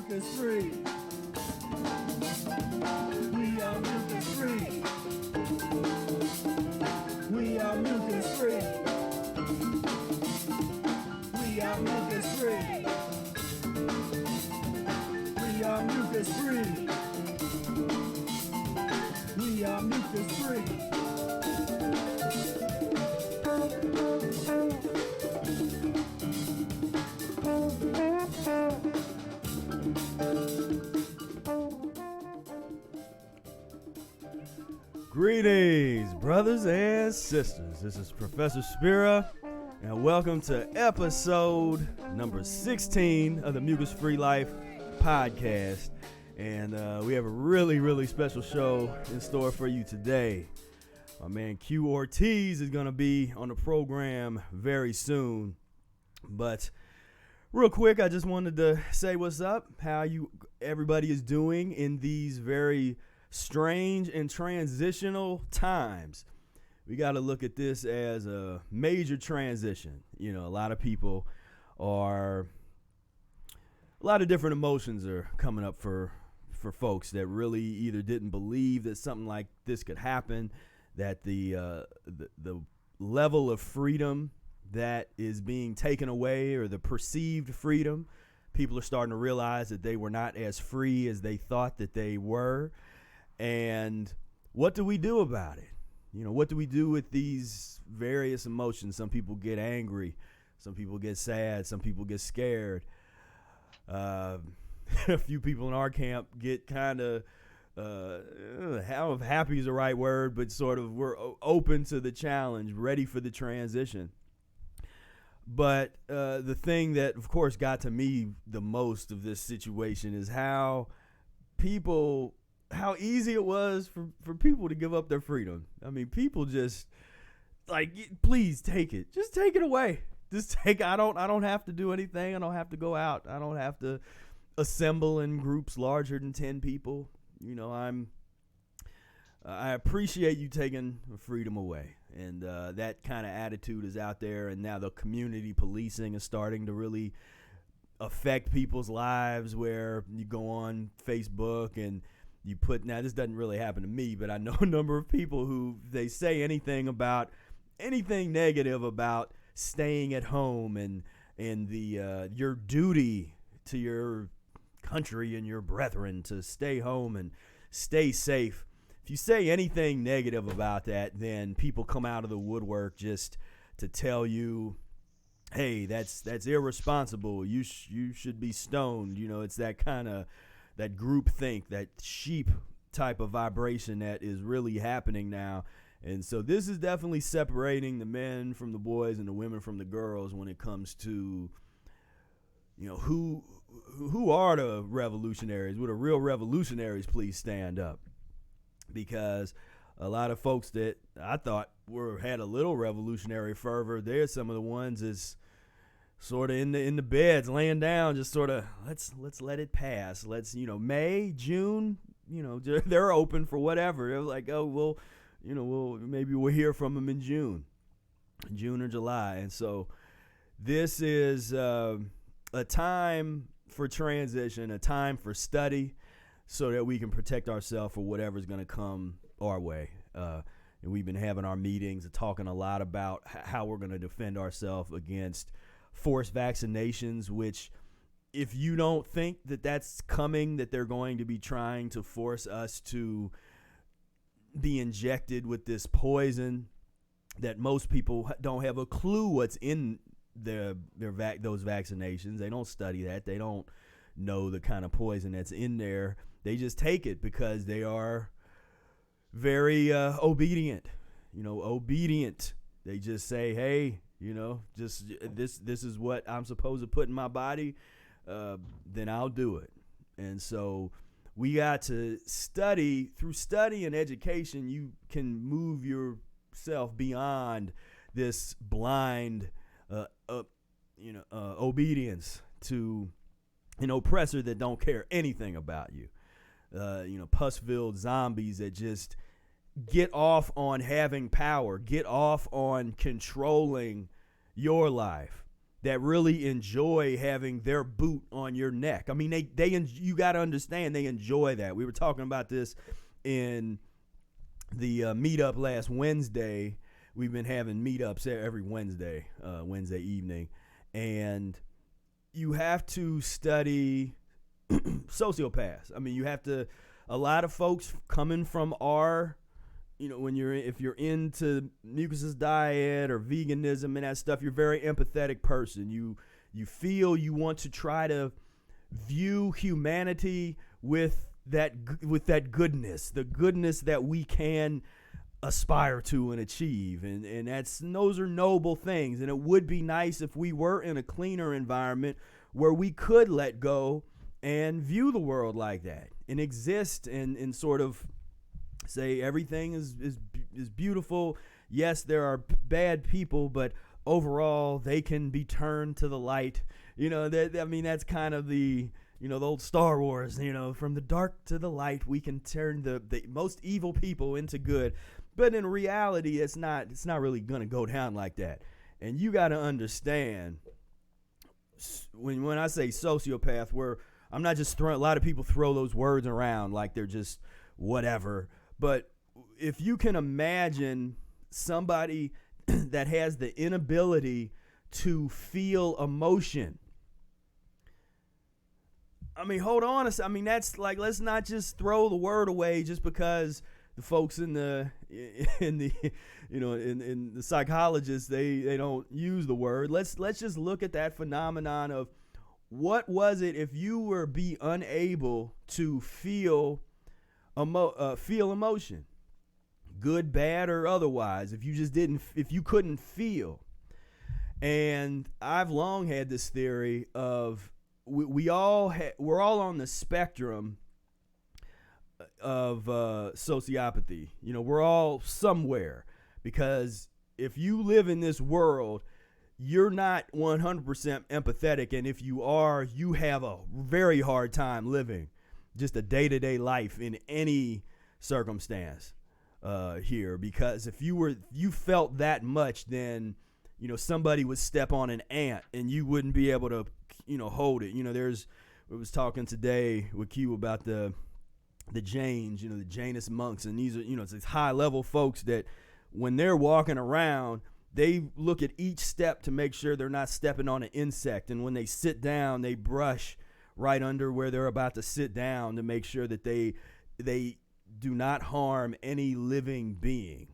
mucus-free. We are mucus-free. We are mucus-free. We are mucus-free. We are mucus-free. We are mucus-free. Greetings, brothers and sisters. This is Professor Spira, and welcome to episode number 16 of the Mucus-free Life podcast. And we have a really special show in store for you today. My man Q Ortiz is going to be on the program very soon. But real quick, I just wanted to say what's up, how everybody is doing in these very strange and transitional times. We got to look at this as a major transition. You know, a lot of different emotions are coming up for folks that really either didn't believe that something like this could happen, that the level of freedom that is being taken away, or the perceived freedom, people are starting to realize that they were not as free as they thought that they were. And what do we do about it? You know, what do we do with these various emotions? Some people get angry. Some people get sad. Some people get scared. A few people in our camp get kind of, how happy is the right word, but sort of we're open to the challenge, ready for the transition. But the thing that, of course, got to me the most of this situation is how easy it was for people to give up their freedom. I mean, people just like, please take it. Just take it away. Just take. I don't have to do anything. I don't have to go out. I don't have to assemble in groups larger than 10 people. You know, I appreciate you taking freedom away. And that kind of attitude is out there. And now the community policing is starting to really affect people's lives, where you go on Facebook and you put, now this doesn't really happen to me, but I know a number of people who they say anything negative about staying at home and the your duty to your country and your brethren to stay home and stay safe. If you say anything negative about that, then people come out of the woodwork just to tell you, hey, that's irresponsible. You should be stoned. You know, it's that kind of that group think, that sheep type of vibration that is really happening now. And so this is definitely separating the men from the boys and the women from the girls when it comes to, you know, who are the revolutionaries? Would the real revolutionaries please stand up? Because a lot of folks that I thought had a little revolutionary fervor, they're some of the ones that's sort of in the beds, laying down, just sort of let's let it pass. Let's, you know, May, June, you know, they're open for whatever. They're like, oh, well, you know, maybe we'll hear from them in June or July. And so this is a time for transition, a time for study, so that we can protect ourselves for whatever's going to come our way. And we've been having our meetings and talking a lot about how we're going to defend ourselves against forced vaccinations, which, if you don't think that that's coming, that they're going to be trying to force us to be injected with this poison that most people don't have a clue what's in those vaccinations. They don't study that. They don't know the kind of poison that's in there. They just take it because they are very obedient. They just say, hey, you know, just this is what I'm supposed to put in my body, then I'll do it. And so we got to study. Through study and education, you can move yourself beyond this blind obedience to an oppressor that don't care anything about you. Pus-filled zombies that just get off on having power, get off on controlling your life. that really enjoy having their boot on your neck. I mean, you got to understand they enjoy that. We were talking about this in the meetup last Wednesday. We've been having meetups every Wednesday evening, and you have to study sociopaths. I mean, you have to. A lot of folks coming from our, if you're into Mucusless diet or veganism and that stuff, you're a very empathetic person. You feel you want to try to view humanity with that goodness, the goodness that we can aspire to and achieve, and those are noble things. And it would be nice if we were in a cleaner environment where we could let go and view the world like that and exist and sort of say everything is beautiful. Yes, there are bad people, but overall they can be turned to the light. That's kind of the old Star Wars, from the dark to the light, we can turn the most evil people into good. But in reality, it's not really going to go down like that. And you got to understand, when I say sociopath, I'm not just throwing, a lot of people throw those words around like they're just whatever. But if you can imagine somebody that has the inability to feel emotion, I mean, hold on. I mean, that's like, let's not just throw the word away just because the folks in the psychologists, they don't use the word. Let's just look at that phenomenon of what was it if you were unable to feel emotion, good, bad, or otherwise. If you couldn't feel. And I've long had this theory of we're all on the spectrum of sociopathy. We're all somewhere, because if you live in this world, you're not 100% empathetic, and if you are, you have a very hard time living just a day-to-day life in any circumstance here, because if you felt that much, then somebody would step on an ant and you wouldn't be able to hold it. I was talking today with Q about the Jains, the Jainist monks, and these are it's these high level folks that when they're walking around, they look at each step to make sure they're not stepping on an insect, and when they sit down, they brush right under where they're about to sit down to make sure that they do not harm any living being.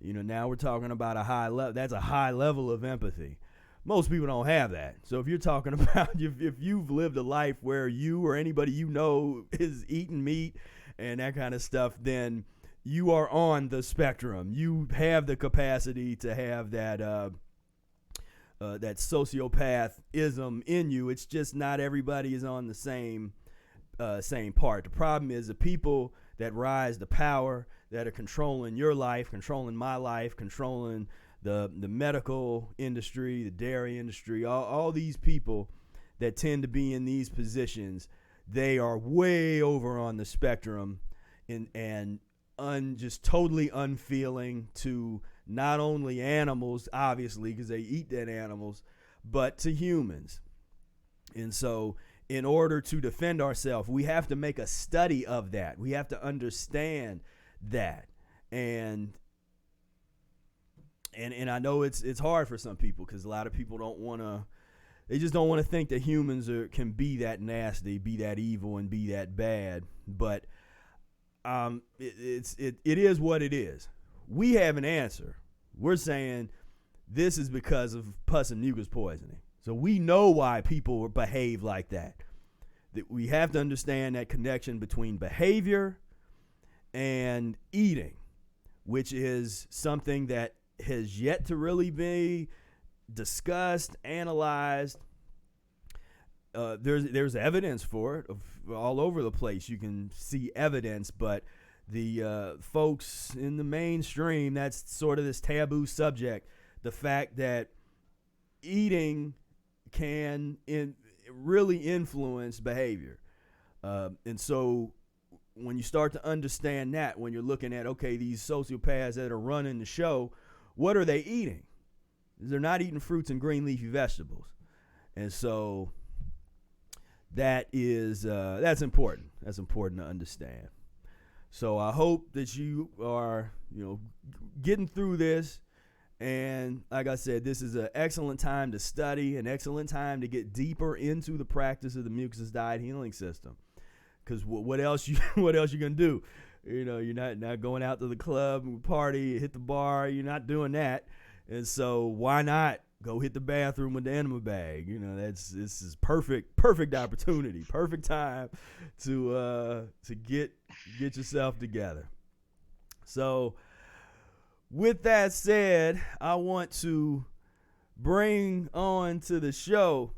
Now we're talking about a high level. That's a high level of empathy. Most people don't have that. So if you're talking about if you've lived a life where you or anybody is eating meat and that kind of stuff, then you are on the spectrum. You have the capacity to have that that sociopathism in you. It's just not everybody is on the same part. The problem is the people that rise to power, that are controlling your life, controlling my life, controlling the medical industry, the dairy industry, all these people that tend to be in these positions, they are way over on the spectrum and just totally unfeeling to not only animals, obviously, because they eat dead animals, but to humans. And so in order to defend ourselves, we have to make a study of that. We have to understand that. And I know it's hard for some people, because a lot of people they just don't want to think that humans can be that nasty, be that evil, and be that bad. But it is what it is. We have an answer. We're saying this is because of pus and mucus poisoning. So we know why people behave like that. That we have to understand that connection between behavior and eating, which is something that has yet to really be discussed, analyzed. There's evidence for it all over the place. You can see evidence, but the folks in the mainstream, that's sort of this taboo subject. The fact that eating can really influence behavior. And so when you start to understand that, when you're looking at, okay, these sociopaths that are running the show, what are they eating? is they're not eating fruits and green leafy vegetables. And so that's important. That's important to understand. So I hope that you are, getting through this. And like I said, this is an excellent time to study, an excellent time to get deeper into the practice of the Mucusless Diet Healing System. Because what else you gonna do? You're not going out to the club and party, hit the bar. You're not doing that. And so why not go hit the bathroom with the enema bag? This is perfect opportunity, perfect time to get yourself together. So with that said, I want to bring on to the show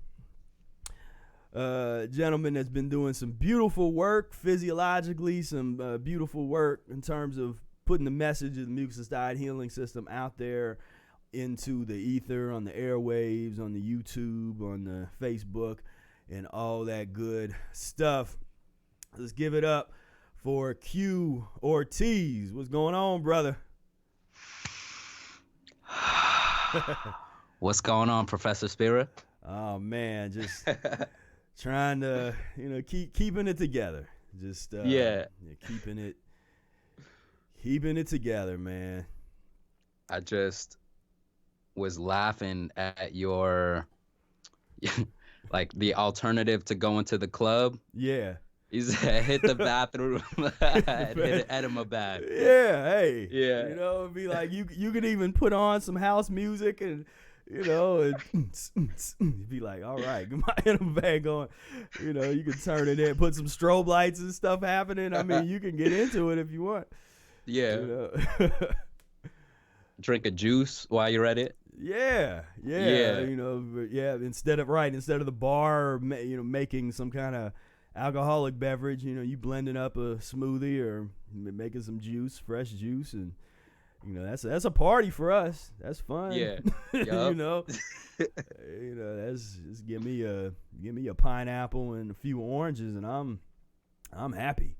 a gentleman that's been doing some beautiful work physiologically, some beautiful work in terms of putting the message of the Mucusless Diet Healing System out there into the ether, on the airwaves, on the YouTube, on the Facebook, and all that good stuff. Let's give it up for Q Ortiz. What's going on, brother? What's going on, Professor Spira? Oh man, just trying to keeping it together. Just keeping it together, man. I just was laughing at your like the alternative to going to the club. Yeah. He said, hit the bathroom, hit an enema bag. Yeah, hey. Yeah. It'd be like you could even put on some house music and and be like, all right, get my enema bag on. You can turn it in, put some strobe lights and stuff happening. I mean, you can get into it if you want. Yeah. Drink a juice while you're at it. Yeah. Instead of the bar, making some kind of alcoholic beverage, you blending up a smoothie or making some juice, fresh juice, and that's a party for us. That's fun. Yeah. That's just give me a pineapple and a few oranges, and I'm happy.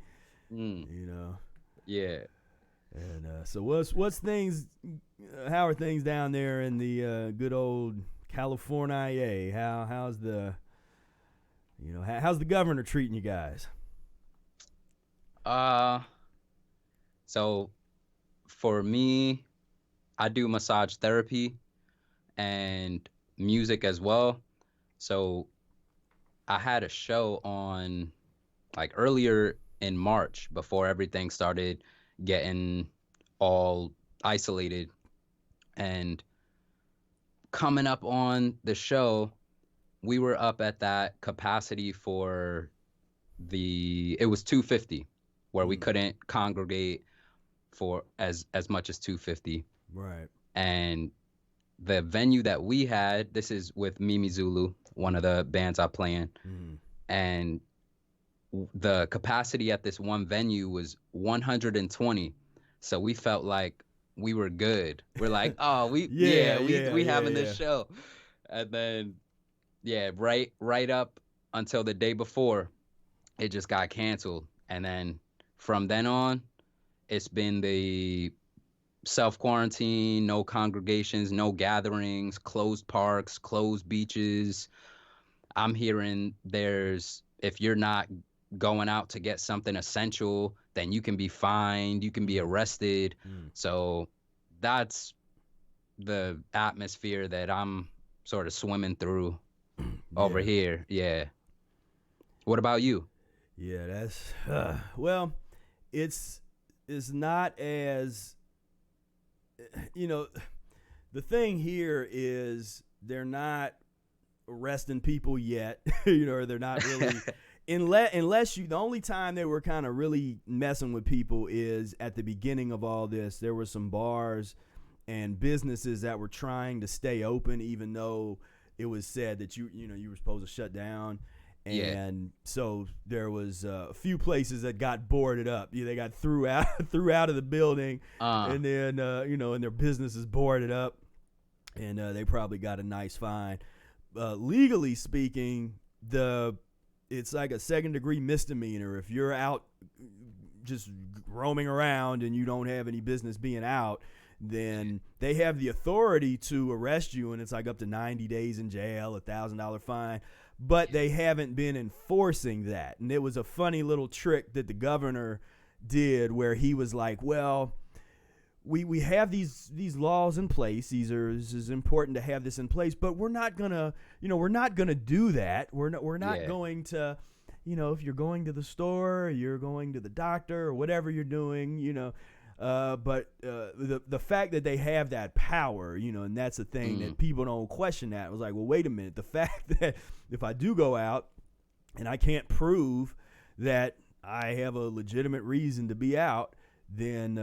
Yeah. And so what's things? How are things down there in the good old California? How's the how's the governor treating you guys? So for me, I do massage therapy and music as well. So I had a show on like earlier in March before everything started getting all isolated, and coming up on the show, we were up at that capacity for it was 250, where we couldn't congregate for as much as 250. Right. And the venue that we had, this is with Mimi Zulu, one of the bands I play in, and the capacity at this one venue was 120. So we felt like we were good. We're like, oh, we having this show. And then right up until the day before, it just got canceled. And then from then on, it's been the self-quarantine, no congregations, no gatherings, closed parks, closed beaches. I'm hearing if you're not going out to get something essential, then you can be fined, you can be arrested. So that's the atmosphere that I'm sort of swimming through over here. Yeah. What about you? Yeah, that's well, it's not as the thing here is they're not arresting people yet, or they're not really unless the only time they were kind of really messing with people is at the beginning of all this. There were some bars and businesses that were trying to stay open, even though it was said that you were supposed to shut down. And so there was a few places that got boarded up. They got threw out of the building, and then and their businesses boarded up, and they probably got a nice fine. Legally speaking, it's like a second-degree misdemeanor if you're out just roaming around and you don't have any business being out. then they have the authority to arrest you, and it's like up to 90 days in jail, $1,000 fine. But they haven't been enforcing that. And it was a funny little trick that the governor did where he was like, well, we have these laws in place. This is important to have this in place, but we're not gonna do that. We're not going to, if you're going to the store, or you're going to the doctor, or whatever you're doing, but the fact that they have that power, and that's the thing that people don't question. That it was like, well, wait a minute. The fact that if I do go out and I can't prove that I have a legitimate reason to be out, then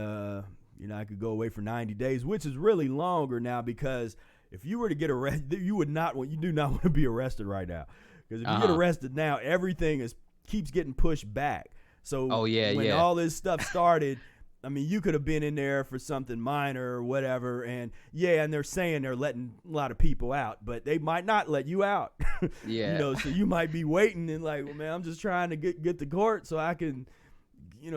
I could go away for 90 days, which is really longer now, because if you were to get arrested, you do not want to be arrested right now, because if you get arrested now, everything keeps getting pushed back. So when all this stuff started, I mean, you could have been in there for something minor or whatever, and they're saying they're letting a lot of people out, but they might not let you out. So you might be waiting and like, well, man, I'm just trying to get to court so I can,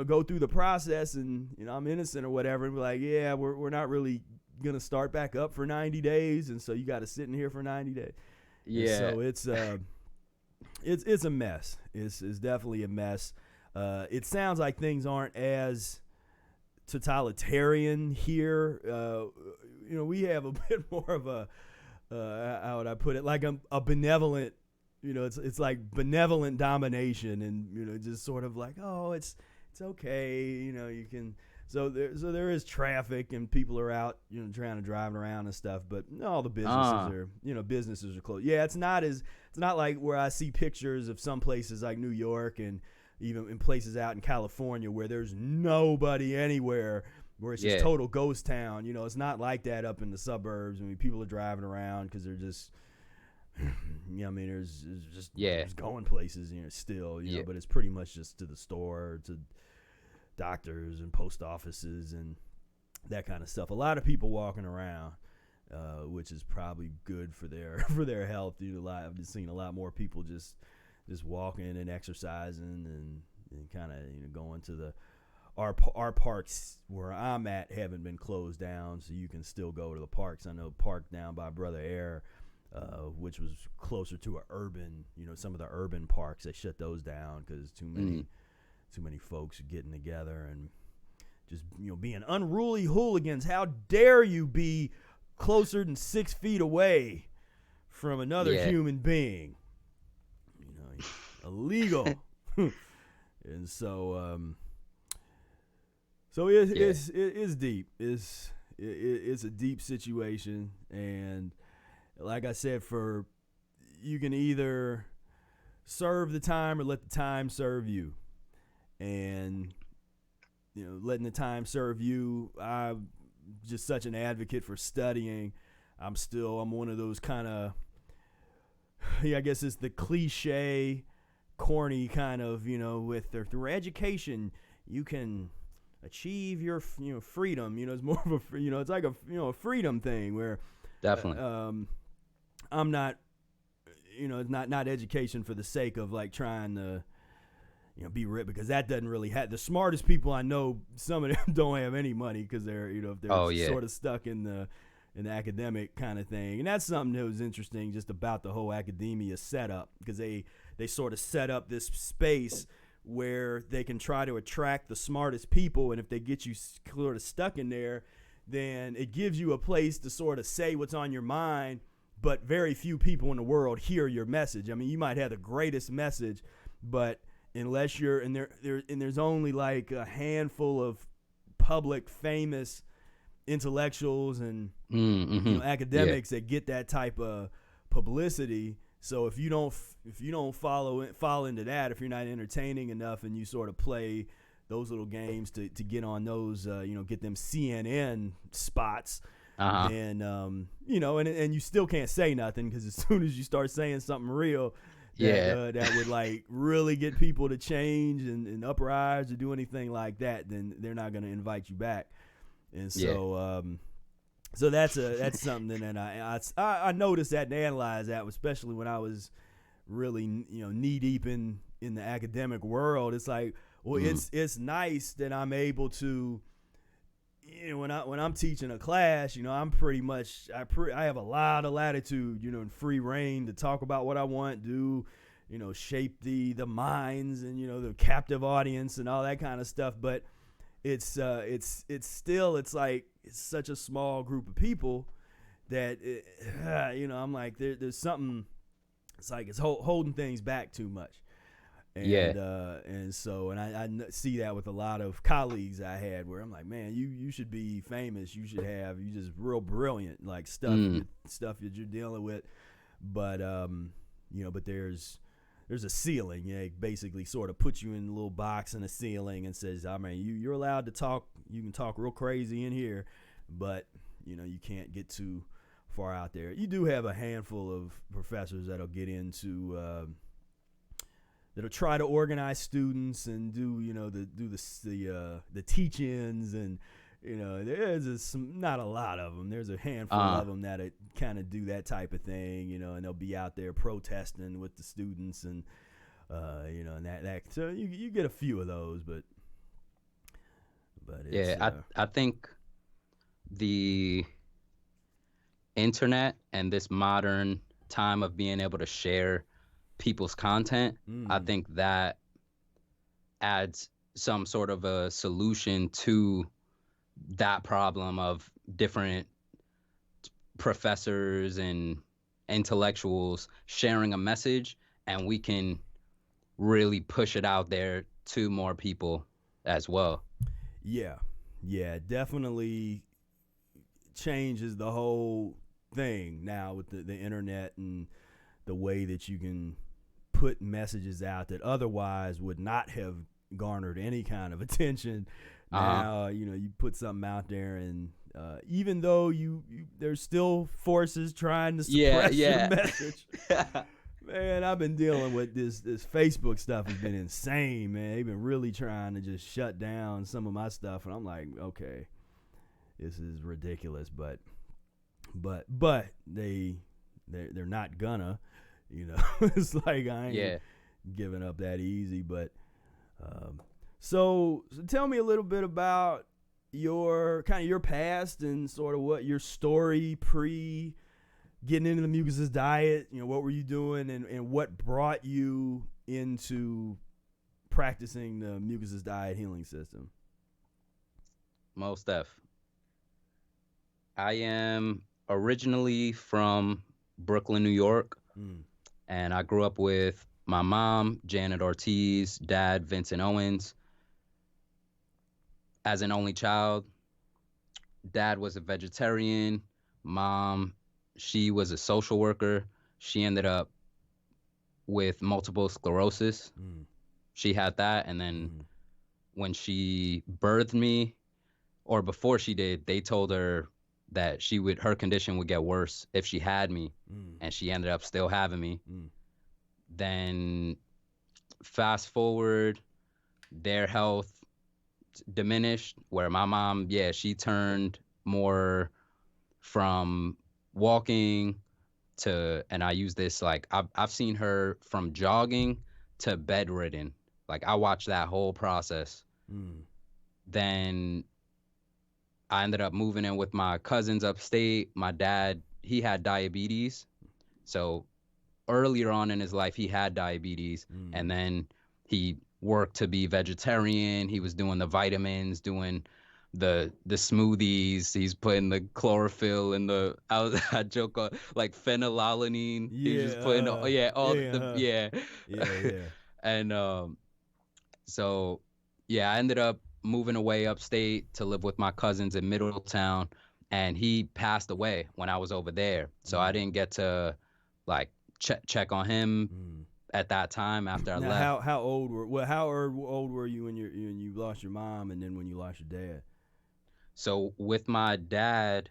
go through the process, and I'm innocent or whatever, and be like, we're not really gonna start back up for 90 days, and so you got to sit in here for 90 days. And so it's a mess. It's definitely a mess. It sounds like things aren't as totalitarian here. We have a bit more of a how would I put it, like a benevolent, it's like benevolent domination, and just sort of like, oh, it's okay, you can. So there is traffic, and people are out, trying to drive around and stuff, but all the businesses are closed. It's not like where I see pictures of some places like New York, and even in places out in California where there's nobody anywhere, where it's just total ghost town. It's not like that up in the suburbs. I mean, people are driving around because they're just, there's just going places, still, but it's pretty much just to the store, to doctors and post offices and that kind of stuff. A lot of people walking around, which is probably good for their health. I've just seen a lot more people just walking and exercising and kind of going to our parks where I'm at haven't been closed down, so you can still go to the parks. I know park down by Brother Air, which was closer to some of the urban parks, they shut those down because too many folks getting together and just being unruly hooligans. How dare you be closer than 6 feet away from another human being? Illegal. And so it's deep. It's a deep situation, and like I said, you can either serve the time or let the time serve you. And letting the time serve you, I'm just such an advocate for studying. I'm one of those kind of, I guess it's the cliche, corny kind of, with through education you can achieve your freedom. It's more of a it's like a freedom thing where definitely I'm not, it's not education for the sake of like trying to be rich, because that doesn't really have. The smartest people I know, some of them don't have any money because they're if they're sort of stuck in the academic kind of thing. And that's something that was interesting just about the whole academia setup, because they sort of set up this space where they can try to attract the smartest people, and if they get you sort of stuck in there, then it gives you a place to sort of say what's on your mind, but very few people in the world hear your message. I mean, you might have the greatest message, but unless you're and there's only like a handful of public famous intellectuals and academics that get that type of publicity. So if you don't fall into that, if you're not entertaining enough and you sort of play those little games to get on those get them CNN spots, then and you still can't say nothing, because as soon as you start saying something real that would like really get people to change and uprise or do anything like that, then they're not going to invite you back. And so so that's something that I noticed that and analyzed that, especially when I was really knee deep in the academic world. It's like, well, it's nice that I'm able to when I'm teaching a class, I'm pretty much I have a lot of latitude, and free reign to talk about what I want, do, shape the minds and the captive audience and all that kind of stuff. But it's still it's like it's such a small group of people that I'm like there's something. It's like it's holding things back too much. And I see that with a lot of colleagues I had where I'm like, man, you should be famous. You just real brilliant, like stuff that you're dealing with. But but there's a ceiling. It basically sort of puts you in a little box in a ceiling and says, I mean, you're allowed to talk. You can talk real crazy in here, but you can't get too far out there. You do have a handful of professors that'll get into that'll try to organize students and do the teach-ins, and there's not a lot of them. There's a handful of them that kind of do that type of thing, and they'll be out there protesting with the students, and and that so you get a few of those, but it's, I think the internet and this modern time of being able to share people's content, I think that adds some sort of a solution to that problem of different professors and intellectuals sharing a message, and we can really push it out there to more people as well. Yeah, definitely changes the whole thing now with the internet and the way that you can put messages out that otherwise would not have garnered any kind of attention. Now, you put something out there, and even though there's still forces trying to suppress your message. Man, I've been dealing with this Facebook stuff has been insane, man. They've been really trying to just shut down some of my stuff, and I'm like, okay, this is ridiculous, but they're not gonna, it's like I ain't giving up that easy. But so tell me a little bit about your past and sort of what your story pre getting into the Mucusless diet. What were you doing, and what brought you into practicing the Mucusless Diet Healing System? Most def. I am originally from Brooklyn, New York, and I grew up with my mom, Janet Ortiz, dad, Vincent Owens. As an only child, dad was a vegetarian. Mom, she was a social worker. She ended up with multiple sclerosis. She had that, and then when she birthed me, or before she did, they told her that her condition would get worse if she had me, and she ended up still having me. Then fast forward, their health diminished, where my mom, she turned more from walking to, and I use this, like, I've seen her from jogging to bedridden. Like, I watched that whole process. Then I ended up moving in with my cousins upstate. My dad, he had diabetes. So earlier on in his life, he had diabetes. And then he worked to be vegetarian. He was doing the vitamins, doing the smoothies. He's putting the chlorophyll in the, I joke, like phenylalanine. He's just putting, And so, I ended up moving away upstate to live with my cousins in Middletown, and he passed away when I was over there. So I didn't get to like check on him at that time after I left. How old were you when you lost your mom, and then when you lost your dad? So with my dad,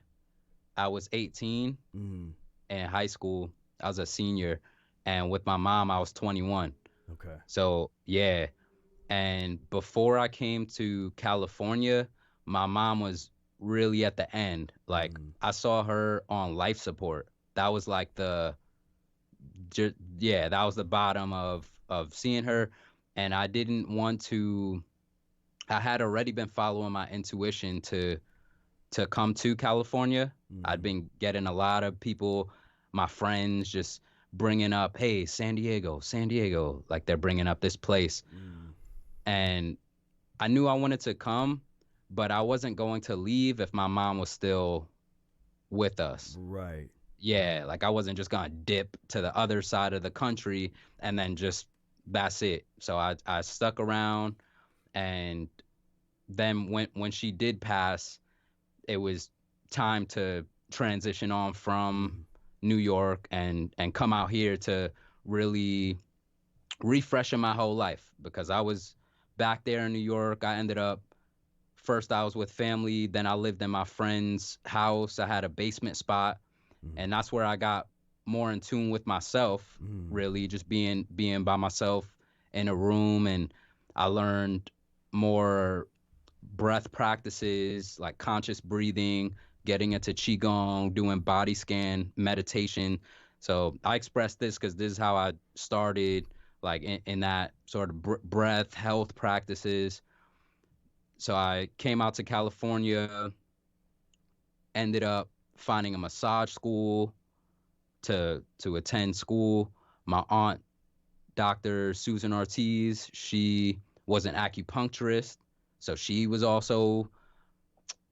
I was 18 in high school. I was a senior, and with my mom, I was 21. Okay. So and before I came to California, my mom was really at the end. Like, I saw her on life support. That was like that was the bottom of seeing her. And I didn't want to, I had already been following my intuition to to come to California. I'd been getting a lot of people, my friends, just bringing up, hey, San Diego, like they're bringing up this place. And I knew I wanted to come, but I wasn't going to leave if my mom was still with us. Right. Yeah, like I wasn't just gonna dip to the other side of the country and then just that's it. So I stuck around, and then when she did pass, it was time to transition on from New York and come out here to really refreshing my whole life, because I was back there in New York. I ended up, first I was with family, then I lived in my friend's house. I had a basement spot, and that's where I got more in tune with myself, really just being by myself in a room. And I learned more breath practices like conscious breathing, getting into qigong, doing body scan meditation. So I express this because this is how I started, like in that sort of breath health practices. So I came out to California, ended up finding a massage school to attend school. My aunt, Dr. Susan Ortiz, she was an acupuncturist, so she was also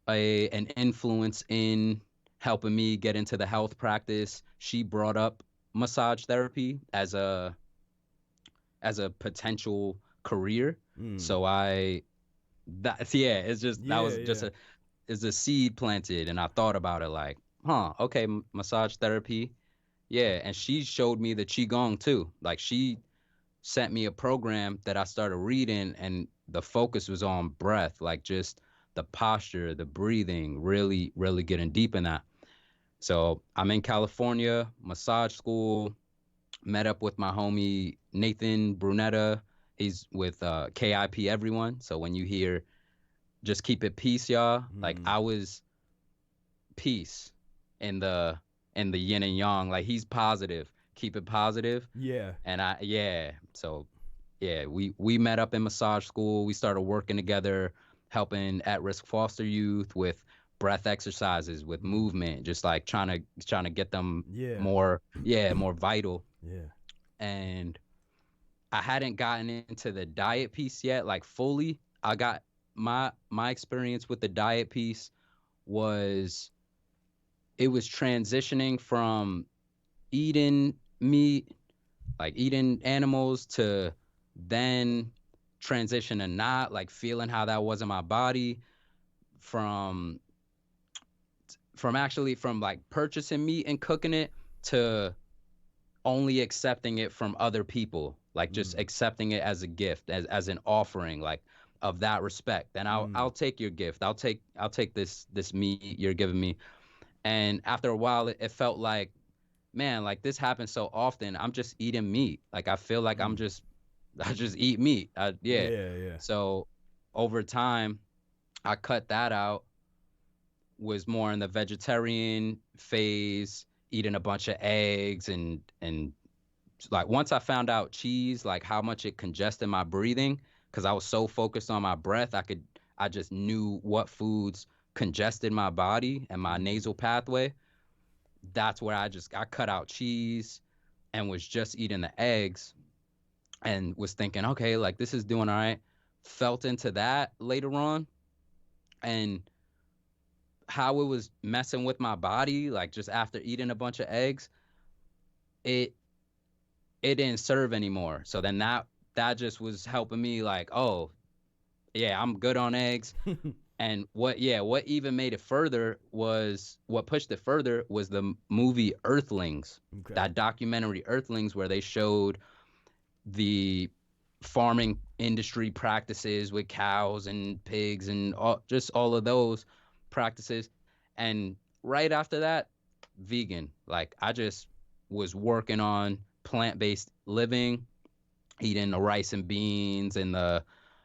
an influence in helping me get into the health practice. She brought up massage therapy as a potential career. So it's just that was just is a seed planted, and I thought about it like, okay, massage therapy. Yeah, and she showed me the qigong too. Like she sent me a program that I started reading, and the focus was on breath, like just the posture, the breathing, really, really getting deep in that. So I'm in California, massage school, met up with my homie Nathan Brunetta. He's with KIP Everyone. So when you hear just keep it peace, y'all, like I was peace in the yin and yang. Like he's positive, keep it positive. Yeah. And so we met up in massage school. We started working together, helping at-risk foster youth with breath exercises, with movement, just like trying to get them more vital. Yeah. And I hadn't gotten into the diet piece yet, like fully. I got my experience with the diet piece was, it was transitioning from eating meat, like eating animals, to then transition to not, like feeling how that was in my body, from like purchasing meat and cooking it to only accepting it from other people, like just accepting it as a gift, as an offering, like of that respect. And I'll take your gift. I'll take this meat you're giving me. And after a while, it felt like, man, like this happens so often. I'm just eating meat. Like I feel like I just eat meat. So over time, I cut that out, was more in the vegetarian phase, eating a bunch of eggs, and like once I found out cheese, like how much it congested my breathing, because I was so focused on my breath, I just knew what foods congested my body and my nasal pathway. That's where I cut out cheese and was just eating the eggs, and was thinking, okay, like this is doing all right. Felt into that later on, and how it was messing with my body, like just after eating a bunch of eggs, it didn't serve anymore. So then that just was helping me, like, oh yeah, I'm good on eggs. And what even made it further was, what pushed it further was the movie Earthlings. Okay. That documentary Earthlings, where they showed the farming industry practices with cows and pigs and all of those practices. And right after that, vegan. Like I just was working on plant-based living, eating the rice and beans, and I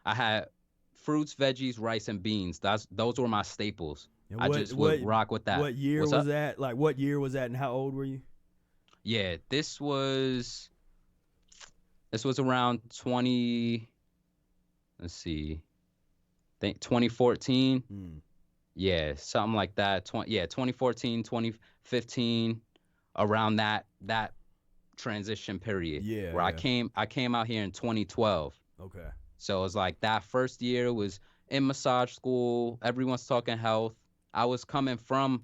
had fruits, veggies, rice, and beans. Those were my staples. And I just would rock with that. What year What's was up? that? Like what year was that, and how old were you? Yeah, this was around 20, let's see, I think 2014. Yeah, something like that. 2014, 2015, around that transition period Yeah, where yeah. I came out here in 2012. Okay. So it was like that first year was in massage school. Everyone's talking health. I was coming from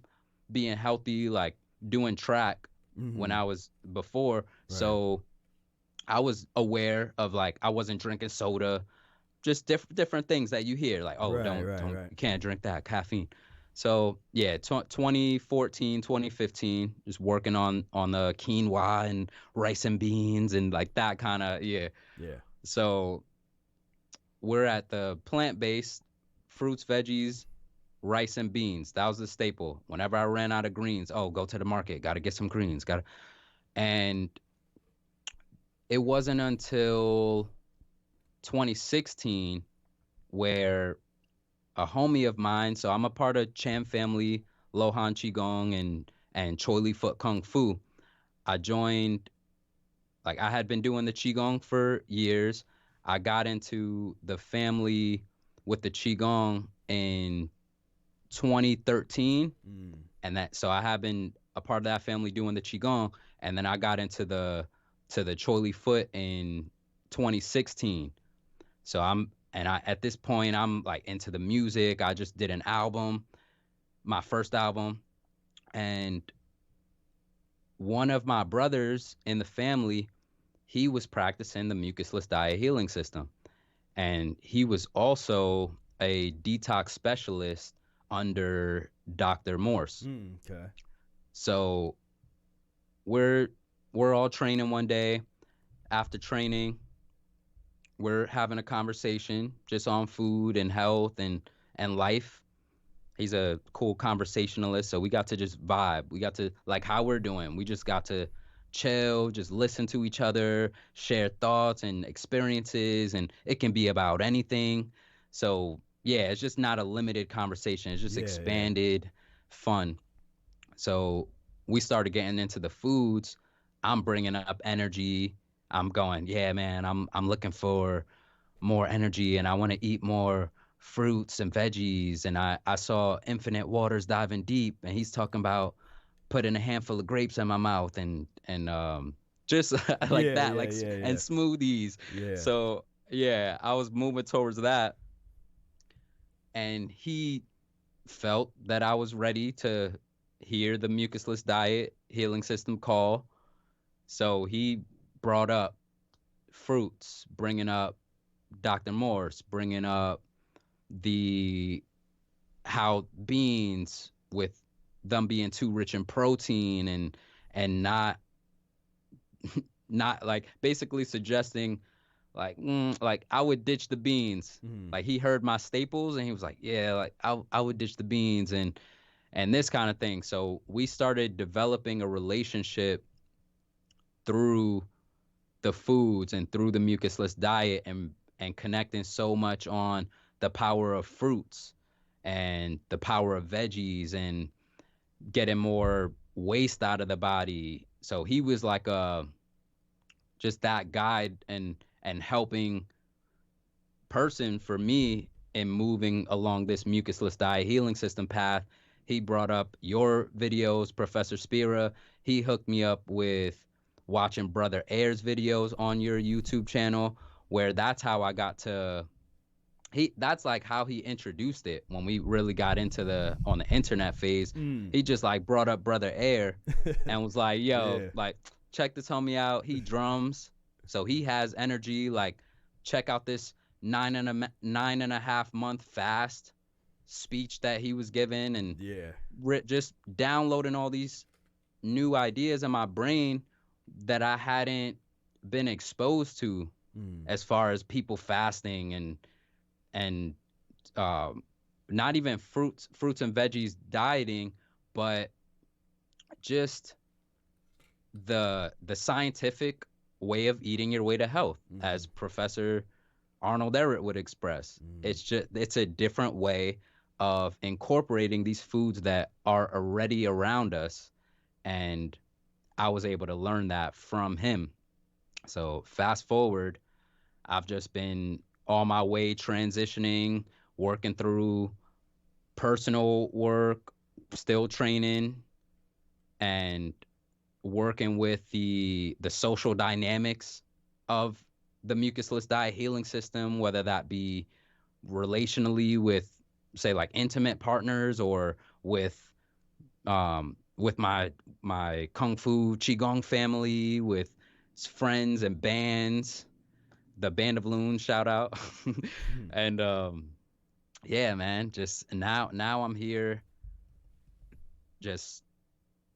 being healthy, like doing track when Mm-hmm. I was before. Right. So I was aware of like I wasn't drinking soda, just different things that you hear like, oh, Right, right, don't right. you can't drink that caffeine. So yeah, 2014, 2015, just working on the quinoa and rice and beans and like that kind of, yeah. Yeah. So we're at the plant-based fruits, veggies, rice and beans. That was the staple. Whenever I ran out of greens, oh, go to the market, got to get some greens, got to. And it wasn't until 2016 where a homie of mine, so I'm a part of Chan family, Lohan Qigong and Choi Li Foot Kung Fu. I joined, like I had been doing the Qigong for years. I got into the family with the Qigong in 2013, Mm. and that so I have been a part of that family doing the Qigong, and then I got into the Choi Li Foot in 2016. So I at this point I'm like into the music. I just did an album, my first album, and one of my brothers in the family, he was practicing the Mucusless Diet Healing System, and he was also a detox specialist under Dr. Morse. Mm. Okay. So we're we're all training one day. After training, we're having a conversation just on food and health and life. He's a cool conversationalist, so we got to just vibe. We got to like how we're doing. We just got to chill, just listen to each other, share thoughts and experiences, and it can be about anything. So yeah, it's just not a limited conversation. It's just Yeah, yeah. expanded fun. So we started getting into the foods. I'm bringing up energy. I'm going, yeah, man. I'm looking for more energy and I want to eat more fruits and veggies. And I saw Infinite Waters diving deep, and he's talking about putting a handful of grapes in my mouth and just like Yeah, that, yeah, like yeah, and yeah. smoothies. Yeah. So yeah, I was moving towards that, and he felt that I was ready to hear the Mucusless Diet Healing System call. So he brought up fruits, bringing up Dr. Morse, bringing up the how beans with them being too rich in protein and not like basically suggesting like I would ditch the beans. Mm. Like he heard my staples and he was like, yeah, like I would ditch the beans and this kind of thing. So we started developing a relationship through the foods and through the mucusless diet and connecting so much on the power of fruits and the power of veggies and getting more waste out of the body. So he was like a just that guide and helping person for me in moving along this mucusless diet healing system path. He brought up your videos, Professor Spira. He hooked me up with watching Brother Air's videos on your YouTube channel, where that's how I got to that's like how he introduced it when we really got into the on the internet phase. Mm. He just like brought up Brother Air and was like, yo, Yeah. like check this homie out. He drums, so he has energy. Like, check out this 9.5 month fast speech that he was given, and Yeah. just downloading all these new ideas in my brain that I hadn't been exposed to, Mm. as far as people fasting and um, not even fruits and veggies dieting, but just the scientific way of eating your way to health, as Professor Arnold Ehret would express. It's a different way of incorporating these foods that are already around us, and I was able to learn that from him. So fast forward, I've just been on my way transitioning, working through personal work, still training, and working with the social dynamics of the Mucusless Diet Healing System, whether that be relationally with, say, like intimate partners, or with my kung fu qigong family, with friends and bands, the Band of Loons, shout out. And yeah, man, just now I'm here just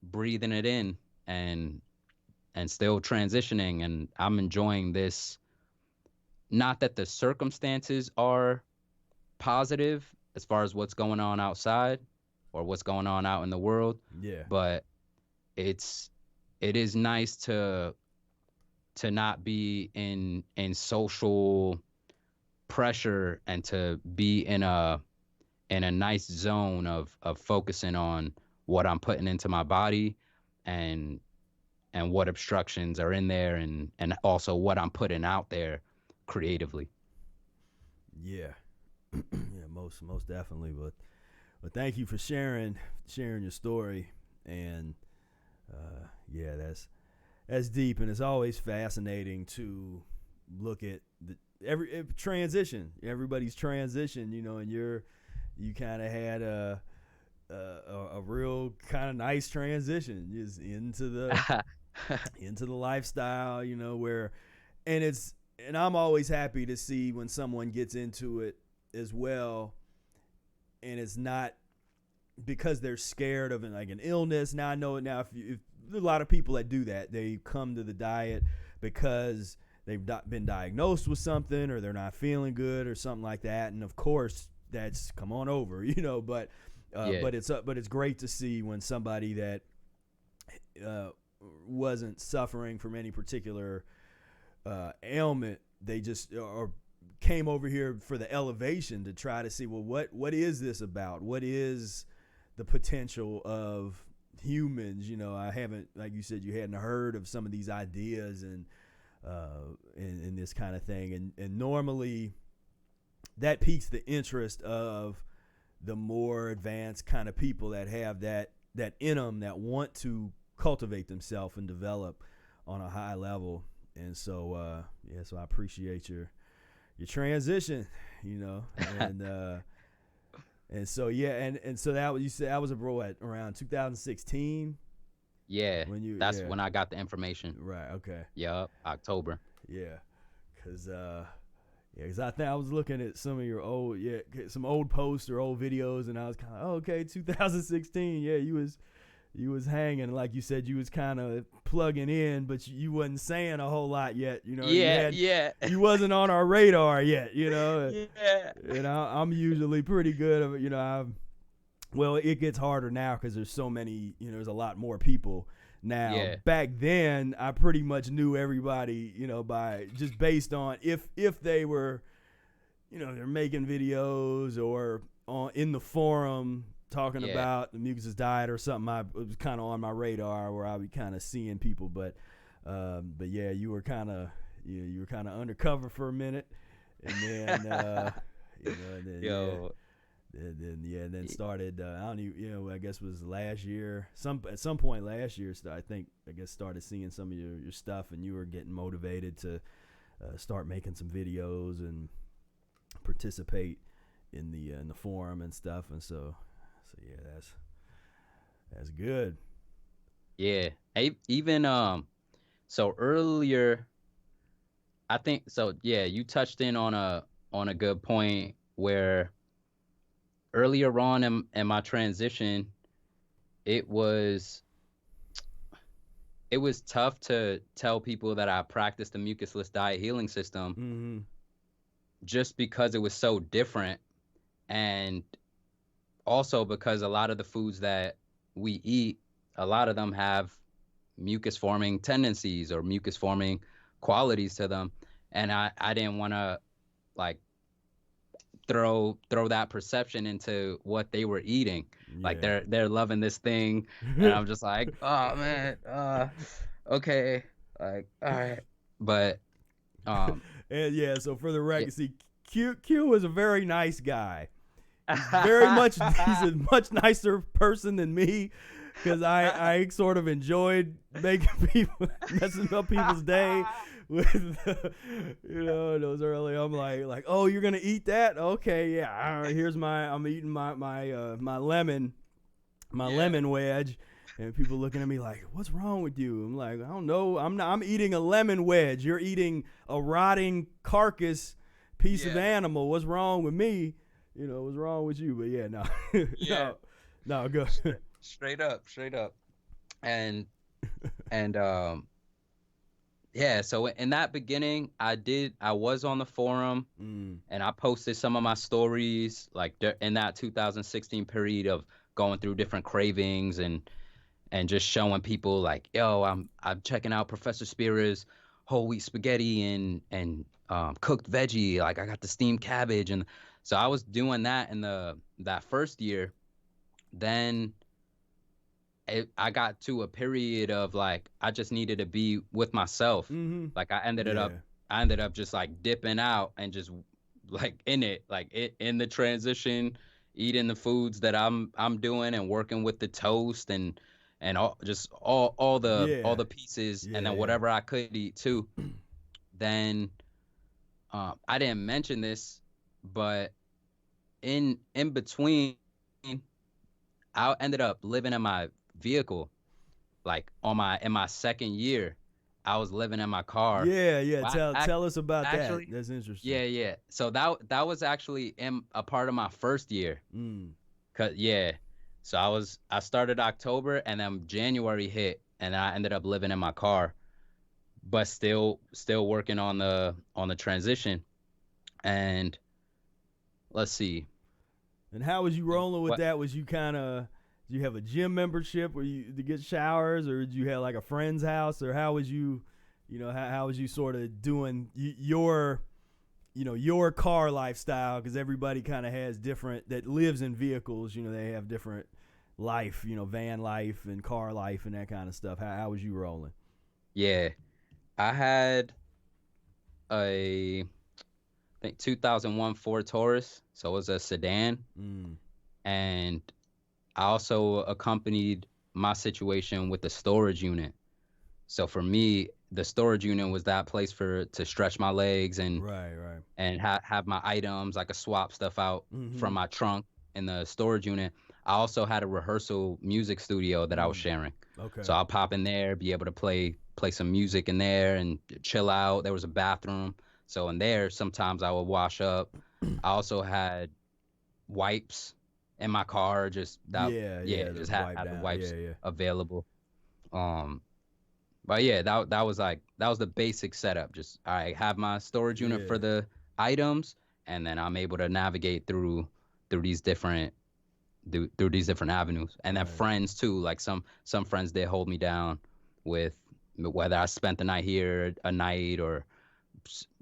breathing it in, and still transitioning, and I'm enjoying this. Not that the circumstances are positive as far as what's going on outside or what's going on out in the world, Yeah. but it is nice to not be in social pressure, and to be in a nice zone of focusing on what I'm putting into my body, and what obstructions are in there, and also what I'm putting out there creatively. Yeah. Yeah, most definitely. But thank you for sharing your story. And yeah, that's deep, and it's always fascinating to look at every transition. Everybody's transition, and you kind of had a real kind of nice transition just into the lifestyle, where, and I'm always happy to see when someone gets into it as well, and it's not because they're scared of like an illness. Now I know it now. If a lot of people that do that, they come to the diet because they've been diagnosed with something, or they're not feeling good or something like that, and of course that's come on over, But Yeah. but it's great to see when somebody that wasn't suffering from any particular ailment, they just or came over here for the elevation to try to see, well, what is this about? What is the potential of humans? I haven't, like you said, you hadn't heard of some of these ideas and in this kind of thing, and normally that piques the interest of the more advanced kind of people that have that in them, that want to cultivate themselves and develop on a high level. And so so I appreciate your transition, and so and so that was, you said that was around 2016. Yeah, that's yeah. when I got the information. Right. Okay. Yup, October. Yeah, because I think I was looking at some of your some old posts or old videos, and I was kind of, okay, 2016. Yeah, you was hanging, like you said, you was kind of plugging in, but you wasn't saying a whole lot yet. Yeah. You wasn't on our radar yet. Yeah. And I'm usually pretty good. Well, it gets harder now because there's so many. There's a lot more people now. Yeah. Back then, I pretty much knew everybody. By just based on if they were, they're making videos or in the forum talking about the Mucusless diet or something. It was kind of on my radar where I would kind of seeing people. But yeah, you were kind of undercover for a minute, and then then started. I don't even, I guess it was last year. At some point last year, I guess started seeing some of your stuff, and you were getting motivated to start making some videos and participate in the forum and stuff. And so yeah, that's good. Yeah. Even so earlier, I think so. Yeah, you touched in on a good point where earlier on in my transition, it was tough to tell people that I practiced the Mucusless Diet Healing System, Mm-hmm. just because it was so different, and also because a lot of the foods that we eat, a lot of them have mucus-forming tendencies or mucus-forming qualities to them, and I didn't want to like throw that perception into what they were eating. Like they're loving this thing, and I'm just like, oh man, okay, like, all right. But and yeah, so for the record, see, Q is a very nice guy. very much, he's a much nicer person than me, because I sort of enjoyed making people, messing up people's day with, those early. I'm like, oh, you're gonna eat that? Okay, yeah. All right, I'm eating my lemon, lemon wedge. And people looking at me like, what's wrong with you? I'm like, I don't know. I'm eating a lemon wedge. You're eating a rotting carcass piece of animal. What's wrong with me? What's wrong with you? But yeah, no. no, go. Straight up. And so in that beginning, I was on the forum, and I posted some of my stories like in that 2016 period of going through different cravings and just showing people like, yo, I'm checking out Professor Spira's whole wheat spaghetti and cooked veggie. Like, I got the steamed cabbage. And so I was doing that in that first year. Then I got to a period of like, I just needed to be with myself. Like, I ended up just like dipping out and just like in the transition, eating the foods that I'm doing and working with the toast and all the pieces, and then whatever I could eat too. Then I didn't mention this, but in between, I ended up living in my vehicle. Like in my second year, I was living in my car. Tell us about that. That's interesting. So that was actually a part of my first year. So I started October, and then January hit, and I ended up living in my car, but still working on the transition. And let's see. And how was you rolling with that? Was you did you have a gym membership where you to get showers, or did you have like a friend's house, or how was you, how was you sort of doing your car lifestyle? Because everybody kind of has different, that lives in vehicles, they have different life, van life and car life and that kind of stuff. How was you rolling? Yeah, I had I think 2001 Ford Taurus, so it was a sedan. And I also accompanied my situation with the storage unit. So for me, the storage unit was that place to stretch my legs and and have my items. I could swap stuff out from my trunk in the storage unit. I also had a rehearsal music studio that I was sharing. Okay. So I'll pop in there, be able to play some music in there and chill out. There was a bathroom. So in there, sometimes I would wash up. I also had wipes in my car, just had the wipes available. But yeah, that was the basic setup. Just I have my storage unit for the items, and then I'm able to navigate through these different avenues. And then friends too, like some friends, they hold me down with whether I spent the night here a night or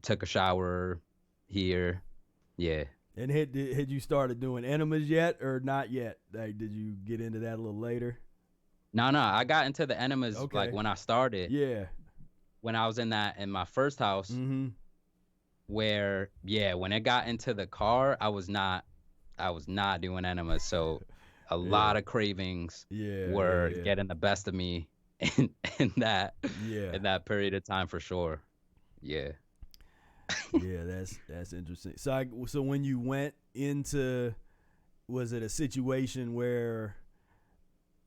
took a shower here. Yeah. And had you started doing enemas yet or not yet? Like, did you get into that a little later? No, I got into the enemas like when I started. Yeah. When I was in my first house, where when it got into the car, I was not doing enemas. So a lot of cravings were getting the best of me in that period of time for sure. Yeah. Yeah, that's interesting. So when you went into, was it a situation where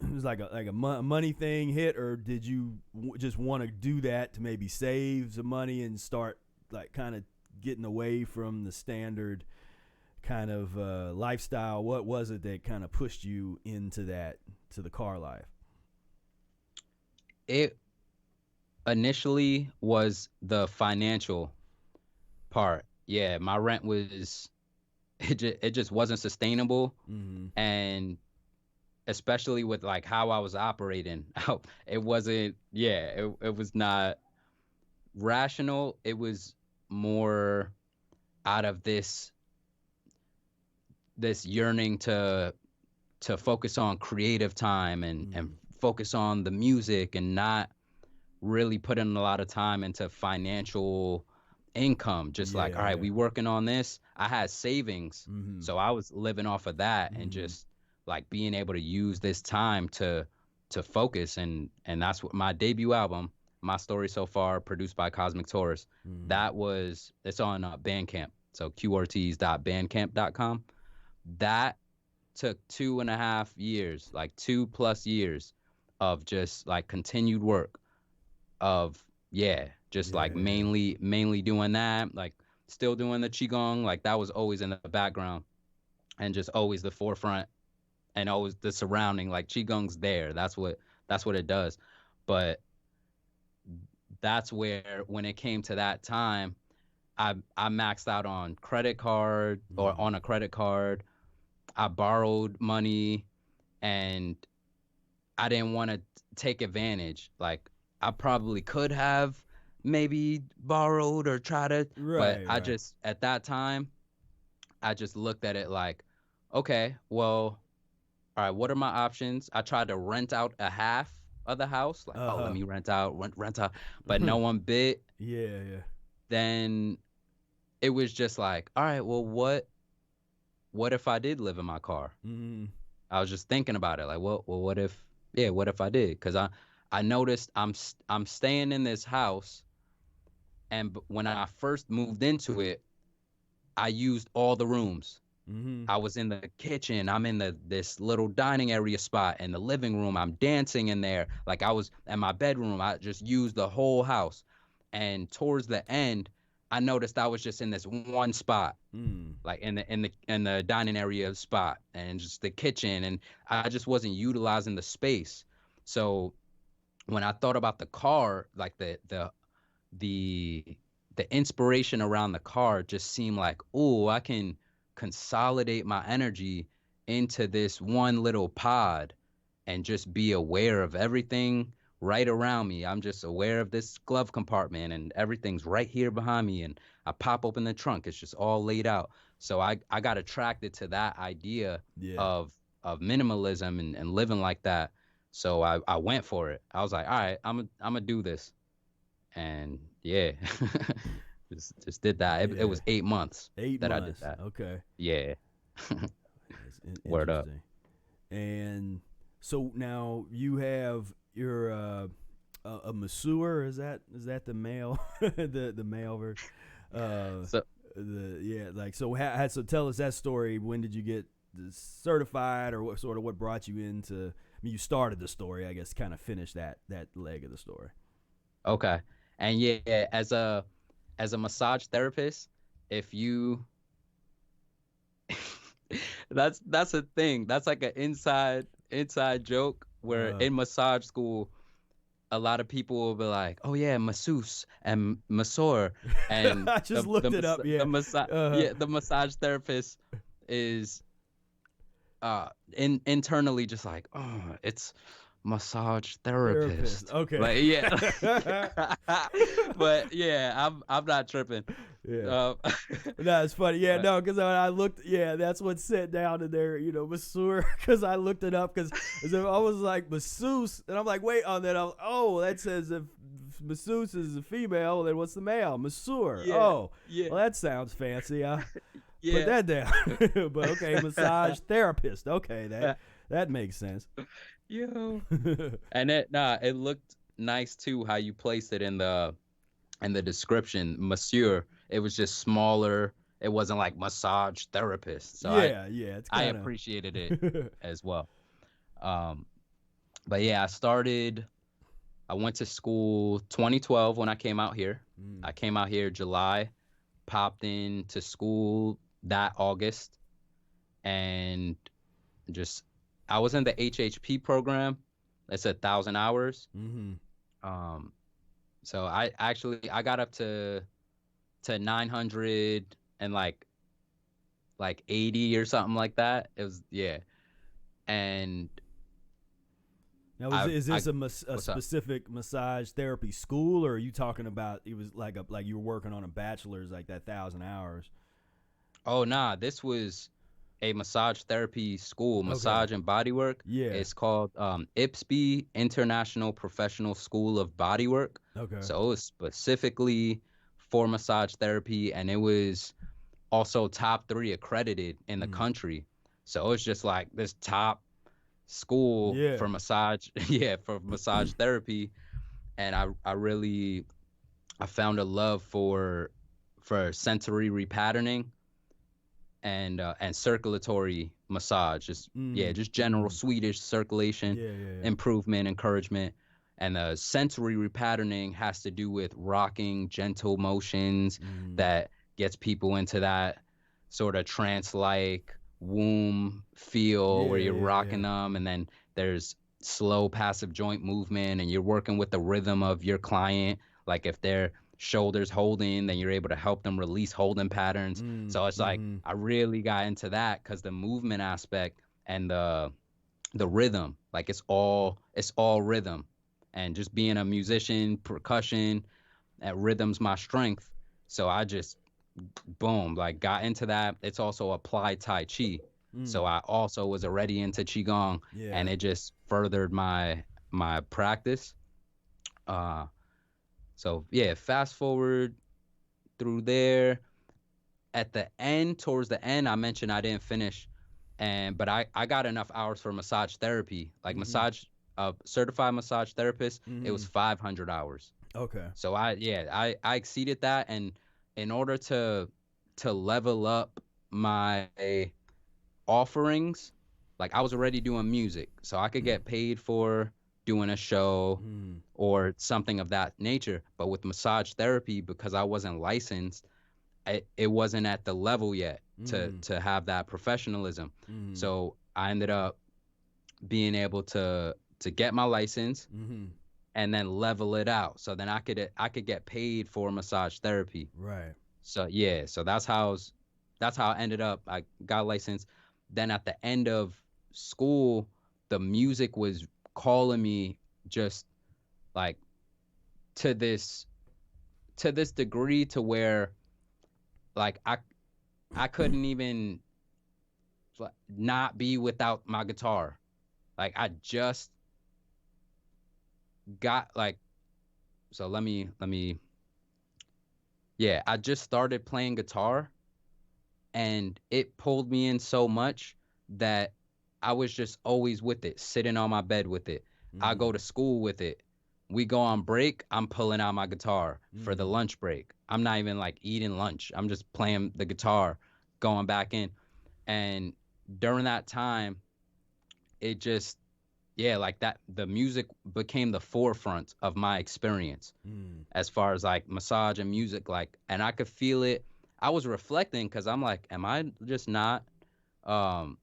it was like a money thing hit, or did you just want to do that to maybe save some money and start like kind of getting away from the standard kind of lifestyle? What was it that kind of pushed you into the car life? It initially was the financial part. Yeah, my rent was it just wasn't sustainable, and especially with like how I was operating, it wasn't. It was not rational. It was more out of this yearning to focus on creative time and focus on the music and not really put in a lot of time into financial income, just like, all right, we working on this. I had savings, so I was living off of that, and just like being able to use this time to focus, and that's what my debut album, My Story So Far, produced by Cosmic Taurus. It's on Bandcamp, so qortiz.bandcamp.com. That took 2.5 years, like 2+ years of just like continued work of like mainly doing that, like still doing the qigong, like that was always in the background and just always the forefront, and always the surrounding, like qigong's there, that's what it does. But that's where, when it came to that time, I maxed out on credit card, or on a credit card. I borrowed money, and I didn't want to take advantage. Like, I probably could have maybe borrowed or try to, but I just, at that time, I just looked at it like, okay, well, all right, what are my options? I tried to rent out a half of the house, like, oh, let me rent out, but no one bid. Then it was just like, all right, well, what if I did live in my car? I was just thinking about it, like, well, what if I did? Because I noticed I'm staying in this house, and when I first moved into it, I used all the rooms. I was in the kitchen, I'm in this little dining area spot, in the living room, I'm dancing in there. Like, I was in my bedroom, I just used the whole house. And towards the end, I noticed I was just in this one spot, like in the dining area spot, and just the kitchen, and I just wasn't utilizing the space. So when I thought about the car, like the inspiration around the car just seemed like, oh, I can consolidate my energy into this one little pod and just be aware of everything right around me. I'm just aware of this glove compartment, and everything's right here behind me, and I pop open the trunk, it's just all laid out. So I got attracted to that idea of minimalism and living like that. So I went for it. I was like, all right, I'm gonna do this. And just did that. It was 8 months I did that. Okay. Yeah. Word up. And so now you have your a masseur. Is that the male the male version? So tell us that story. When did you get certified, or what brought you into? I mean, you started the story, I guess. Kind of finish that leg of the story. Okay. And as a massage therapist, if you that's a thing. That's like an inside joke where in massage school, a lot of people will be like, oh yeah, masseuse and masseur, and I just looked it up. The massage therapist is internally just like, oh, it's massage therapist. Okay. Like, but I'm not tripping. No, it's funny. No, because I looked. That's what's set down in there. Masseur. Because I looked it up. Because I was like masseuse, and I'm like, wait on that. That says if masseuse is a female, then what's the male? Masseur. Well, that sounds fancy. Put that down. But okay, massage therapist. Okay, that makes sense. And it looked nice too how you placed it in the description, masseur. It was just smaller. It wasn't like massage therapist. So it's I appreciated it as well. But I went to school 2012 when I came out here. I came out here July, popped into school that August, and I was in the HHP program. It's 1,000 hours. So I got up to 900 and like 80 or something like that. It was And now is this a specific massage therapy school, or are you talking about it was like you were working on a bachelor's, like that 1,000 hours? Oh nah, this was a massage therapy school, massage and bodywork. It's called IPSB, International Professional School of Bodywork. So it was specifically for massage therapy, and it was also top 3 accredited in the Mm. country. So it's just like this top school Yeah. for massage, yeah, for massage therapy. And I found a love for sensory repatterning and circulatory massage. Just yeah, just general Swedish circulation Yeah. improvement, encouragement. And the sensory repatterning has to do with rocking, gentle motions that gets people into that sort of trance-like womb feel where you're rocking them. And then there's slow passive joint movement, and you're working with the rhythm of your client. Like if their shoulders holding, then you're able to help them release holding patterns. So it's like I really got into that because the movement aspect and the rhythm, like it's all rhythm. And just being a musician, percussion, that rhythm's my strength. So I just boom, like got into that. It's also applied Tai Chi. So I also was already into Qigong, and it just furthered my practice. So yeah, fast forward through there. At the end, towards the end, I mentioned I didn't finish, but I got enough hours for massage therapy, like massage, certified massage therapist. It was 500 hours. Okay. So I exceeded that, and in order to level up my offerings, like I was already doing music, so I could get paid for doing a show or something of that nature. But with massage therapy, because I wasn't licensed, it wasn't at the level yet to have that professionalism. So I ended up being able to get my license and then level it out. So then I could get paid for massage therapy. Right. So yeah, so that's how I ended up. I got licensed. Then at the end of school, the music was calling me, just like to this degree, to where like I couldn't even not be without my guitar. Like I just got like, so let me yeah, I just started playing guitar, and it pulled me in so much that I was just always with it, sitting on my bed with it. I go to school with it. We go on break, I'm pulling out my guitar for the lunch break. I'm not even like eating lunch. I'm just playing the guitar, going back in. And during that time, it just, yeah, like that, the music became the forefront of my experience as far as like massage and music. Like, and I could feel it. I was reflecting because I'm like, am I just not, and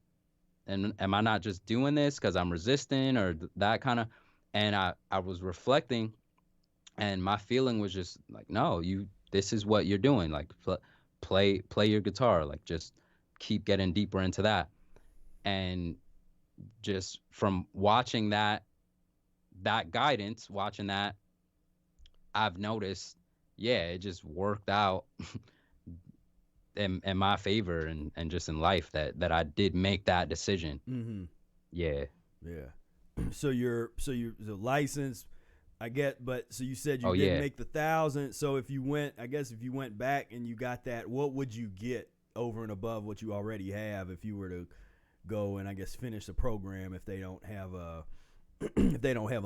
am I not just doing this because I'm resistant or that kind of, and I was reflecting, and my feeling was just like, no, this is what you're doing. Like play your guitar, like just keep getting deeper into that. And just from watching that guidance, watching that, I've noticed, yeah, it just worked out in my favor, and just in life that I did make that decision. Yeah. So you're the license, I get, but so you said you didn't make the 1,000. So if you went back and you got that, what would you get over and above what you already have if you were to go and I guess finish the program, if they don't have a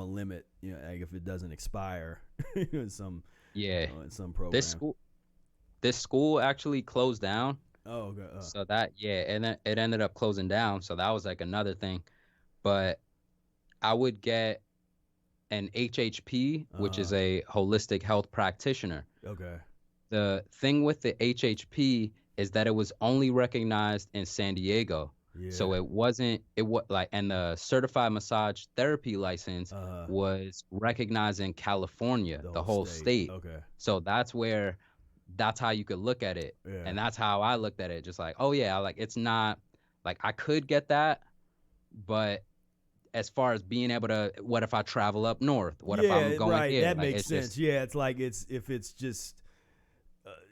limit, you know, like if it doesn't expire in some in some program. This school actually closed down. Oh, okay. So that, yeah, and then it ended up closing down. So that was like another thing. But I would get an HHP, which is a holistic health practitioner. Okay. The thing with the HHP is that it was only recognized in San Diego. Yeah. So it was like, and the certified massage therapy license was recognized in California, the whole state. Okay. So that's how you could look at it. Yeah. And that's how I looked at it. Just like, oh yeah, like it's not like I could get that, but as far as being able to, what if I travel up north? What if I'm going here? That like, makes sense. It's like if it's just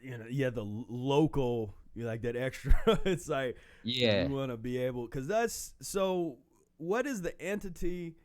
the local, like that extra. It's like, you want to be able, because that's so. What is the entity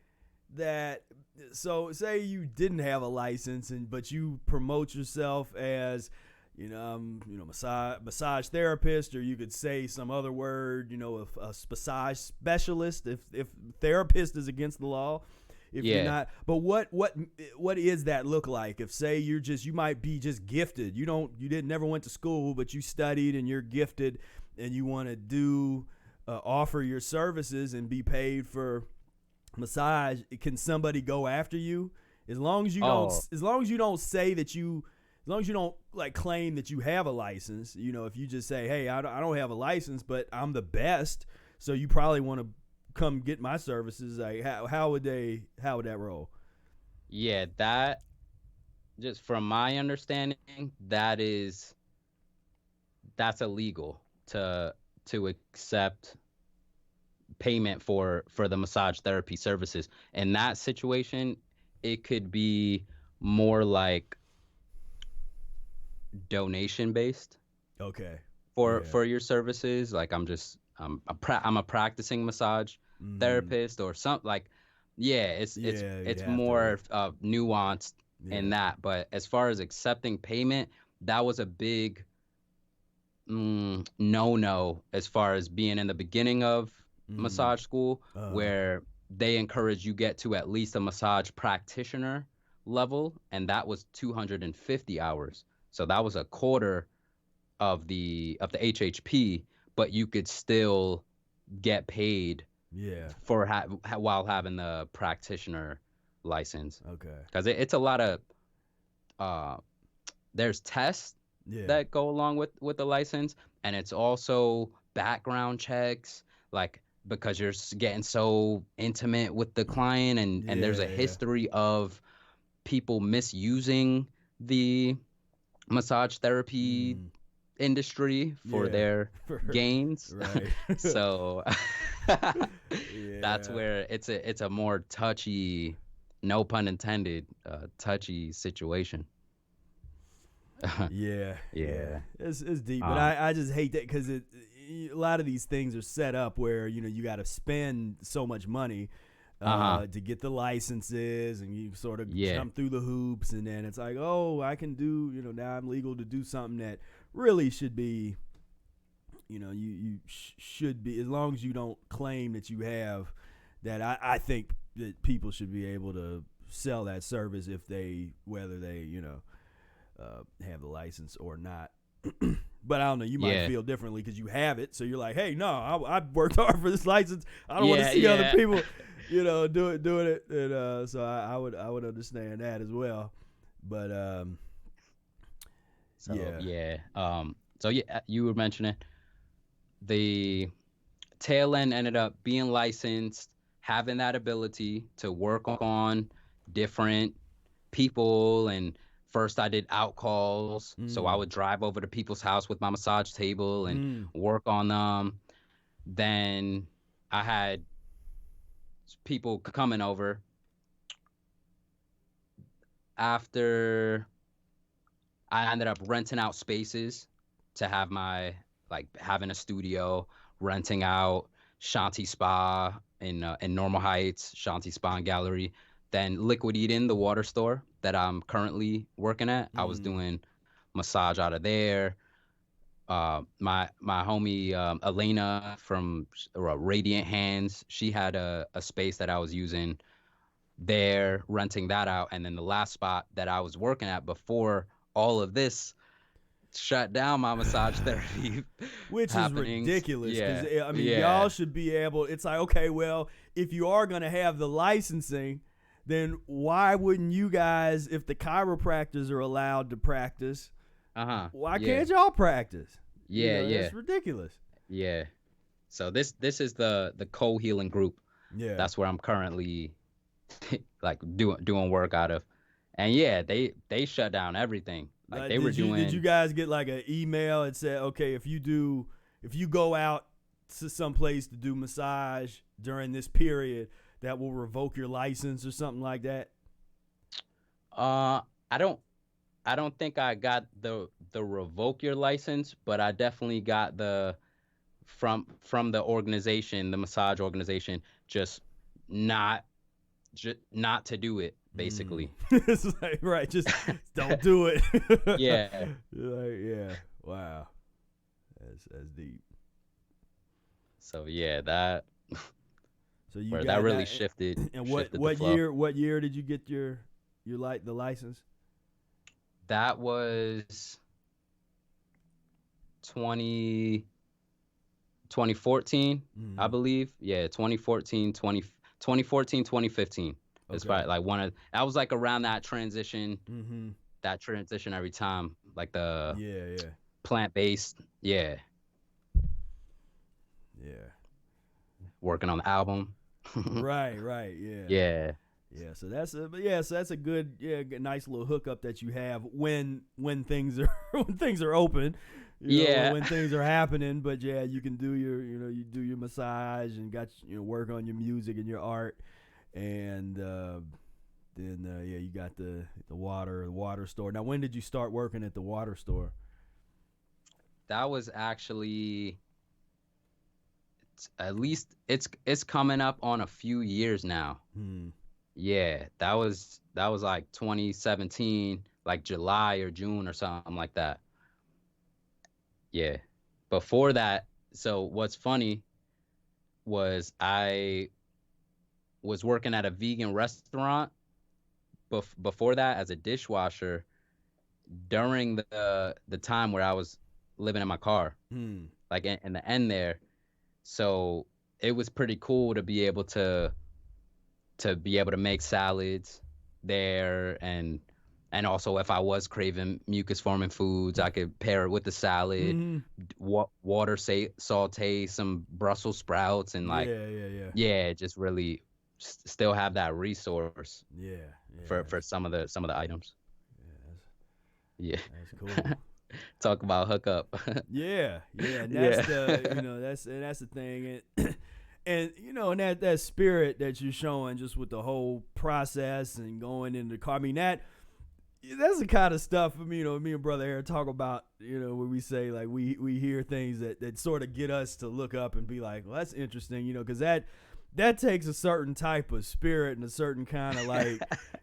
that? So say you didn't have a license, but you promote yourself as massage therapist, or you could say some other word, a massage specialist. If therapist is against the law, if you're not, but what is that look like? If say you might be just gifted, never went to school, but you studied and you're gifted, and you want to offer your services and be paid for massage, can somebody go after you? As long as you don't say that you. As long as you don't claim that you have a license, if you just say, hey, I don't have a license, but I'm the best, so you probably want to come get my services. How would that roll? Yeah, that, just from my understanding, that's illegal to accept payment for the massage therapy services. In that situation, it could be more like donation based. Okay. For your services. Like I'm a practicing massage therapist or something. It's more nuanced in that. But as far as accepting payment, that was a big no as far as being in the beginning of massage school, where they encourage you get to at least a massage practitioner level, and that was 250 hours. So that was a quarter of the HHP, but you could still get paid for while having the practitioner license. Okay. Because it's a lot of there's tests that go along with the license, and it's also background checks, because you're getting so intimate with the client, and there's a history of people misusing the massage therapy industry for their gains. Right. So that's where it's a more touchy, no pun intended, touchy situation. It's deep, but I just hate that, because a lot of these things are set up where you got to spend so much money to get the licenses, and you sort of jump through the hoops, and then it's like, oh, I can do, now I'm legal to do something that really should be, you should be, as long as you don't claim that you have that. I think that people should be able to sell that service whether they have the license or not. But I don't know, you might feel differently because you have it, so you're like, hey, no, I worked hard for this license. I don't want to see other people doing it, and so I would understand that as well. But you were mentioning the tail end ended up being licensed, having that ability to work on different people. And first I did out calls, so I would drive over to people's house with my massage table and work on them. Then I had people coming over. After I ended up renting out spaces to have having a studio, renting out Shanti Spa in Normal Heights, Shanti Spa and Gallery, then Liquid Eden, the water store that I'm currently working at. I was doing massage out of there. My homie Elena from Radiant Hands, she had a space that I was using there, renting that out. And then the last spot that I was working at before all of this shut down my massage therapy, which is ridiculous. Y'all should be able. It's like, okay, well, if you are gonna have the licensing, then why wouldn't you guys, if the chiropractors are allowed to practice, why can't y'all practice? It's ridiculous. Yeah. So this is the co-healing group. Yeah. That's where I'm currently doing work out of. And they shut down everything. Did you guys get an email that said, okay, if you go out to some place to do massage during this period, that will revoke your license or something like that? I don't think I got the revoke your license, but I definitely got the from the organization, the massage organization, just not to do it. basically. It's like, right, just don't do it. Yeah. Like, yeah. Wow. That's deep. So yeah, that So you where got that really that, shifted and shifted the what flow. year did you get your the license? That was 20 2014, I believe. Yeah, 2014, 2014, 2015. It's Okay. probably like that was like around that transition, Mm-hmm. that transitionary time, like the Yeah. plant-based, yeah, Yeah. working on the album. Right. Yeah. Yeah. Yeah. So that's a good, nice little hookup that you have when things are when things are open, Yeah. when things are happening. But yeah, you can do you do your massage and got work on your music and your art, and then you got the water store. Now, when did you start working at the water store? That was actually at least it's coming up on a few years now. Yeah, that was like 2017, like July or June or something like that. Yeah. Before that, so what's funny was I was working at a vegan restaurant before that as a dishwasher during the time where I was living in my car, like in the end there. So it was pretty cool to be able to make salads there, and also if I was craving mucus forming foods, I could pair it with the salad, water saute some Brussels sprouts, and like just really still have that resource for some of the items. Yeah, That's cool. talk about hookup. Yeah, and that's that's the thing, and and that spirit that you're showing just with the whole process and going into the car. I mean, that's the kind of stuff me and Brother Aaron talk about. When we say like we hear things that sort of get us to look up and be like, well, that's interesting, because that takes a certain type of spirit and a certain kind of like,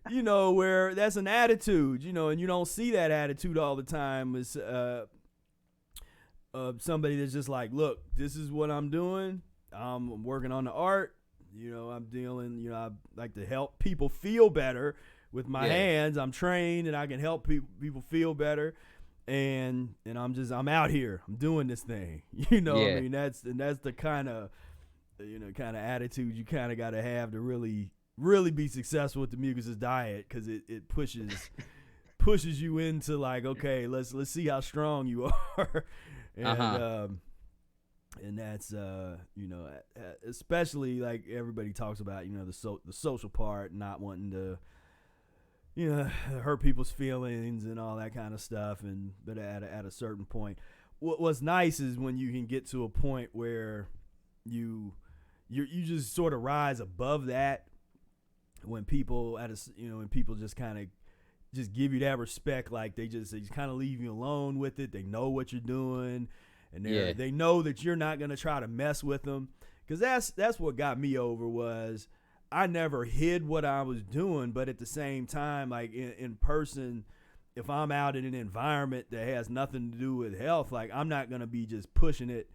where that's an attitude, and you don't see that attitude all the time. It's somebody that's just like, look, this is what I'm doing. I'm working on the art. I'm dealing, I like to help people feel better with my hands. I'm trained and I can help people feel better. And I'm out here. I'm doing this thing. I mean, that's the kind of attitude you kind of got to have to really be successful with the Mucusless diet, because it pushes you into like, okay, let's see how strong you are. And that's especially like everybody talks about, the social part, not wanting to hurt people's feelings and all that kind of stuff, but at a certain point, what's nice is when you can get to a point where you just sort of rise above that, when people when people just kind of just give you that respect, like they just kind of leave you alone with it. They know what you're doing, and they know that you're not gonna try to mess with them, because that's what got me over. Was I never hid what I was doing, but at the same time, like in person, if I'm out in an environment that has nothing to do with health, like I'm not gonna be just pushing it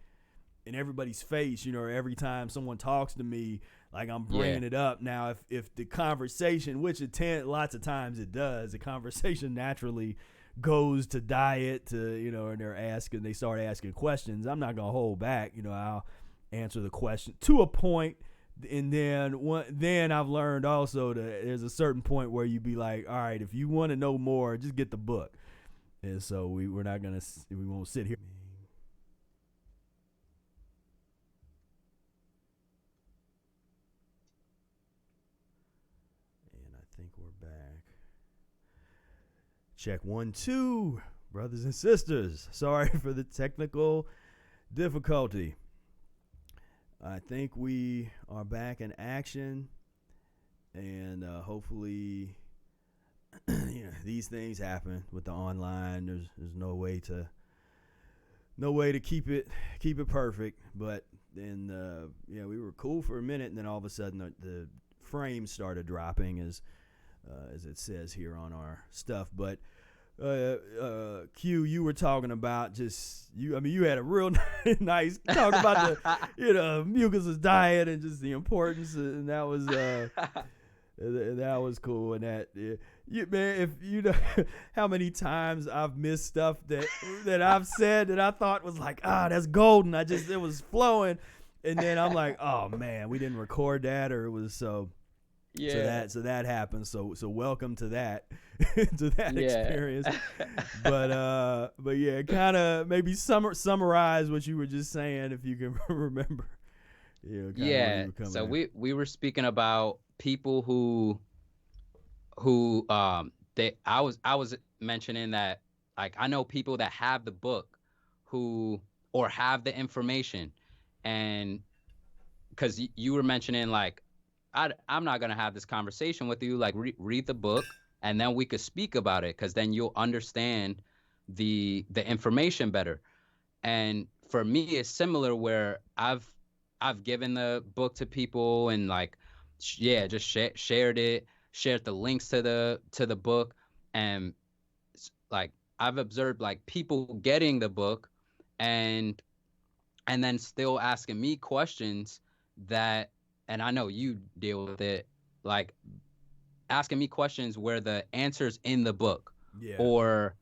in everybody's face, or every time someone talks to me, like I'm bringing it up. Now, if the conversation, which lots of times it does, the conversation naturally goes to diet, to, and they start asking questions, I'm not going to hold back. I'll answer the question to a point. And then I've learned also that there's a certain point where you be like, all right, if you want to know more, just get the book. And so we won't sit here. Check 1, 2, brothers and sisters. Sorry for the technical difficulty. I think we are back in action, and hopefully, these things happen with the online. There's no way to keep it perfect. But then we were cool for a minute, and then all of a sudden the frames started dropping as as it says here on our stuff. But Q, you were talking about you had a real nice talk about the mucusless diet and just the importance, and that was cool. And that man, if you know how many times I've missed stuff that I've said that I thought was like, that's golden. It was flowing, and then I'm like, oh man, we didn't record that, or it was so. Yeah. So that happens. So welcome to that experience. But yeah, kind of maybe summarize what you were just saying if you can remember. Yeah. So we were speaking about people who I was mentioning that, like, I know people that have the book or have the information, and because you were mentioning, like, I'm not going to have this conversation with you. Like, read the book, and then we could speak about it, because then you'll understand the information better. And for me, it's similar, where I've given the book to people, and like, just shared the links to the book. And like, I've observed, like, people getting the book and then still asking me questions that, and I know you deal with it, like asking me questions where the answer's in the book. Yeah. Or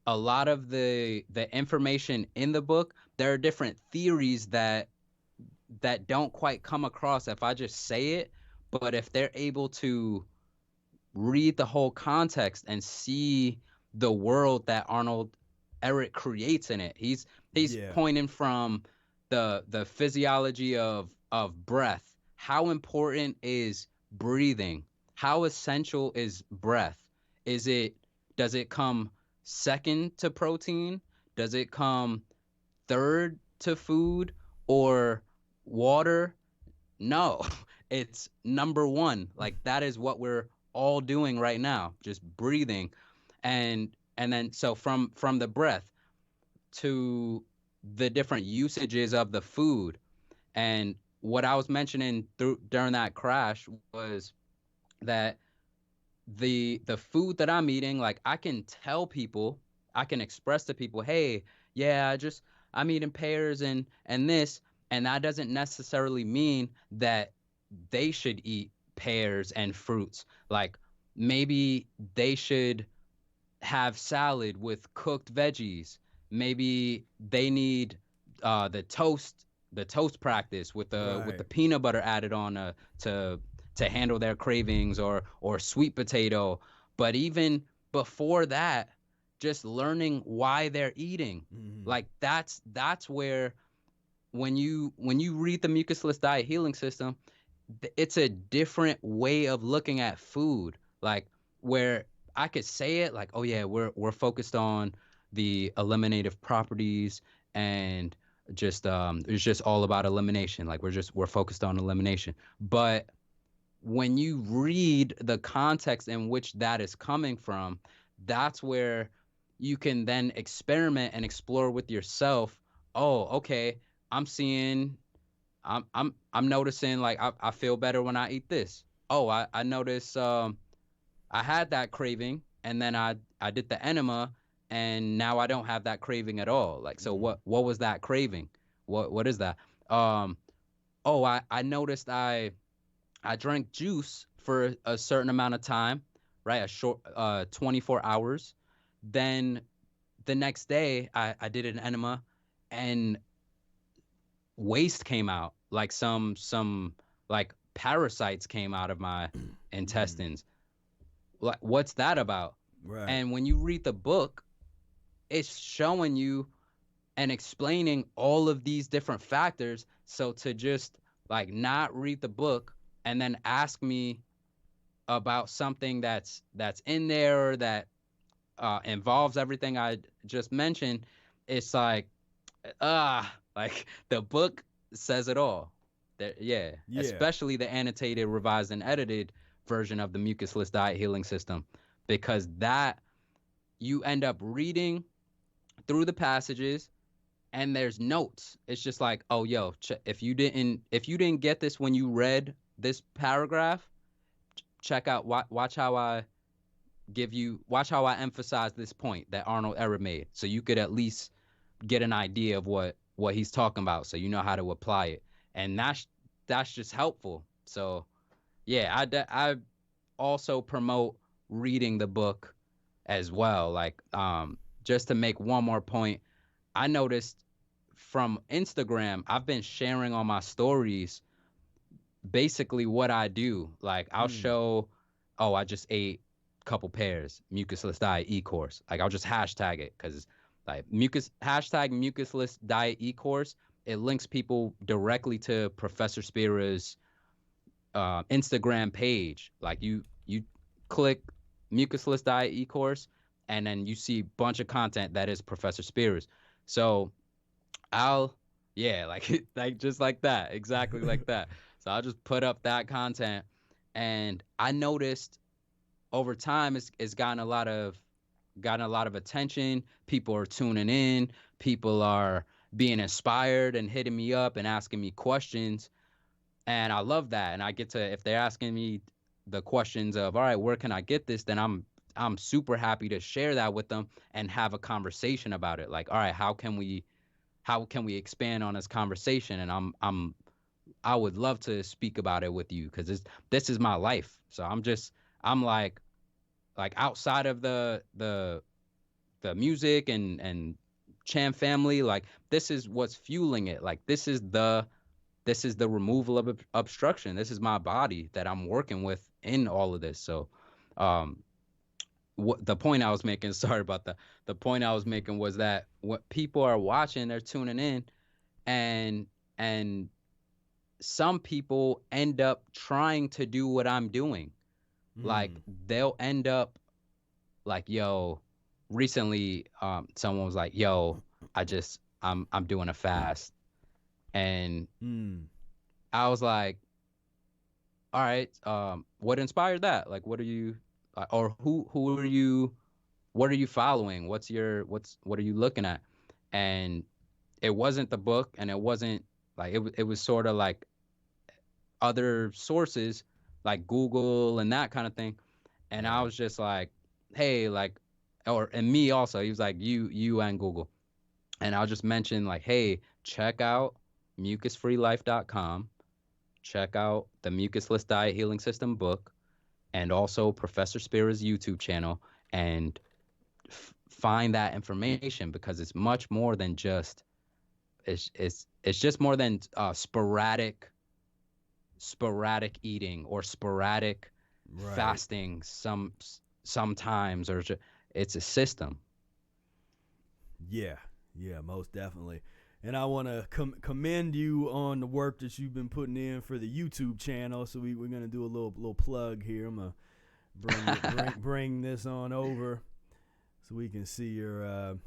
a lot of the information in the book, there are different theories that don't quite come across if I just say it. But if they're able to read the whole context and see the world that Arnold Ehret creates in it, he's pointing from the physiology of breath. How important is breathing? How essential is breath? Does it come second to protein? Does it come third to food or water? No, it's number one. Like, that is what we're all doing right now, just breathing. And then, so from the breath to the different usages of the food. And what I was mentioning during that crash was that the food that I'm eating, like, I can tell people, I can express to people, hey, yeah, I'm eating pears and this, and that doesn't necessarily mean that they should eat pears and fruits. Like, maybe they should have salad with cooked veggies. Maybe they need the toast practice with the peanut butter added on to handle their cravings, or sweet potato. But even before that, just learning why they're eating. Like, that's where, when you read the Mucusless Diet Healing System, it's a different way of looking at food. Like, where I could say it like, oh yeah, we're focused on the eliminative properties, and just it's just all about elimination. Like, we're focused on elimination. But when you read the context in which that is coming from, that's where you can then experiment and explore with yourself. Oh, okay, I'm noticing, like, I feel better when I eat this. Oh, I notice I had that craving, and then I did the enema, and now I don't have that craving at all. Like, so what was that craving? What is that? I noticed I drank juice for a certain amount of time, right? A short 24 hours. Then the next day I did an enema, and waste came out, like some like parasites came out of my intestines. Like, what's that about? Right. And when you read the book, it's showing you and explaining all of these different factors. So to just, like, not read the book and then ask me about something that's in there, or that involves everything I just mentioned, it's like, like, the book says it all. Yeah. Especially the annotated, revised, and edited version of the Mucusless Diet Healing System, because that, you end up reading through the passages, and there's notes. It's just like, oh, yo, if you didn't get this when you read this paragraph, check out, watch how I watch how I emphasize this point that Arnold Ehret made, so you could at least get an idea of what he's talking about, so you know how to apply it. And that's just helpful. So yeah, I also promote reading the book as well. Like, just to make one more point, I noticed from Instagram, I've been sharing on my stories basically what I do. Like, I'll show, oh, I just ate a couple pears, Mucusless Diet e-course. Like, I'll just hashtag it, because like hashtag Mucusless Diet e-course, it links people directly to Professor Spira's Instagram page. Like, you click Mucusless Diet e-course, and then you see a bunch of content that is Professor Spira's. So I'll, yeah, like like just like that, exactly like that. So I'll just put up that content, and I noticed over time it's gotten a lot of attention. People are tuning in. People are being inspired and hitting me up and asking me questions, and I love that. And I get to, if they're asking me the questions of, all right, where can I get this? Then I'm super happy to share that with them and have a conversation about it. Like, all right, how can we expand on this conversation? And I would love to speak about it with you, because this is my life. So I'm like outside of the music and Cham family, like this is what's fueling it. Like this is the removal of obstruction. This is my body that I'm working with in all of this. So um what the point I was making, sorry about that. The point I was making was that what people are watching, they're tuning in, and and some people end up trying to do what I'm doing. Like, they'll end up like, yo, recently someone was like, yo, I'm doing a fast. And I was like, all right, what inspired that? Like, what are you, or who are you, what are you following? What are you looking at? And it wasn't the book, and it wasn't like, it was sort of like other sources like Google and that kind of thing. And I was just like, hey, like, and me also, he was like, you and Google. And I'll just mention like, hey, check out mucusfreelife.com, check out the Mucusless Diet Healing System book, and also Professor Spira's YouTube channel, and find that information, because it's much more than just, it's just more than sporadic eating or sporadic fasting sometimes, or it's a system. Yeah, most definitely. And I want to commend you on the work that you've been putting in for the YouTube channel. So we're gonna do a little plug here. I'm gonna bring this on over so we can see your. In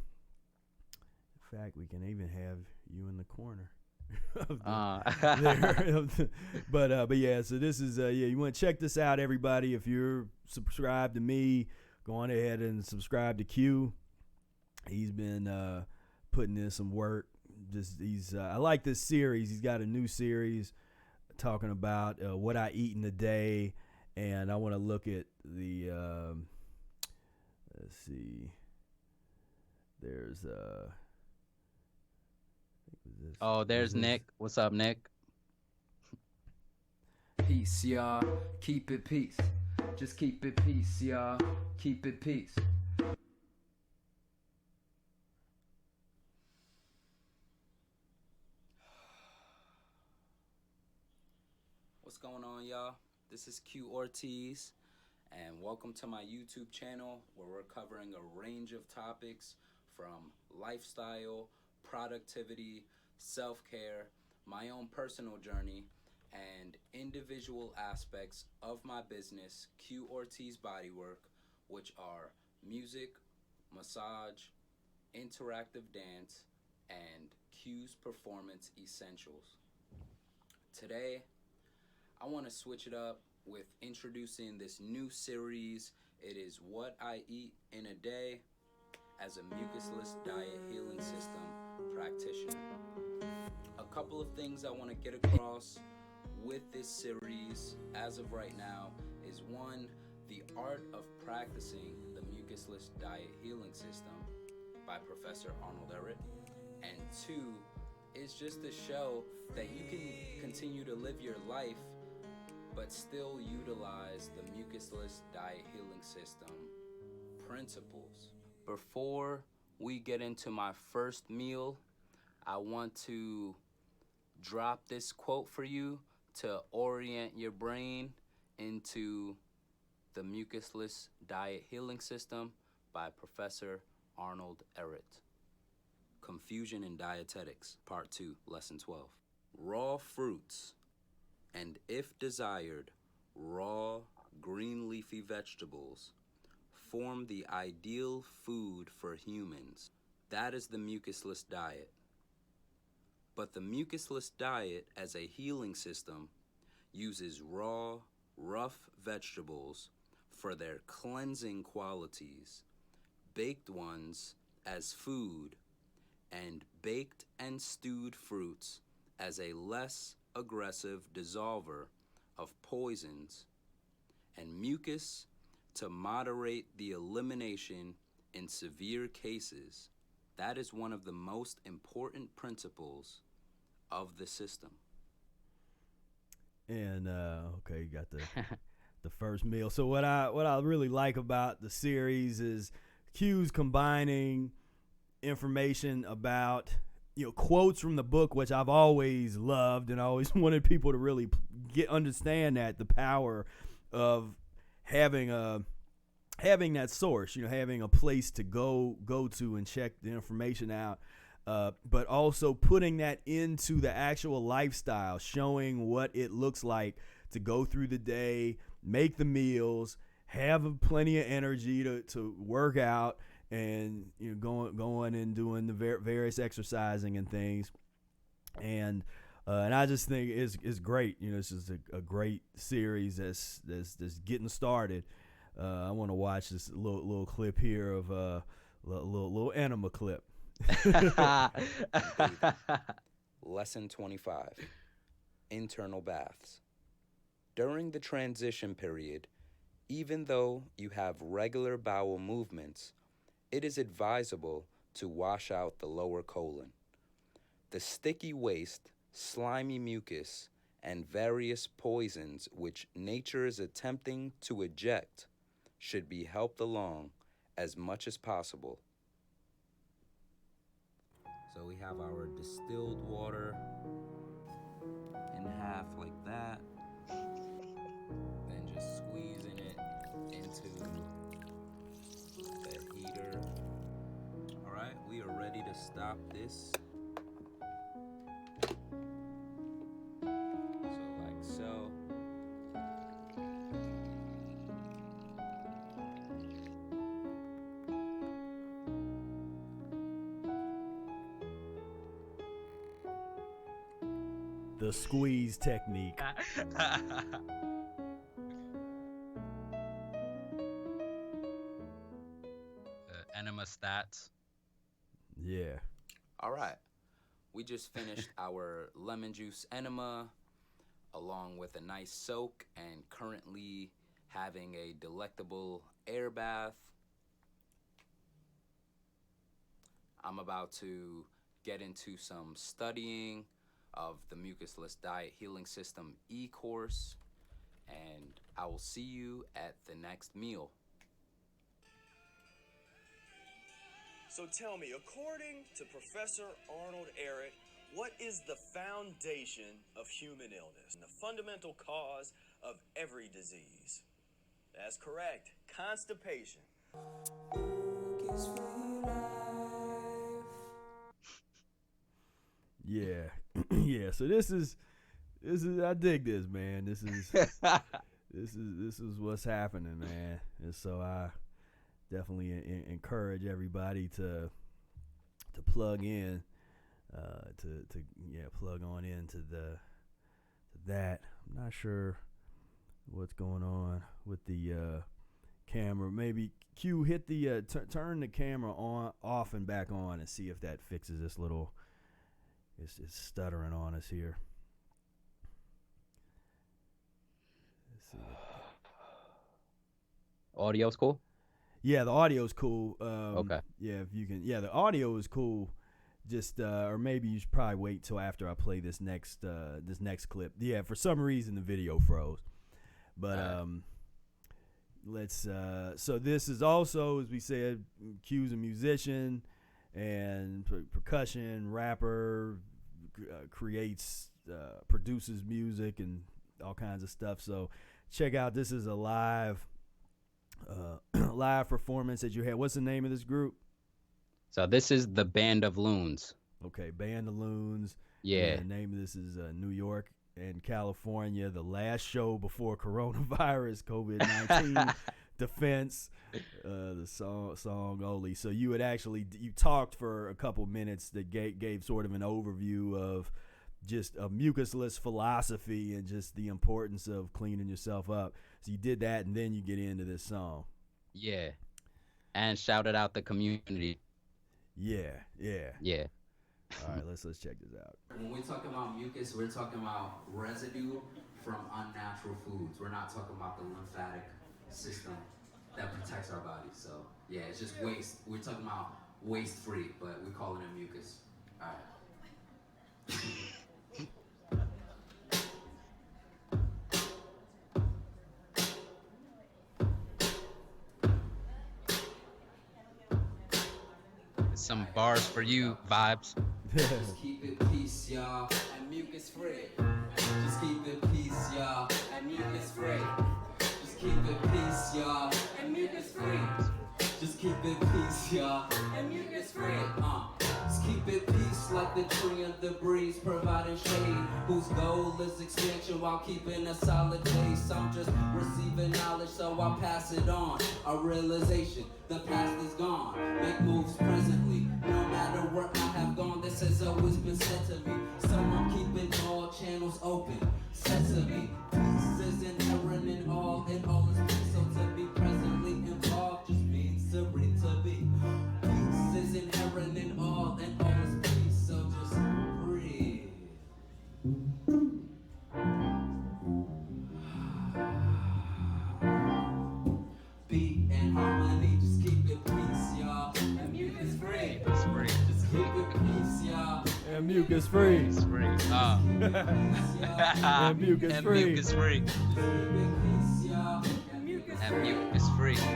fact, we can even have you in the corner. But yeah, so this is you want to check this out, everybody. If you're subscribed to me, go on ahead and subscribe to Q. He's been putting in some work. I like this series. He's got a new series talking about what I eat in a day, and I want to look at the let's see. There's there's Nick. What's up, Nick? Peace, y'all. Keep it peace. Just keep it peace, y'all. Keep it peace. What's going on, y'all? This is Q Ortiz, and welcome to my YouTube channel, where we're covering a range of topics from lifestyle, productivity, self-care, my own personal journey, and individual aspects of my business, Q Ortiz Bodywork, which are music, massage, interactive dance, and Q's Performance Essentials. Today, I want to switch it up with introducing this new series. It is What I Eat in a Day as a Mucusless Diet Healing System practitioner. A couple of things I want to get across with this series as of right now is one, the art of practicing the Mucusless Diet Healing System by Professor Arnold Ehret, and two, is just to show that you can continue to live your life but still utilize the Mucusless Diet Healing System principles. Before we get into my first meal, I want to drop this quote for you to orient your brain into the Mucusless Diet Healing System by Professor Arnold Ehret. Confusion in Dietetics, Part 2, Lesson 12. Raw fruits, and if desired, raw green leafy vegetables form the ideal food for humans. That is the mucusless diet. But the mucusless diet as a healing system uses raw, rough vegetables for their cleansing qualities, baked ones as food, and baked and stewed fruits as a less aggressive dissolver of poisons, and mucus to moderate the elimination in severe cases. That is one of the most important principles of the system. And okay, you got the first meal. So what I really like about the series is Q's combining information about, quotes from the book, which I've always loved and I always wanted people to really understand that the power of having that source, having a place to go to and check the information out, but also putting that into the actual lifestyle, showing what it looks like to go through the day, make the meals, have plenty of energy to work out, and going and doing the various exercising and things, and I just think it's great. This is a great series that's getting started. I want to watch this little clip here of little enema clip. Lesson 25, internal baths. During the transition period, even though you have regular bowel movements, it is advisable to wash out the lower colon. The sticky waste, slimy mucus, and various poisons which nature is attempting to eject should be helped along as much as possible. So we have our distilled water in half like that, then just squeezing it into the heater. All right, we are ready to stop this. So like so. The squeeze technique. Enema stats. Yeah. All right. We just finished our lemon juice enema along with a nice soak and currently having a delectable air bath. I'm about to get into some studying of the Mucusless Diet Healing System e-course, and I will see you at the next meal. So tell me, according to Professor Arnold Ehret, what is the foundation of human illness and the fundamental cause of every disease? That's correct, constipation. Mucus-free life. Yeah. Yeah, so this is I dig this, man. This is what's happening, man. And so I definitely encourage everybody to plug in, plug on into that. I'm not sure what's going on with the camera. Maybe Q, hit the turn the camera off and back on and see if that fixes this little. It's stuttering on us here. Let's see. Audio's cool. Yeah, the audio's cool. Okay. Yeah, if you can. Yeah, the audio is cool. Just or maybe you should probably wait till after I play this next clip. Yeah, for some reason the video froze. But let's so this is also, as we said, Q's a musician and percussion rapper, creates produces music and all kinds of stuff. So check out, this is a live live performance that you had. What's the name of this group? So this is the Band of Loons. Okay, Band of Loons. Yeah. The name of this is New York and California. The last show before coronavirus, COVID-19 defense. The song only. So you talked for a couple minutes that gave sort of an overview of just a mucusless philosophy and just the importance of cleaning yourself up. So you did that, and then you get into this song. Yeah. And shouted out the community. Yeah. All right, let's check this out. When we talk about mucus, we're talking about residue from unnatural foods. We're not talking about the lymphatic system that protects our bodies. So yeah, it's just waste. We're talking about waste free, but we call it a mucus. All right. Some bars for you vibes. Just keep it peace, y'all, and mucus free. Just keep it peace, y'all, and mucus free. Just keep it peace, y'all, and mucus free. Just keep it peace, y'all, and mucus free. Just keep it peace like the tree of the breeze, providing shade, whose goal is expansion while keeping a solid base. I'm just receiving knowledge, so I'll pass it on. A realization, the past is gone. Make moves presently, no matter where I have gone. This has always been said to me, so I'm keeping all channels open. Sesame, peace is inherent in all is peace. So to be presently involved just means to be. Peace is inherent in all is peace. So just breathe. Beat and harmony, just keep it peace, y'all. And mucus free. Just keep it peace, y'all. And mucus free. And mucus free. And mucus free. Mucus free. Just keep it peace, y'all. And mucus And free. mucus free. Peace,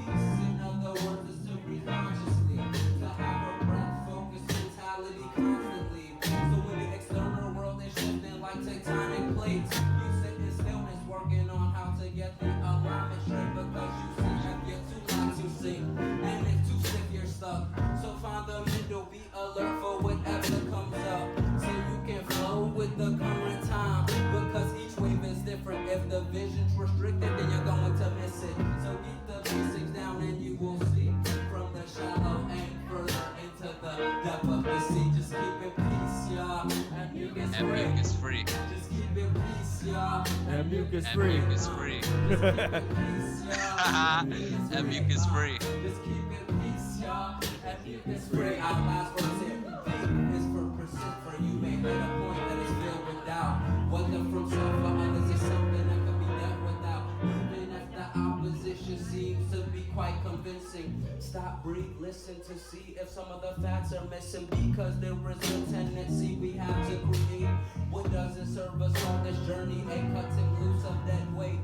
in other words, is to breathe consciously, to have a breath focused mentality constantly. So when the external world is shifting like tectonic plates, you sit in stillness working on how to get the alignment straight, because you see have yet to learn to sing, and if too stiff you're stuck. So find the middle, be alert for whatever comes up, so you can flow with the current time, because each wave is different. If the vision's restricted, then you're going to miss it. So keep the basics down and you will see from the shallow and further into the depth of the sea. Just keep it peace, y'all, and mucus And free. mucus free. Just keep it peace, y'all, And mucus And free. mucus free. just keep it peace, y'all, And mucus free. Just keep it peace, y'all, and mucus free. Our last verse here. Faith is for percent, for you may hit a point that is filled with doubt. Whether from self or others is something that can be dealt without. Even if the opposition seems to be quite convincing. Stop, breathe, listen to see if some of the facts are missing, because there is a tendency we have to create what doesn't serve us on this journey, and cutting loose of dead weight.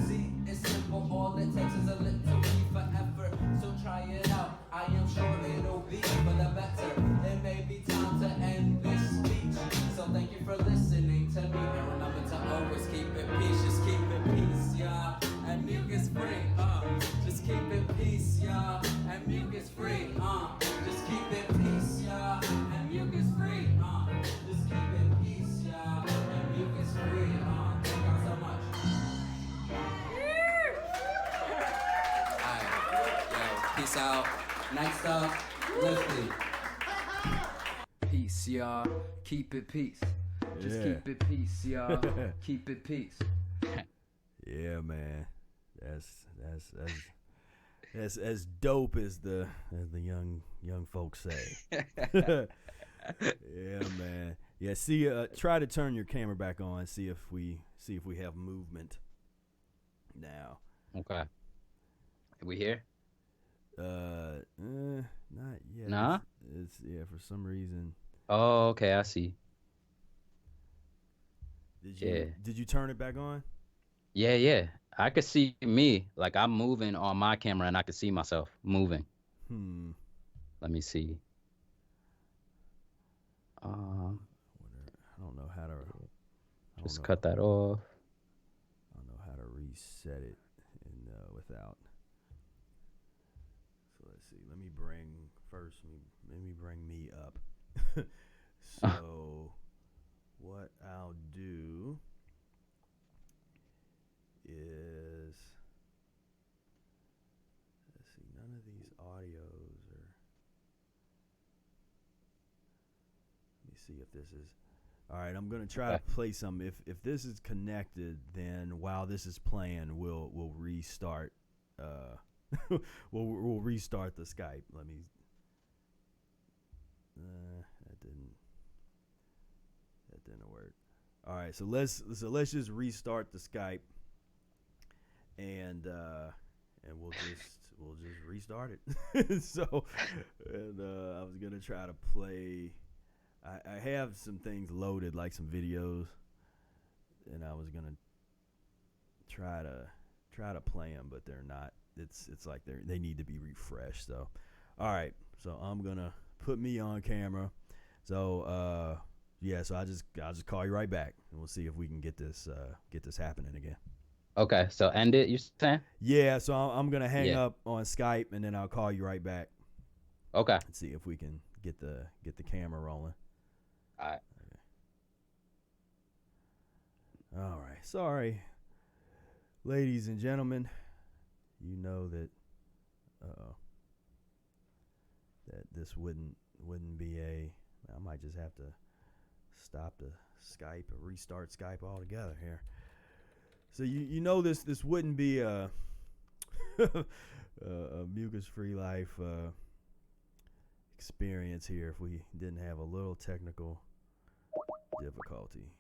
See, it's simple, all it takes is a little need for effort, so try it out. I am sure it'll be for the better. It may be time to end this speech, so thank you for listening to me, and remember to always keep it peace. Just keep it peace, y'all, and mucus free. Just keep it peace, y'all, and mucus free. Just keep it peace, y'all, and mucus free. Just keep it peace, y'all, and mucus free. Thank y'all so much. Alright, yo, peace out. Next up, Lifted. Peace, y'all. Keep it peace. Just Yeah. keep it peace, y'all. Keep it peace. Yeah, man. That's as dope as the young folks say. Yeah, man. Yeah, see, try to turn your camera back on. See if we have movement now. Okay. We here? Not yet. Nah. It's yeah. For some reason, Oh, okay. I see. Yeah. did you turn it back on? Yeah, yeah. I could see me. Like I'm moving on my camera and I could see myself moving. Hmm. Let me see. Um, I don't know how to. I don't just know. cut that off. I don't know how to reset it and without. So let's see. Let me bring first. Let me bring me up. So what I'll do is let's see. None of these audios are. Let me see if this is. All right, I'm gonna try to play some. If this is connected, then while this is playing, we'll restart. We'll restart the Skype. Let me. That didn't work. All right, so let's just restart the Skype, and we'll just restart it. So, and I was gonna try to play. I have some things loaded, like some videos, and I was gonna try to play them, but they're not. It's like they need to be refreshed. So, all right. So I'm gonna put me on camera. So yeah. So I'll just call you right back, and we'll see if we can get this happening again. Okay, so end it. You saying? Yeah. So I'm gonna hang up on Skype, and then I'll call you right back. Okay. And see if we can get the camera rolling. All right. Okay. All right. Sorry, ladies and gentlemen. You know that that this wouldn't be a. I might just have to stop the Skype or restart Skype altogether here. So you know this wouldn't be a mucus-free life experience here if we didn't have a little technical difficulty.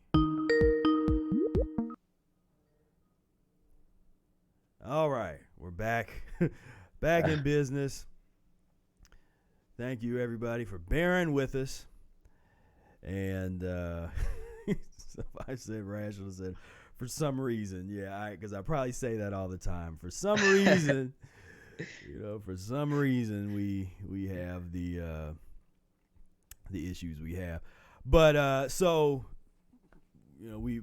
All right, we're back in business. Thank you everybody for bearing with us. And so I said rational, said for some reason, because I probably say that all the time. For some reason, for some reason we have the issues we have. But so we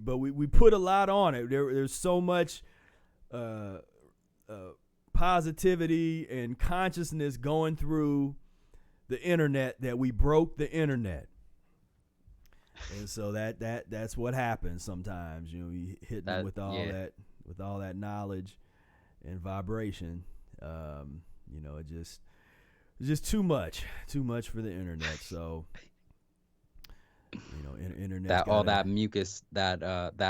put a lot on it. There's so much positivity and consciousness going through the internet that we broke the internet. And so that's what happens sometimes. You hit them with all that knowledge and vibration. It's just too much for the internet. So internet that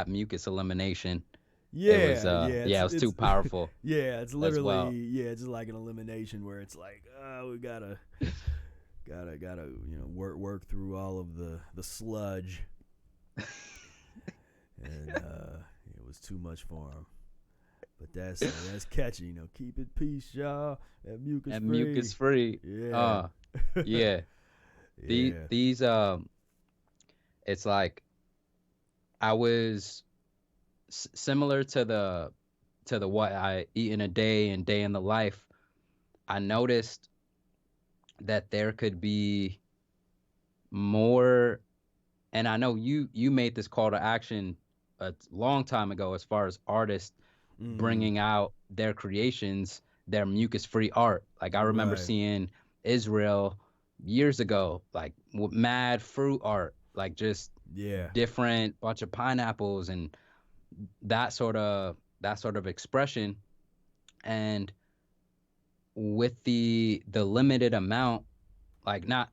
mucus elimination. Yeah, it was too powerful. Yeah, it's literally it's just like an elimination where it's like, we gotta work through all of the sludge, and it was too much for him. But that's catchy, keep it peace, y'all. At Mucus-free. Yeah. Yeah. These it's like I was similar to the what I eat in a day and day in the life. I noticed that there could be more, and I know you made this call to action a long time ago as far as artists bringing out their creations, their mucus-free art. Like I remember seeing Israel years ago, like mad fruit art, like just different bunch of pineapples and that sort of expression. And with the limited amount, like not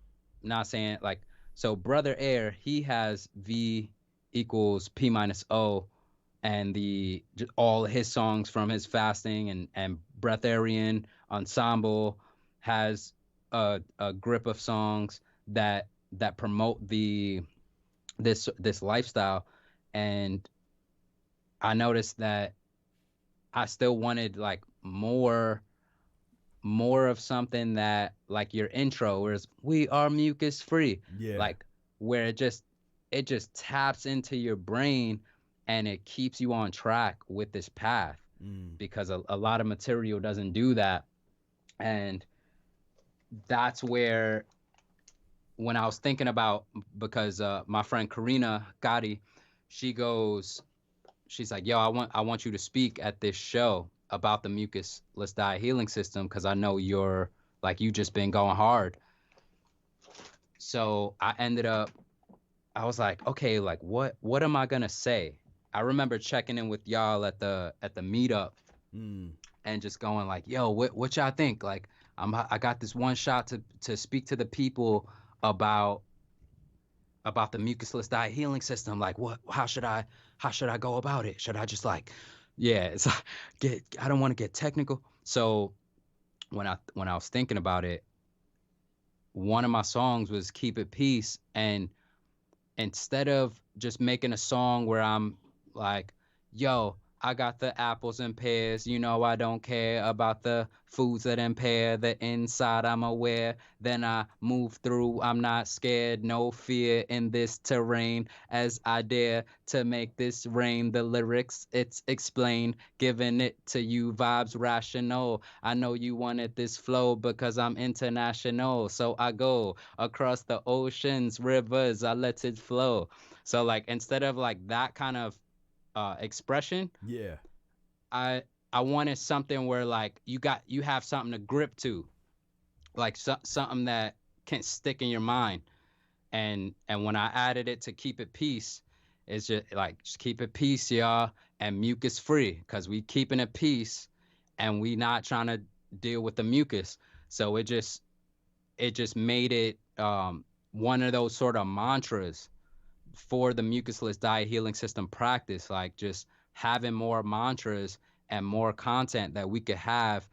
saying like, so Brother Air, he has V equals P minus O, and all his songs from his fasting and Breatharian Ensemble has a grip of songs that promote this lifestyle. And I noticed that I still wanted like more more of something that like your intro, where it's, we are mucus free, Yeah. like where it just taps into your brain and it keeps you on track with this path, because a lot of material doesn't do that. And that's where, when I was thinking about, because my friend Karina Gotti, she goes, she's like, yo, I want you to speak at this show about the Mucusless Diet Healing System, because I know you're like, you just been going hard. So I was like, okay, like what am I gonna say? I remember checking in with y'all at the meetup, and just going like, yo, what y'all think? Like, I got this one shot to speak to the people about the Mucusless Diet Healing System. Like, how should I go about it? Should I just like, yeah, it's like, I don't want to get technical. So when I was thinking about it, one of my songs was Keep It Peace. And instead of just making a song where I'm like, yo, I got the apples and pears, I don't care about the foods that impair the inside, I'm aware, then I move through, I'm not scared, no fear in this terrain, as I dare to make this rain. The lyrics, it's explained, giving it to you, vibes rational. I know you wanted this flow because I'm international, so I go across the oceans, rivers, I let it flow. So like, instead of like that kind of expression, Yeah. I wanted something where like you have something to grip to, like something that can stick in your mind. And when I added it to Keep It Peace, it's just like, just keep it peace, y'all, and mucus free, because we keeping it peace and we not trying to deal with the mucus. So it just made it one of those sort of mantras for the Mucusless Diet Healing System practice, like just having more mantras and more content that we could have,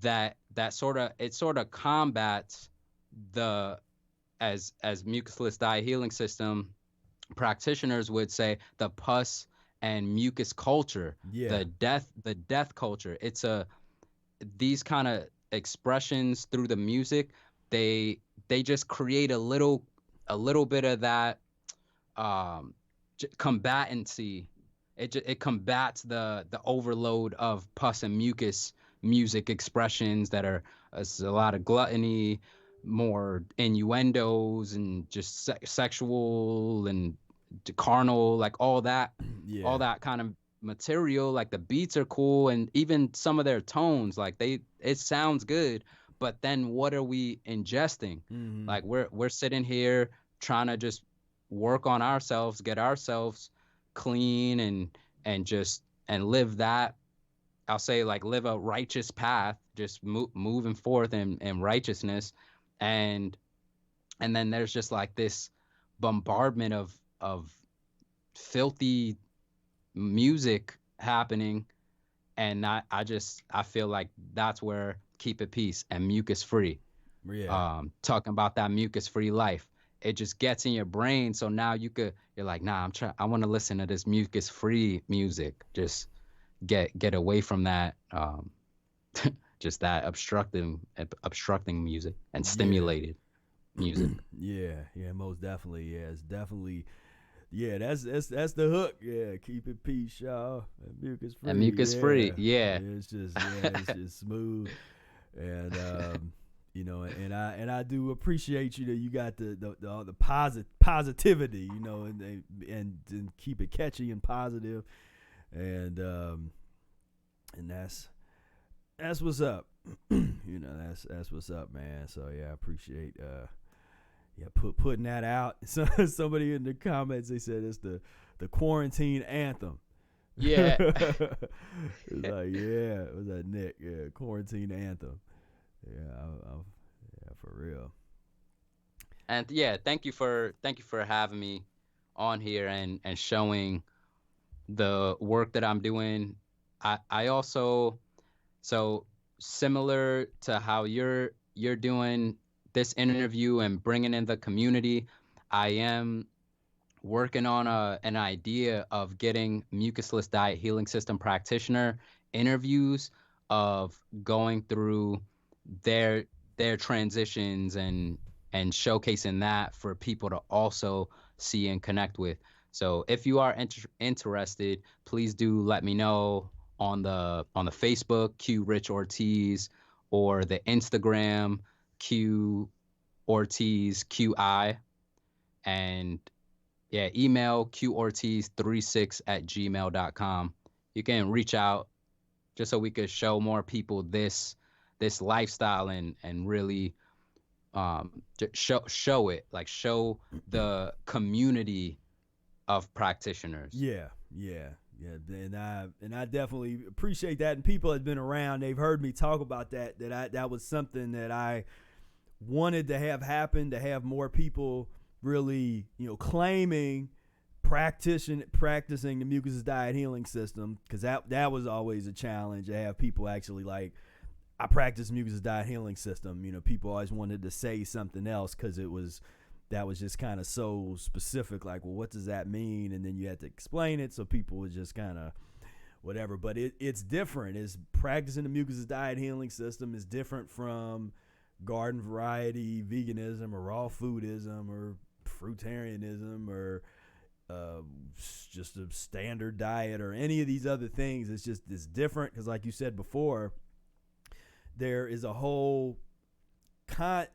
that sort of combats the, as Mucusless Diet Healing System practitioners would say, the pus and mucus culture, Yeah. the death culture. It's these kind of expressions through the music, they just create a little bit of that combatancy. It combats the overload of pus and mucus music expressions that are a lot of gluttony, more innuendos, and just sexual and carnal, like all that, Yeah. all that kind of material. Like the beats are cool, and even some of their tones, like it sounds good, but then what are we ingesting? Like we're sitting here trying to just work on ourselves, get ourselves clean, and just and live that, I'll say, like, live a righteous path, just moving forth in righteousness. and and then there's just like this bombardment of filthy music happening. And I feel like that's where Keep It Peace and Mucus Free, Yeah. talking about that mucus free life, it just gets in your brain. So now you're like, nah, I want to listen to this mucus free music, just get away from that, just that obstructing music and stimulated music. Yeah, most definitely. Yeah, it's definitely. Yeah, that's the hook. Yeah, keep it peace, y'all. And mucus free. And mucus free, yeah. It's just smooth, and and I do appreciate you that you got the positivity, and keep it catchy and positive, and that's what's up. That's what's up, man. So yeah, I appreciate putting that out. So somebody in the comments, they said it's the quarantine anthem. Yeah. It's like, yeah, was that Nick? Yeah, quarantine anthem. Yeah, yeah, for real. And yeah, thank you for having me on here and showing the work that I'm doing. I also, so similar to how you're doing this interview and bringing in the community, I am working on an idea of getting Mucusless Diet Healing System practitioner interviews, of going through their transitions and showcasing that for people to also see and connect with. So if you are interested, please do let me know on the Facebook Q Rich Ortiz, or the Instagram Q Ortiz QI, and yeah, email qortiz36@gmail.com. You can reach out just so we could show more people this lifestyle and really show it, like show the community of practitioners. Yeah. And I definitely appreciate that. And people have been around, they've heard me talk about that was something that I wanted to have happen, to have more people really, claiming practicing the Mucusless Diet Healing System, because that was always a challenge, to have people actually like, I practice Mucusless Diet Healing System. People always wanted to say something else because that was just kind of so specific, like, well, what does that mean? And then you had to explain it, so people would just kind of whatever. But it's different. It's practicing the Mucusless Diet Healing System is different from garden variety veganism or raw foodism or fruitarianism or just a standard diet or any of these other things. It's different because, like you said before, there is a whole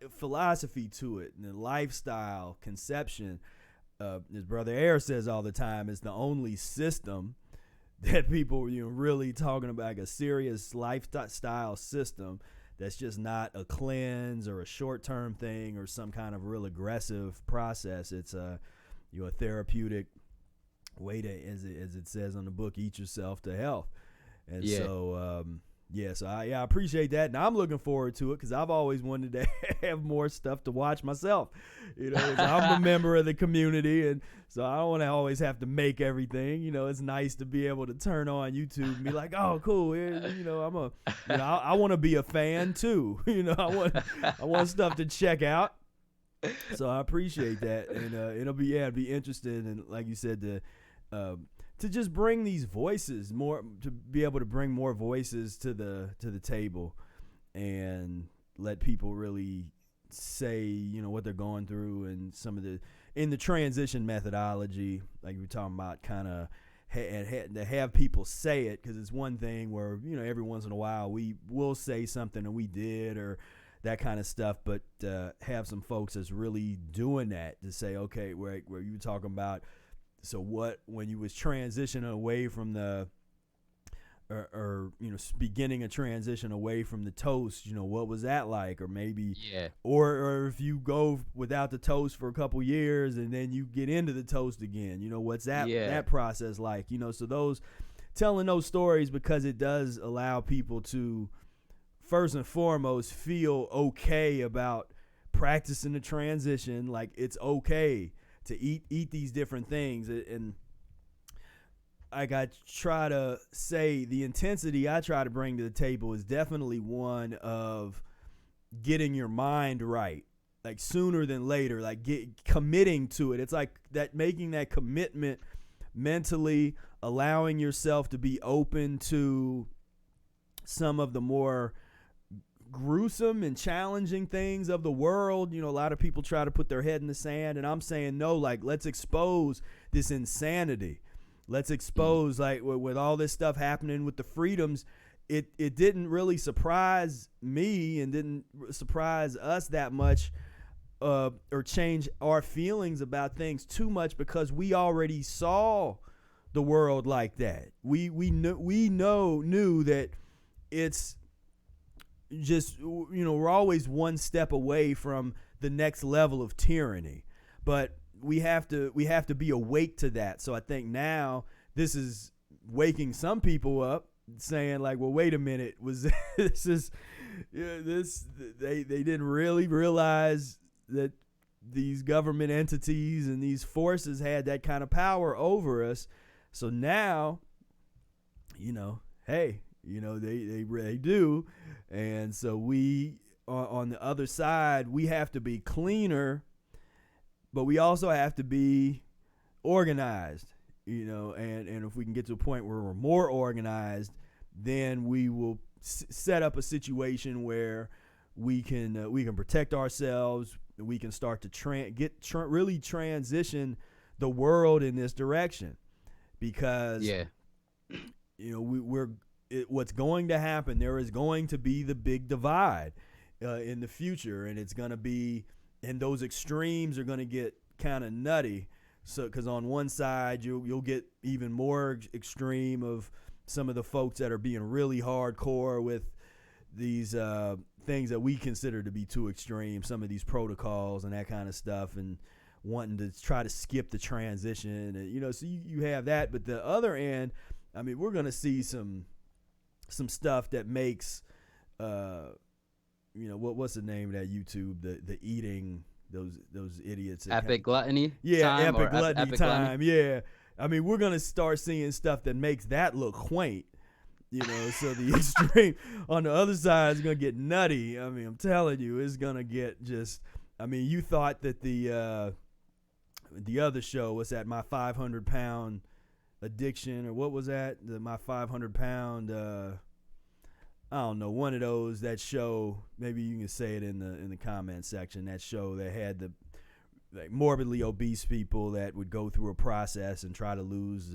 philosophy to it, and the lifestyle conception. His brother Air says all the time, it's the only system that people really talking about, like a serious lifestyle system that's just not a cleanse or a short-term thing or some kind of real aggressive process. It's a therapeutic way to, as it says on the book, eat yourself to health. And so I appreciate that, and I'm looking forward to it because I've always wanted to have more stuff to watch myself. I'm a member of the community, and so I don't want to always have to make everything. It's nice to be able to turn on YouTube and be like, oh, cool. I want to be a fan too. I want stuff to check out. So I appreciate that, and it'll be interesting, and like you said, to just bring these voices more, to be able to bring more voices to the table and let people really say, what they're going through, and some of in the transition methodology, like we were talking about, kind of to have people say it, because it's one thing where, every once in a while we will say something and we did, or that kind of stuff, but have some folks that's really doing that, to say, okay, where you were talking about, so when you was transitioning away from the, or beginning a transition away from the toast, what was that like? Or maybe, or if you go without the toast for a couple years and then you get into the toast again, what's that process like? So telling those stories, because it does allow people to, first and foremost, feel okay about practicing the transition. Like, it's okay to eat these different things. And like I try to say, the intensity I try to bring to the table is definitely one of getting your mind right, like sooner than later, like committing to it. It's like that, making that commitment mentally, allowing yourself to be open to some of the more gruesome and challenging things of the world. A lot of people try to put their head in the sand, and I'm saying no, like, let's expose this insanity. Let's expose, like, with all this stuff happening with the freedoms, it didn't really surprise me and didn't surprise us that much, or change our feelings about things too much, because we already saw the world like that. We knew that it's just, we're always one step away from the next level of tyranny, but we have to be awake to that. So I think now this is waking some people up, saying like, well, wait a minute, they didn't really realize that these government entities and these forces had that kind of power over us. So now, hey, they do. And so we, on the other side, we have to be cleaner, but we also have to be organized, and if we can get to a point where we're more organized, then we will set up a situation where we can protect ourselves. We can start to really transition the world in this direction, because what's going to happen, there is going to be the big divide in the future, and it's going to be, and those extremes are going to get kind of nutty. So, because on one side you'll get even more extreme of some of the folks that are being really hardcore with these things that we consider to be too extreme, some of these protocols and that kind of stuff, and wanting to try to skip the transition, and so you have that. But the other end, I mean, we're gonna see some stuff that makes what's the name of that YouTube, the eating, those idiots, epic gluttony epic gluttony epic time. Yeah, I mean, we're gonna start seeing stuff that makes that look quaint, so the extreme on the other side is gonna get nutty. I mean, I'm telling you, it's gonna get just, I mean, you thought that the other show was that my 500-pound addiction, or what was that, my 500-pound I don't know, one of those, that show, maybe you can say it in the comment section, that show that had the morbidly obese people that would go through a process and try to lose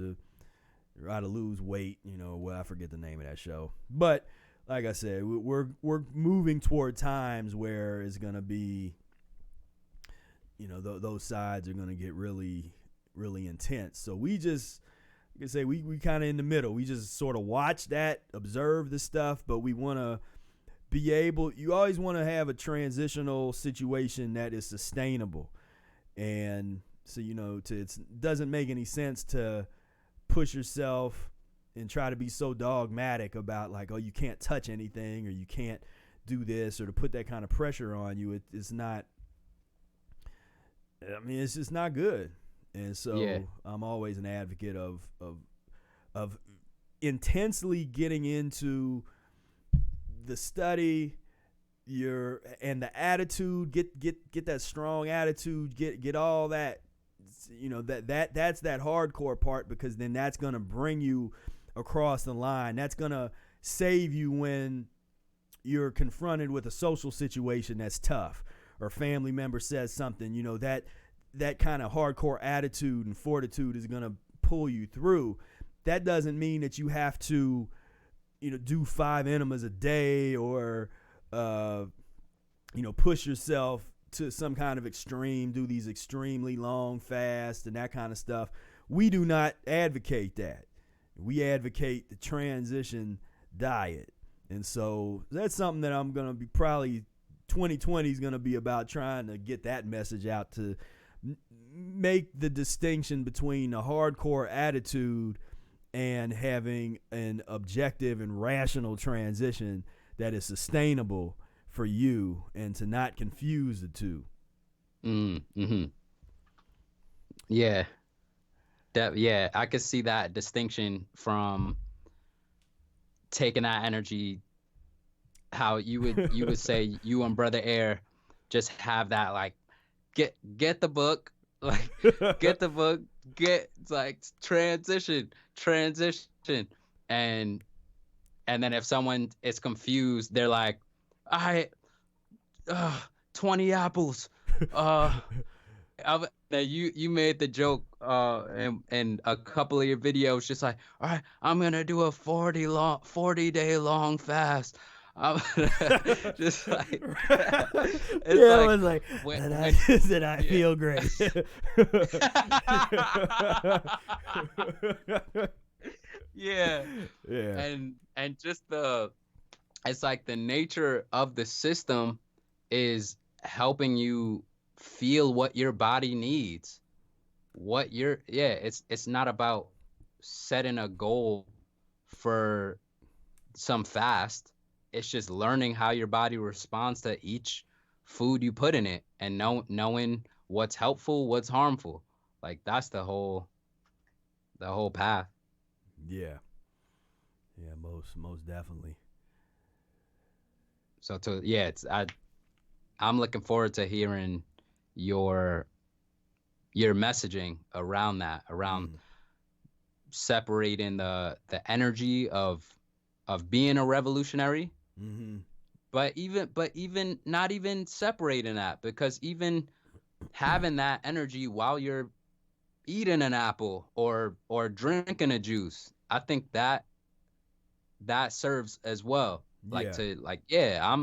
weight, well, I forget the name of that show. But like I said, we're moving toward times where it's going to be, those sides are going to get really, really intense. So we just, like I say, we kind of in the middle. We just sort of watch that, observe the stuff, but we want to be able, you always want to have a transitional situation that is sustainable. And so, it doesn't make any sense to push yourself and try to be so dogmatic about, like, oh, you can't touch anything, or you can't do this, or to put that kind of pressure on you. It's not, I mean, it's just not good. And so I'm always an advocate of intensely getting into the study, and the attitude, get that strong attitude, get all that, that's that hardcore part, because then that's going to bring you across the line. That's going to save you when you're confronted with a social situation that's tough, or a family member says something, that kind of hardcore attitude and fortitude is going to pull you through. That doesn't mean that you have to, do 5 enemas a day, or, push yourself to some kind of extreme, do these extremely long fasts and that kind of stuff. We do not advocate that. We advocate the transition diet. And so that's something that I'm going to be, probably 2020 is going to be about trying to get that message out, to make the distinction between the hardcore attitude and having an objective and rational transition that is sustainable for you, and to not confuse the two. Mm-hmm. Yeah. I could see that distinction from taking that energy, how you would say you and Brother Air just have that, like, get the book, like, get the book, like, transition, and then if someone is confused, they're like, 20 apples. You made the joke in a couple of your videos, just like, all right, I'm gonna do a 40-day long fast. Just like, it was like, I feel great. Yeah. And just it's like the nature of the system is helping you feel what your body needs, it's not about setting a goal for some fast. It's just learning how your body responds to each food you put in it, and knowing what's helpful, what's harmful. Like, that's the whole path. Yeah, most definitely. So I'm looking forward to hearing your messaging around that, around separating the energy of being a revolutionary, But even not even separating that, because even having that energy while you're eating an apple or drinking a juice, I think that serves as well. Like Yeah. to like, yeah,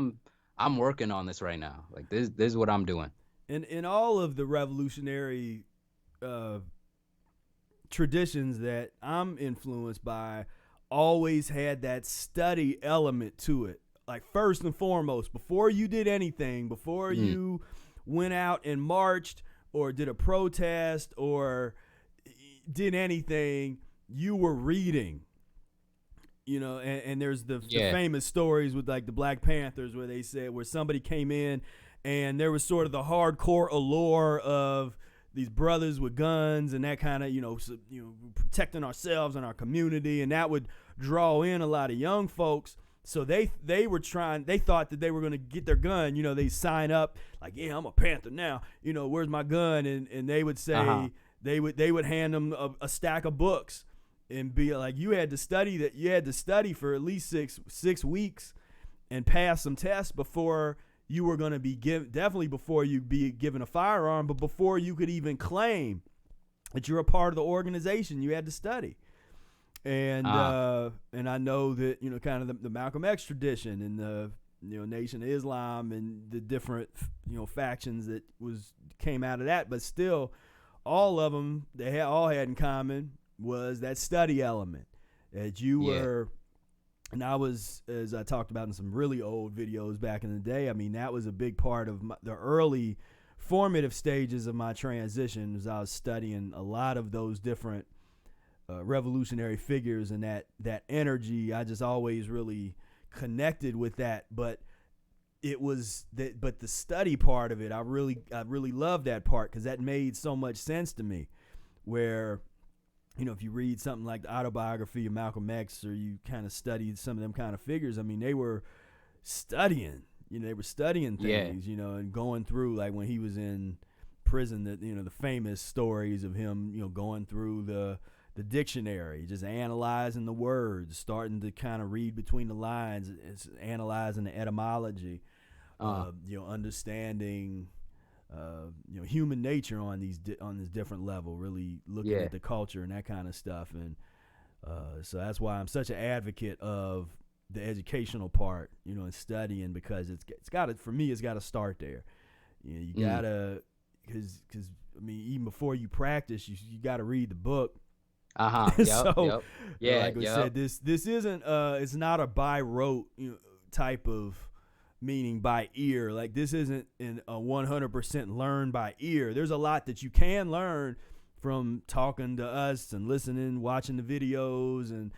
I'm working on this right now. Like this is what I'm doing. And in all of the revolutionary traditions that I'm influenced by, always had that study element to it. Like first and foremost, before you did anything, before you went out and marched or did a protest or did anything, you were reading. You know, and there's the famous stories with like the Black Panthers where they said where somebody came in and there was sort of the hardcore allure of these brothers with guns and that kind of, protecting ourselves and our community, and that would draw in a lot of young folks. So they thought that they were going to get their gun, they sign up like, yeah, I'm a Panther now, where's my gun? And they would say, they would hand them a stack of books and be like, you had to study for at least six weeks and pass some tests before you were going to be definitely before you be given a firearm, but before you could even claim that you're a part of the organization, you had to study. And I know that, kind of the Malcolm X tradition and the, Nation of Islam and the different, factions that came out of that, but still all of them, they all had in common was that study element that you were. And I was, as I talked about in some really old videos back in the day, I mean, that was a big part of the early formative stages of my transition, as I was studying a lot of those different revolutionary figures, and that energy. I just always really connected with that. But it was that, but the study part of it, I really loved that part, because that made so much sense to me. Where, if you read something like the autobiography of Malcolm X, or you kind of studied some of them kind of figures, I mean, they were studying, things, and going through, like when he was in prison, that, the famous stories of him, going through the dictionary, just analyzing the words, starting to kind of read between the lines, analyzing the etymology, understanding human nature on this different level, really looking at the culture and that kind of stuff. And so that's why I'm such an advocate of the educational part, and studying, because it's got to, for me, it's got to start there. You gotta, because I mean, even before you practice, you got to read the book. So like I said, this isn't it's not a by rote type of meaning by ear. Like, this isn't a 100% learn by ear. There's a lot that you can learn from talking to us and listening, watching the videos and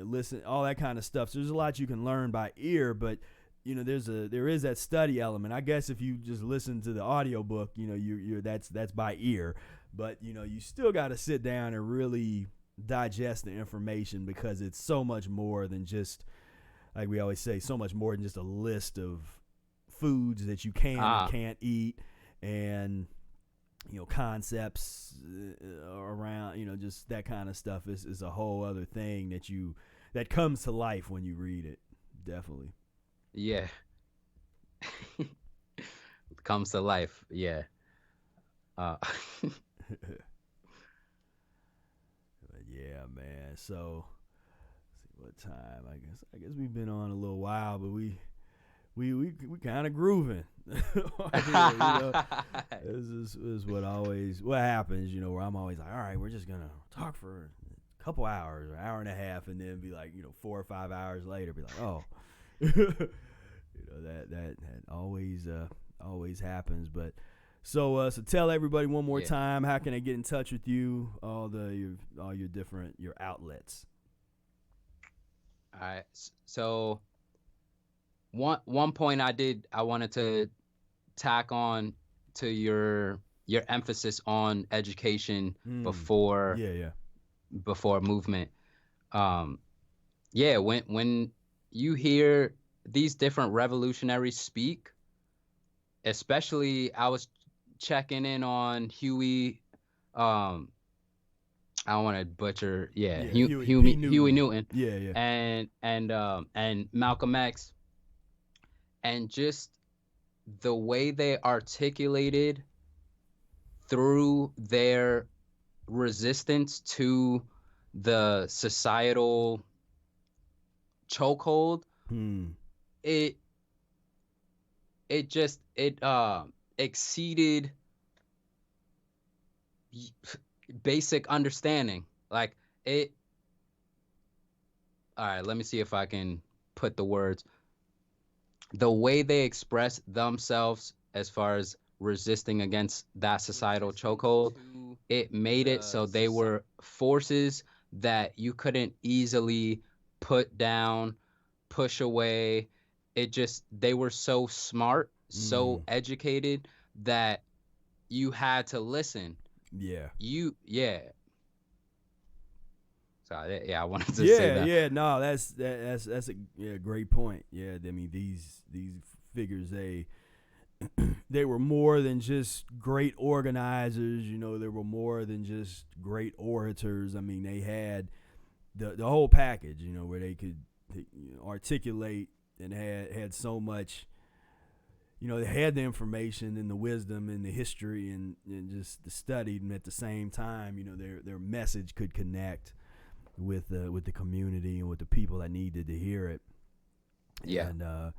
listen, all that kind of stuff. So there's a lot you can learn by ear, but there is that study element. I guess if you just listen to the audiobook, that's by ear, but you still got to sit down and really digest the information, because it's so much more than just, like we always say, so much more than just a list of foods that you can and can't eat, and concepts around, just that kind of stuff is a whole other thing that comes to life when you read it. Definitely. Yeah. Comes to life. Yeah. But yeah, man. So, let's see what time. I guess we've been on a little while, but we kind of grooving. This is what happens. Where I'm always like, all right, we're just gonna talk for a couple hours, or an hour and a half, and then be like, 4 or 5 hours later, be like, oh, that always happens. But so tell everybody one more time, how can they get in touch with you? All your different outlets. All right. So one point I wanted to tack on to your emphasis on education before movement. When you hear these different revolutionaries speak, especially I was checking in on Huey, I don't want to butcher, Huey Newton, and Malcolm X, and just the way they articulated through their resistance to the societal chokehold, it just exceeded basic understanding. Like it. All right, let me see if I can put the words. The way they express themselves as far as resisting against that societal chokehold, it made it so they were forces that you couldn't easily put down, push away. They were so smart, so educated that you had to listen. Yeah. Yeah. So I wanted to say that. Yeah, no, that's a great point. Yeah, I mean these figures, they were more than just great organizers, you know, they were more than just great orators. I mean, they had the whole package, you know, where they could articulate and had so much, you know, they had the information and the wisdom and the history and just the study, and at the same time, you know, their message could connect with the community and with the people that needed to hear it. Yeah. And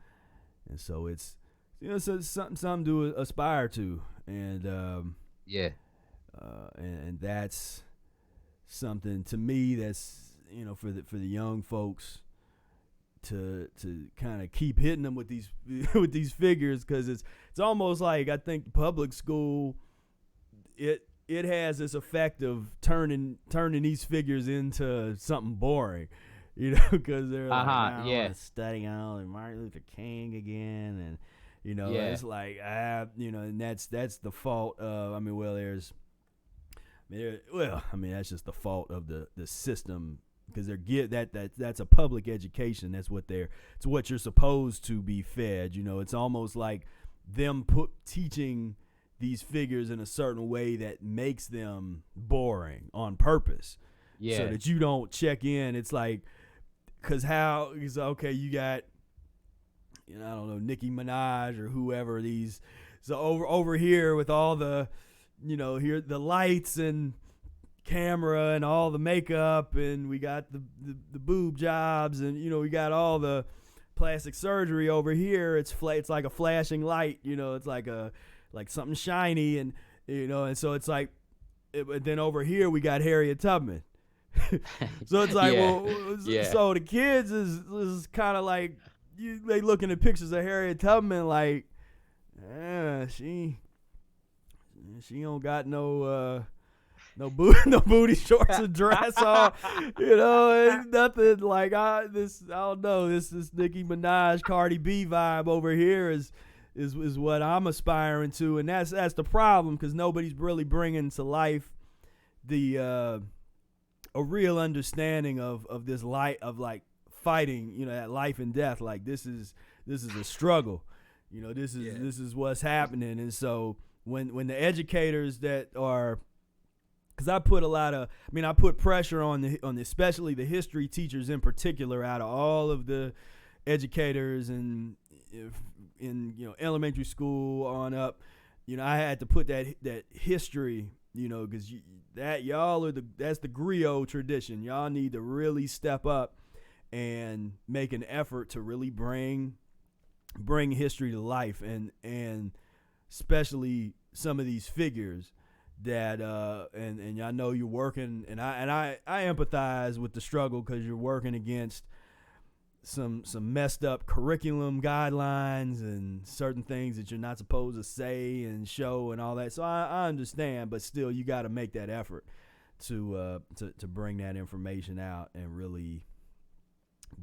so it's, you know, so it's something to aspire to, and and that's something to me that's, you know, for the young folks to kind of keep hitting them with these with these figures, because it's almost like, I think public school, it has this effect of turning these figures into something boring, you know, because they're like, I want to study on Martin Luther King again, and you know, it's like, you know, and that's the fault of, that's just the fault of the system, because that's a public education. It's what you're supposed to be fed. You know, it's almost like them teaching these figures in a certain way that makes them boring on purpose, so that you don't check in. It's like, because okay, you got, you know, I don't know, Nicki Minaj or whoever, these, so over here with all the, you know, here the lights and camera and all the makeup, and we got the boob jobs, and you know, we got all the plastic surgery over here. It's like a flashing light, you know, it's like something shiny, and you know, and so it's like, but then over here we got Harriet Tubman. So it's like, so the kids is kind of like, they looking at pictures of Harriet Tubman like, she don't got no booty shorts and dress on, you know, and nothing like, I don't know, this Nicki Minaj, Cardi B vibe over here is what I'm aspiring to, and that's the problem, because nobody's really bringing to life a real understanding of this light, of like fighting, you know, that life and death. Like this is a struggle, you know, this is what's happening. And so when the educators that are, because I put pressure on especially the history teachers in particular, out of all of the educators, and in you know, elementary school on up, you know, I had to put that history, you know, because that's the griot tradition. Y'all need to really step up and make an effort to really bring history to life, and especially some of these figures that and I know you're working, and I empathize with the struggle, because you're working against some messed up curriculum guidelines and certain things that you're not supposed to say and show and all that. So I understand, but still, you got to make that effort to bring that information out and really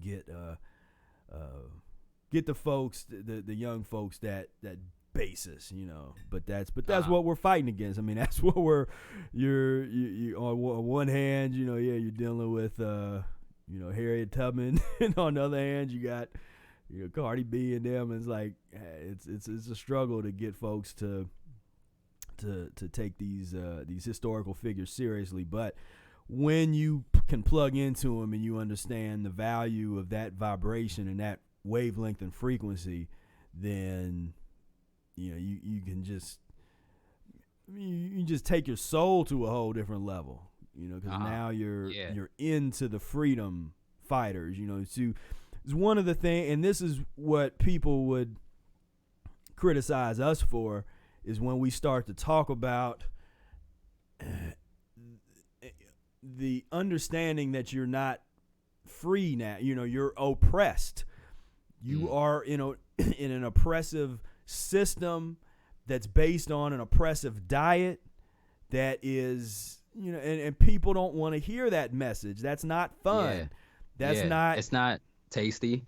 get the folks, the young folks, that basis, you know. But that's what we're fighting against. I mean, that's what you're on one hand, you know, you're dealing with you know, Harriet Tubman, and on the other hand, you got, you know, Cardi B and them. It's like, it's a struggle to get folks to take these historical figures seriously. But when you can plug into them and you understand the value of that vibration and that wavelength and frequency, then you can just take your soul to a whole different level, because now you're into the freedom fighters. So it's one of the things, and this is what people would criticize us for, is when we start to talk about the understanding that you're not free now. You're oppressed. You are in an oppressive system that's based on an oppressive diet that is, and people don't want to hear that message. That's not fun. It's not tasty.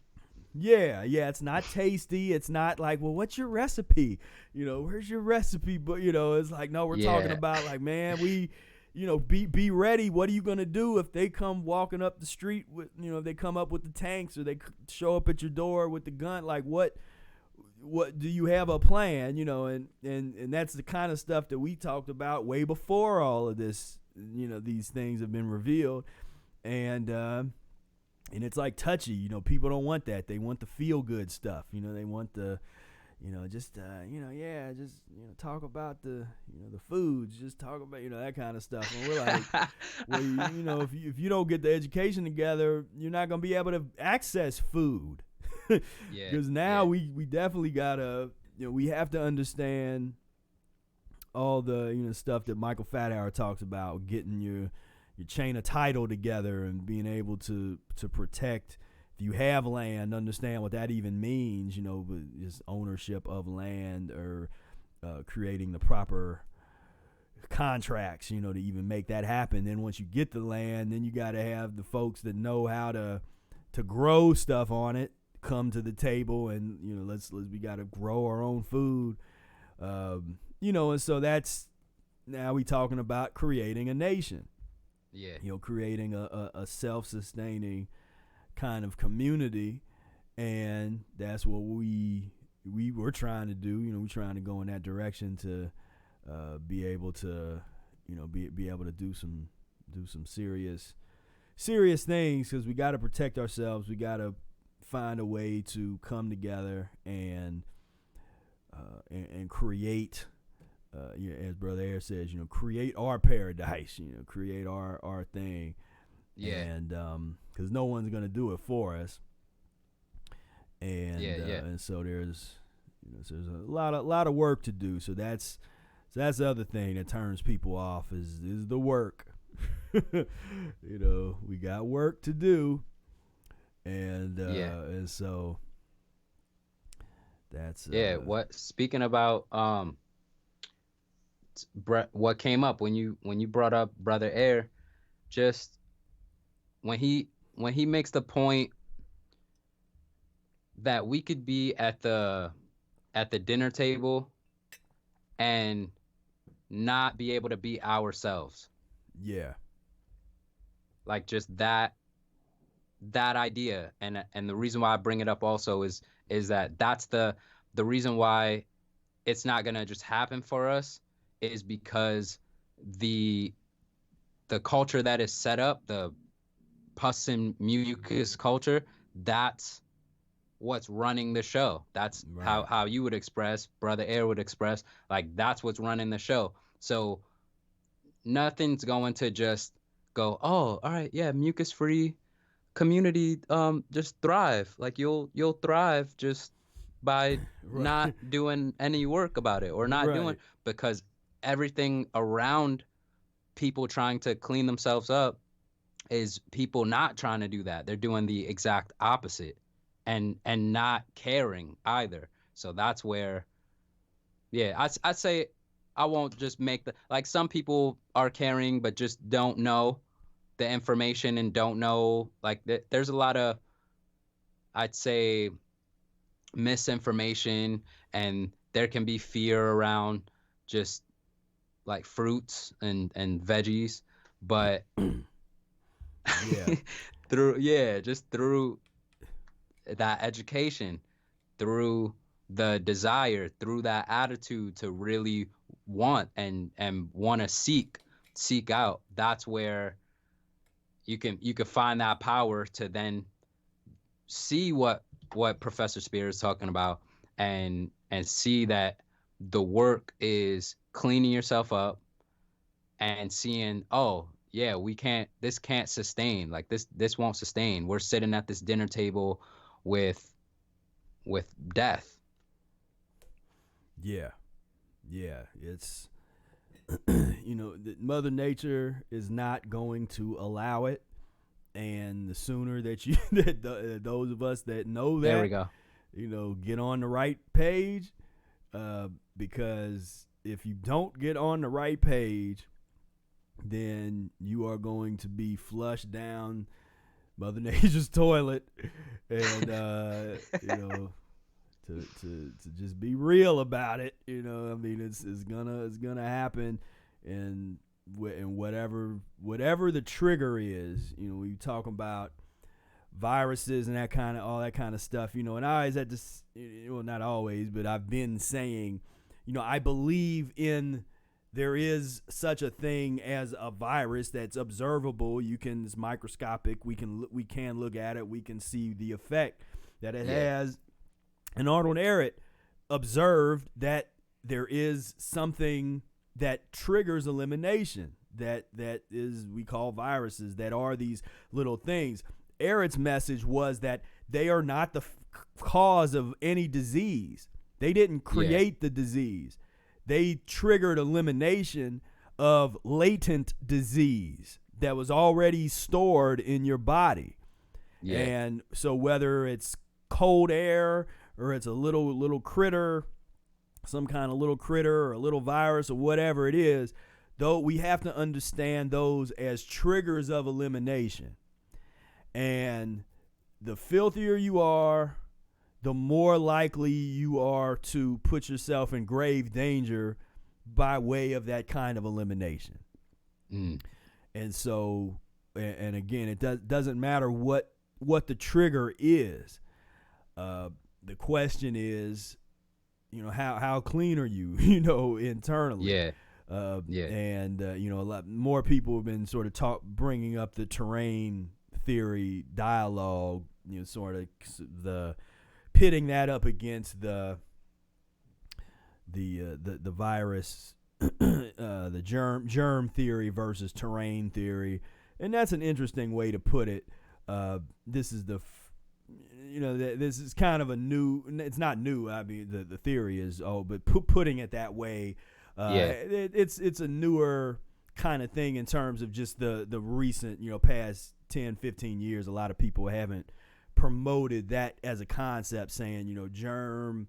Yeah, it's not tasty. It's not like, well, what's your recipe? Where's your recipe? But it's like, no, we're talking about, like, man, we be ready. What are you gonna do if they come walking up the street with, if they come up with the tanks, or they show up at your door with the gun? Like, what do you have a plan? And that's the kind of stuff that we talked about way before all of this. These things have been revealed, and it's like touchy. People don't want that. They want the feel good stuff. They want the just talk about the foods, just talk about that kind of stuff. And we're like, well, if you don't get the education together, you're not gonna be able to access food. Because now we definitely gotta, we have to understand all the stuff that Michael Fathour talks about, getting your chain of title together and being able to protect. If you have land, understand what that even means, but just ownership of land, or creating the proper contracts, to even make that happen. Then once you get the land, then you got to have the folks that know how to grow stuff on it come to the table, and we got to grow our own food, and so that's, now we talking about creating a nation, creating a self-sustaining kind of community. And that's what we were trying to do. We're trying to go in that direction to be able to be able to do some serious things, because we got to protect ourselves. We got to find a way to come together and create, as Brother Air says, create our paradise, create our thing. And because no one's gonna do it for us, and so there's there's a lot of work to do. So that's the other thing that turns people off is the work. We got work to do, and so that's speaking about what came up when you brought up Brother Air, just when he makes the point that we could be at the dinner table and not be able to be ourselves. Like, just that idea, and the reason why I bring it up also is that that's the reason why it's not gonna just happen for us, is because the culture that is set up, the pus and mucus culture, that's what's running the show. That's right. how you would express, Brother Air would express, like, that's what's running the show. So nothing's going to just go, oh, all right, yeah, mucus-free community, just thrive. Like, you'll thrive just by not doing any work about it, or not doing, because everything around people trying to clean themselves up is people not trying to do that. They're doing the exact opposite, and not caring either. So that's where, I'd say I won't just make like, some people are caring but just don't know the information and don't know, like, there's a lot of, I'd say, misinformation, and there can be fear around just like fruits and veggies, but through that education, through the desire, through that attitude to really want and want to seek out, that's where you can find that power to then see what Professor Spira is talking about, and see that the work is cleaning yourself up and seeing, oh yeah, this can't sustain, like this won't sustain. We're sitting at this dinner table with death. Yeah. It's Mother Nature is not going to allow it, and the sooner that you those of us that know that, There we go. Get on the right page, because if you don't get on the right page, then you are going to be flushed down Mother Nature's toilet, and to just be real about it, I mean, it's gonna happen, and whatever the trigger is, we talk about viruses and all that kind of stuff, and I always had this, not always, but I've been saying, I believe in there is such a thing as a virus that's observable. It's microscopic. We can look at it. We can see the effect that it has. And Arnold Ehret observed that there is something that triggers elimination. That is, we call viruses, that are these little things. Ehret's message was that they are not the cause of any disease. They didn't create the disease. They triggered elimination of latent disease that was already stored in your body. Yeah. And so whether it's cold air or it's a little critter, some kind of little critter or a little virus or whatever it is, though, we have to understand those as triggers of elimination. And the filthier you are, the more likely you are to put yourself in grave danger by way of that kind of elimination. And so, and again, it doesn't matter what the trigger is. The question is, how clean are you, internally? And a lot more people have been sort of bringing up the terrain theory dialogue, sort of the pitting that up against the virus, the germ theory versus terrain theory, and that's an interesting way to put it. This is this is kind of a new. It's not new. I mean, the theory is but putting it that way, it's a newer kind of thing in terms of just the recent past 10, 15 years. A lot of people haven't promoted that as a concept, saying germ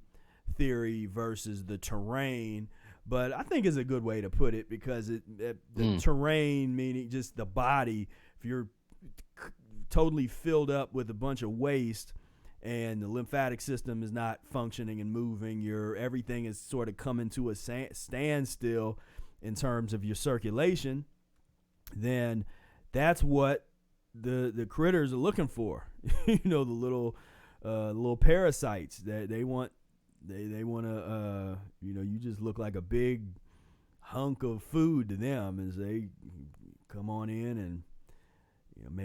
theory versus the terrain, but I think is a good way to put it, because the terrain, meaning just the body, if you're totally filled up with a bunch of waste and the lymphatic system is not functioning and moving, everything is sort of coming to a standstill in terms of your circulation, then that's what the critters are looking for. The little parasites that they want to you just look like a big hunk of food to them as they come on in and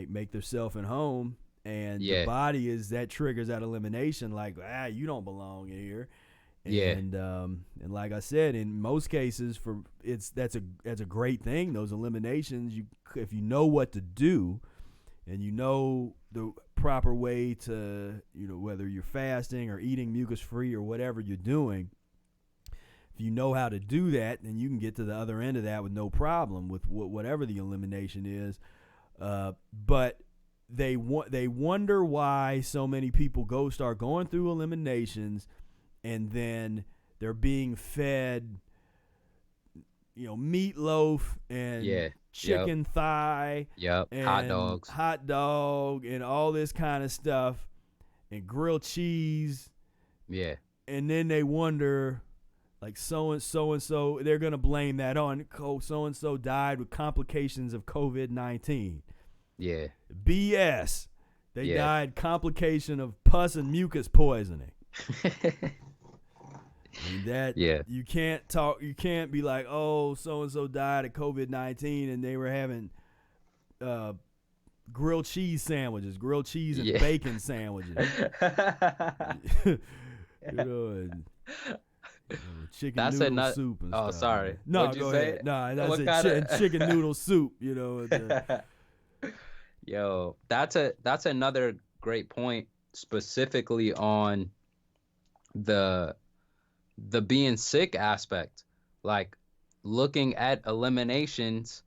make themselves at home, and the body that triggers that elimination, like, you don't belong in here. And and like I said, in most cases, that's a great thing. Those eliminations, if you know what to do, and the proper way to, whether you're fasting or eating mucus-free or whatever you're doing, if you know how to do that, then you can get to the other end of that with no problem with whatever the elimination is. But they wonder why so many people start going through eliminations, and then they're being fed, meatloaf and chicken thigh, and hot dog, and all this kind of stuff, and grilled cheese. And then they wonder, like, so and so, they're gonna blame that on so and so died with complications of COVID-19. BS. They died complication of pus and mucus poisoning. And you can't be like, oh, so and so died of COVID-19 and they were having grilled cheese and bacon sandwiches. and chicken That's noodle another. soup and Oh, stuff. sorry. Man. No, What'd you go say? ahead. No, that's What it. kinda- Chicken noodle soup. Yo, that's another great point, specifically on the being sick aspect. Like looking at eliminations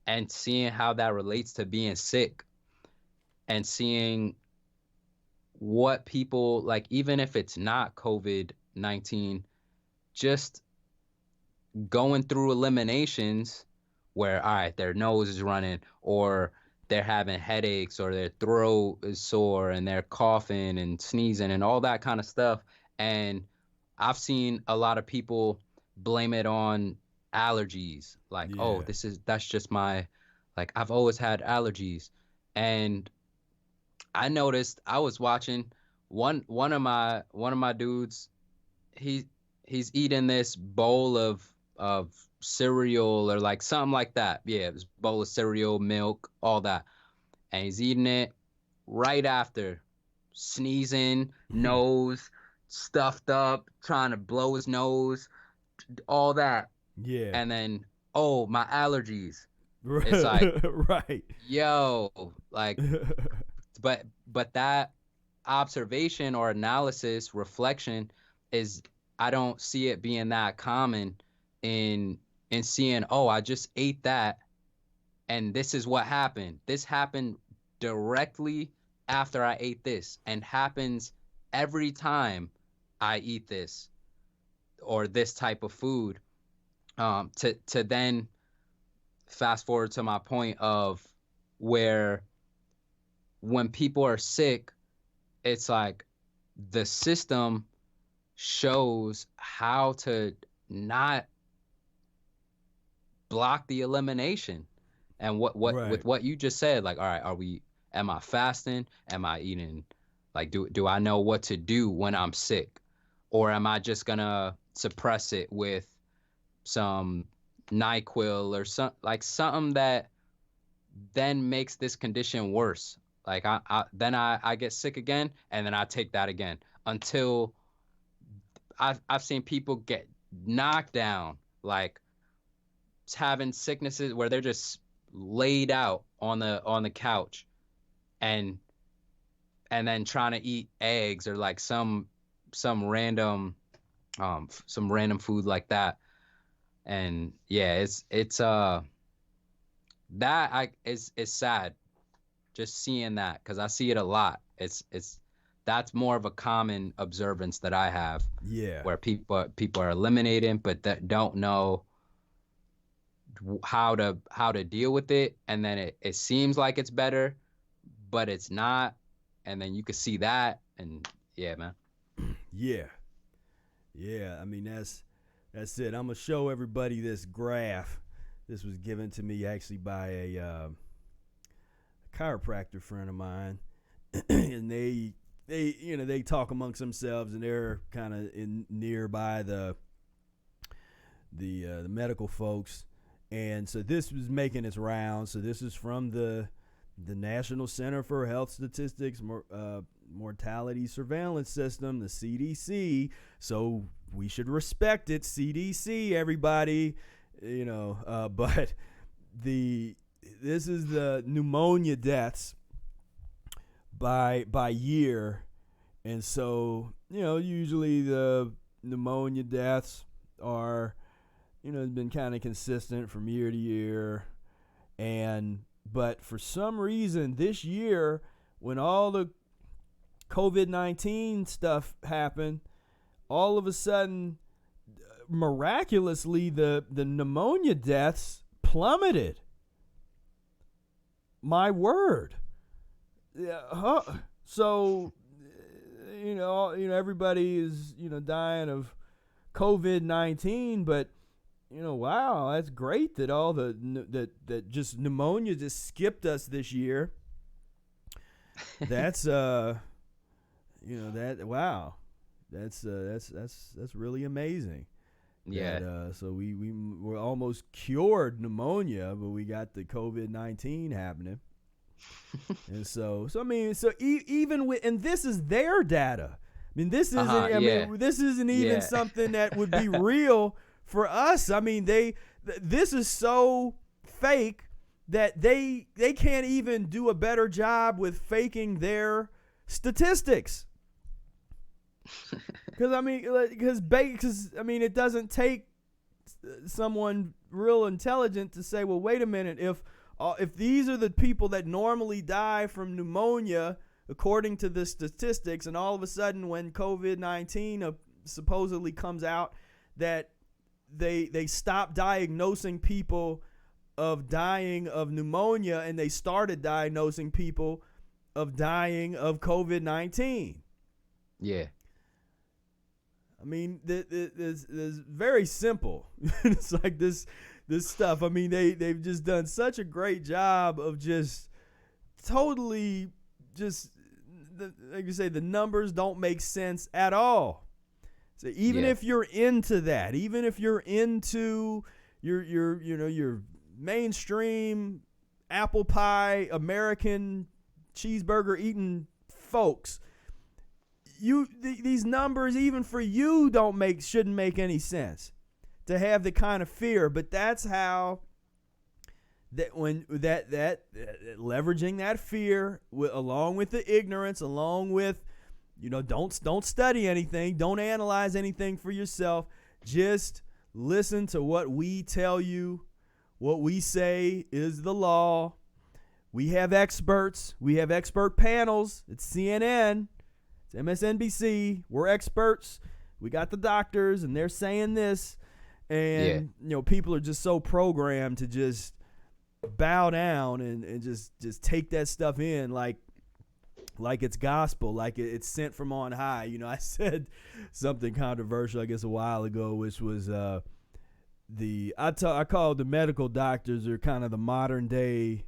and seeing how that relates to being sick, and seeing what people like, even if it's not COVID-19, just going through eliminations where, all right, their nose is running, or they're having headaches, or their throat is sore, and they're coughing and sneezing and all that kind of stuff. And I've seen a lot of people blame it on allergies. Like, oh, Yeah. that's just my, like, I've always had allergies. And I noticed, I was watching one of my dudes, he he's eating this bowl of cereal, or like something like that. Yeah, this bowl of cereal, milk, all that. And he's eating it right after, sneezing, nose stuffed up, trying to blow his nose, all that. Yeah. And then, oh, my allergies. It's like, right. yo, like, but that observation or analysis, reflection, is, I don't see it being that common in seeing, oh, I just ate that and this is what happened. This happened directly after I ate this, and happens every time I eat this or this type of food. To then fast forward to my point of where, when people are sick, it's like the system shows how to not block the elimination. And what Right. with what you just said, like, all right, am I fasting? Am I eating? Like, do I know what to do when I'm sick? Or am I just gonna suppress it with some NyQuil or something that then makes this condition worse? Like, I get sick again, and then I take that again, until I've seen people get knocked down, like having sicknesses where they're just laid out on the couch, and then trying to eat eggs, or like some random food like that. And yeah, it's it's sad just seeing that, because I see it a lot. It's that's more of a common observance that I have, Yeah. where people are eliminating, but that don't know how to deal with it, and then it seems like it's better, but it's not. And then you can see that, and yeah, man. Yeah. Yeah. I mean, that's it. I'm gonna show everybody this graph. This was given to me actually by a chiropractor friend of mine, and they talk amongst themselves, and they're kind of in nearby the medical folks. And so this was making its rounds. So this is from the National Center for Health Statistics Mortality Surveillance System, the CDC. So we should respect it, CDC, everybody. But this is the pneumonia deaths by year. And so, usually the pneumonia deaths are, been kind of consistent from year to year. But for some reason this year, when all the COVID-19 stuff happened, all of a sudden, miraculously, the pneumonia deaths plummeted. My word. Yeah, so, everybody is, dying of COVID-19, but, wow, that's great that all that just pneumonia just skipped us this year. That's, wow. That's really amazing. Yeah. So we're almost cured pneumonia, but we got the COVID-19 happening. And so I mean, even with, and this is their data. mean, this isn't. Yeah. This isn't even Yeah. something that would be real for us. I mean, this is so fake that they can't even do a better job with faking their statistics. Because it doesn't take someone real intelligent to say, well, wait a minute, if these are the people that normally die from pneumonia according to the statistics, and all of a sudden when COVID-19 supposedly comes out that they stop diagnosing people of dying of pneumonia and they started diagnosing people of dying of COVID-19. Yeah. I mean, it's very simple. It's like this stuff. I mean, they've just done such a great job of just totally just, like you say, the numbers don't make sense at all. So even if you're into that, even if you're into your mainstream apple pie American cheeseburger eating folks, these numbers even for you shouldn't make any sense to have the kind of fear. But that's how leveraging that fear along with the ignorance, along with don't study anything, don't analyze anything for yourself, just listen to what we tell you, what we say is the law. We have experts, we have expert panels. It's CNN, it's MSNBC. We're experts. We got the doctors, and they're saying this, and people are just so programmed to just bow down and just take that stuff in like it's gospel, like it's sent from on high. I said something controversial, I guess, a while ago, which was I called the medical doctors are kind of the modern day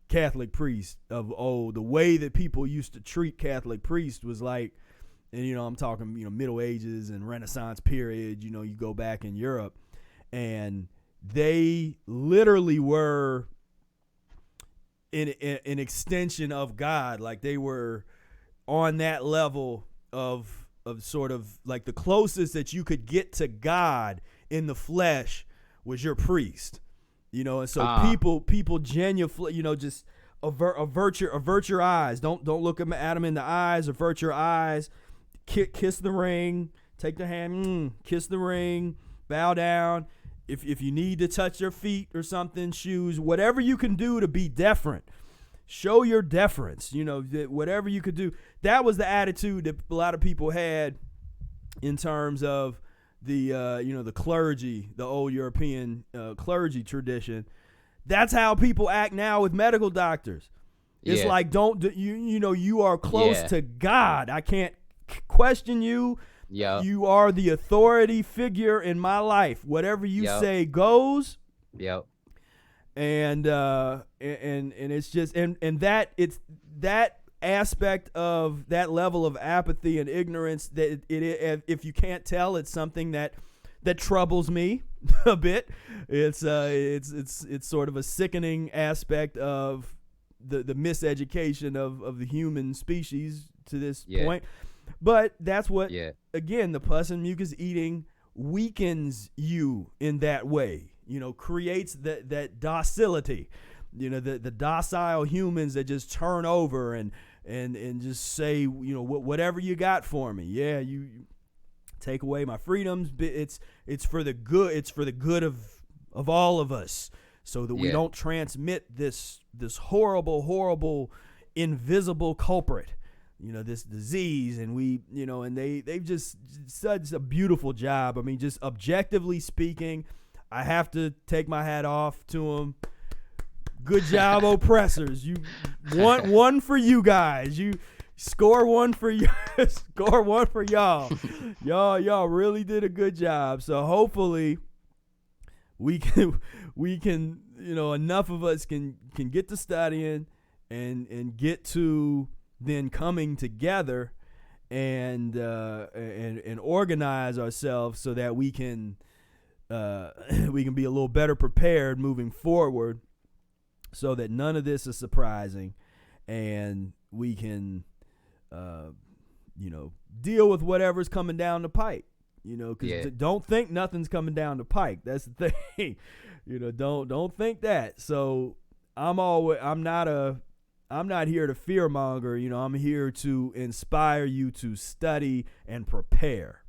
Catholic priests of old. The way that people used to treat Catholic priests was like, and I'm talking Middle Ages and Renaissance period. You go back in Europe, and they literally were an extension of God. Like they were on that level of sort of like the closest that you could get to God in the flesh was your priest. And so people genuinely, just avert your eyes. Don't look at them in the eyes. Avert your eyes. Kiss the ring. Take the hand. Kiss the ring. Bow down. If you need to touch their feet or something, shoes, whatever you can do to be deferent, show your deference. Whatever you could do. That was the attitude that a lot of people had in terms of the the clergy, the old European clergy tradition. That's how people act now with medical doctors. It's like, you are close to God. I can't question you. Yeah. You are the authority figure in my life. Whatever you say goes. Yep. And it's just and that it's that aspect of that level of apathy and ignorance that if you can't tell, it's something that troubles me a bit. It's sort of a sickening aspect of the miseducation of the human species to this point. But that's what again, the pus and mucus eating weakens you in that way. Creates that docility. The docile humans that just turn over and just say, whatever you got for me. Yeah, you take away my freedoms. It's for the good. It's for the good of all of us, so that we don't transmit this horrible, invisible culprit. This disease, and they've just such a beautiful job. I mean, just objectively speaking, I have to take my hat off to them. Good job, oppressors. You want one for you guys. You score one for you. Score one for y'all. Y'all really did a good job. So hopefully we can enough of us can get to studying and get to then coming together and organize ourselves so that we can be a little better prepared moving forward, so that none of this is surprising, and we can deal with whatever's coming down the pike. Because Yeah. don't think nothing's coming down the pike. That's the thing. Don't think that. So I'm not here to fearmonger. I'm here to inspire you to study and prepare.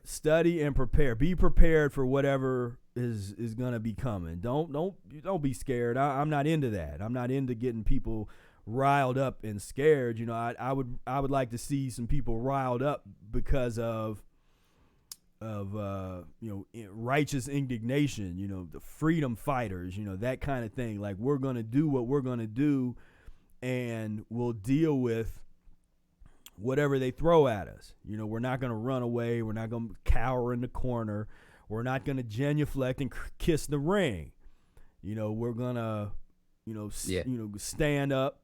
Study and prepare. Be prepared for whatever is gonna be coming. Don't be scared. I'm not into that. I'm not into getting people riled up and scared. I would like to see some people riled up because of righteous indignation. The freedom fighters. That kind of thing. Like, we're gonna do what we're gonna do, and we'll deal with whatever they throw at us. We're not going to run away. We're not going to cower in the corner. We're not going to genuflect and kiss the ring. We're going to, stand up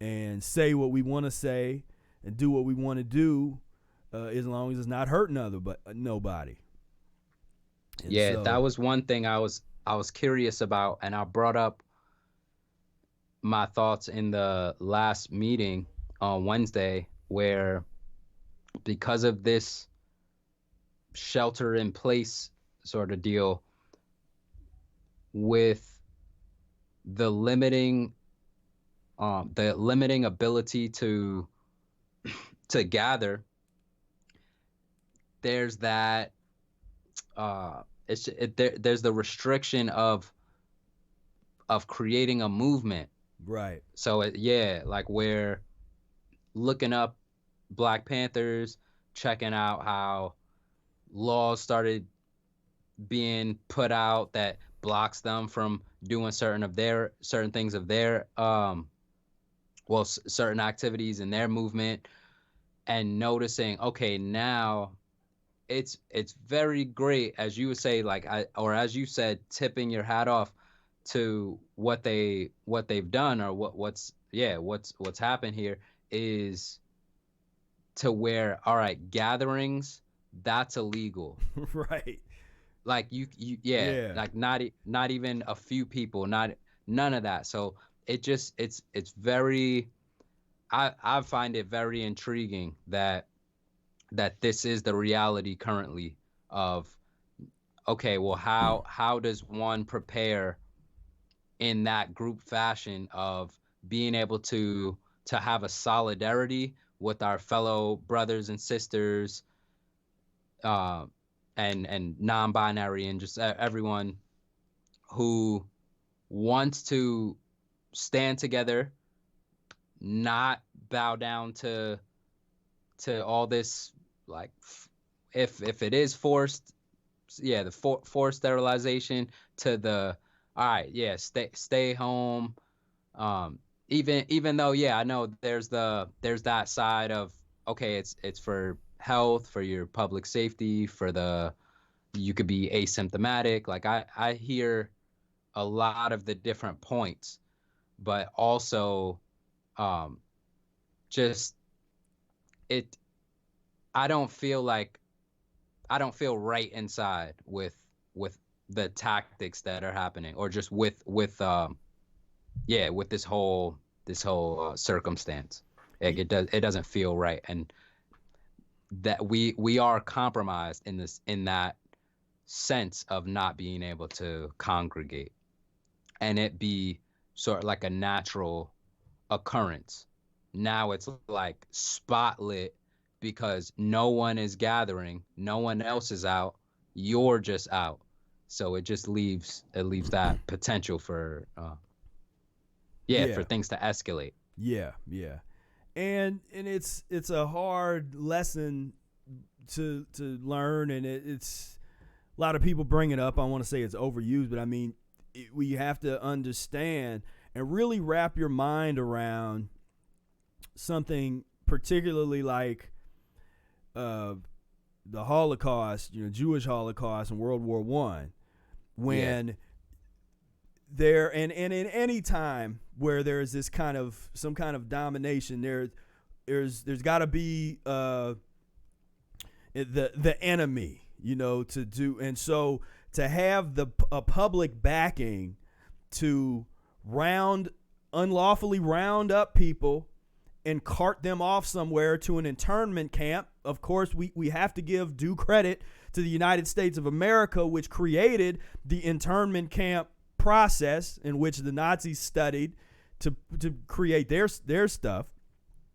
and say what we want to say and do what we want to do, as long as it's not hurting nobody. And Yeah, that was one thing I was curious about, and I brought up my thoughts in the last meeting on Wednesday, where because of this shelter in place sort of deal, with the limiting ability to gather, there's that there's the restriction of creating a movement. Right. So like we're looking up Black Panthers, checking out how laws started being put out that blocks them from doing certain things of their certain activities in their movement, and noticing, okay, now it's very great, as you would say, as you said, tipping your hat off to what they've done, or what's happened here is to where, all right, gatherings, that's illegal. Right. Like like not even a few people, none of that. So it's very, I find it very intriguing that this is the reality currently of, okay, well, how does one prepare in that group fashion of being able to have a solidarity with our fellow brothers and sisters, and non-binary, and just everyone who wants to stand together, not bow down to all this, like, if it is forced, the forced sterilization, to the, all right, stay home. Even though, I know there's that side of, okay, it's for health, for your public safety, you could be asymptomatic. Like, I hear a lot of the different points, but also just I don't feel right inside with the tactics that are happening, or just with this whole circumstance. Like, it doesn't feel right, and that we are compromised in that sense of not being able to congregate, and it be sort of like a natural occurrence. Now it's like spotlit, because no one is gathering, no one else is out, you're just out. So it just leaves that potential for for things to escalate. Yeah. And it's a hard lesson to learn, and it's a lot of people bring it up. I want to say it's overused, but I mean, we have to understand and really wrap your mind around something, particularly like the Holocaust, Jewish Holocaust and World War I, when there, and in any time where there's this some kind of domination, there's got to be the enemy, to do, and so to have a public backing to unlawfully round up people and cart them off somewhere to an internment camp. Of course, we have to give due credit to the United States of America, which created the internment camp process in which the Nazis studied to create their stuff.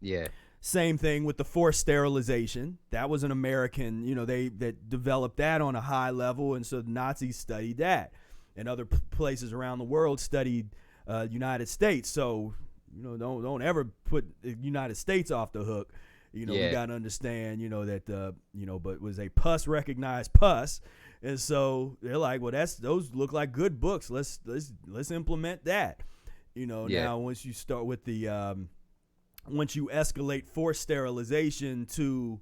Yeah. Same thing with the forced sterilization. That was an American, that developed that on a high level, and so the Nazis studied that. And other places around the world studied United States. So, don't ever put the United States off the hook. We got to understand, that but it was a pus recognized pus, and so they're like, well, those look like good books. Let's implement that. Now once you start with the once you escalate forced sterilization to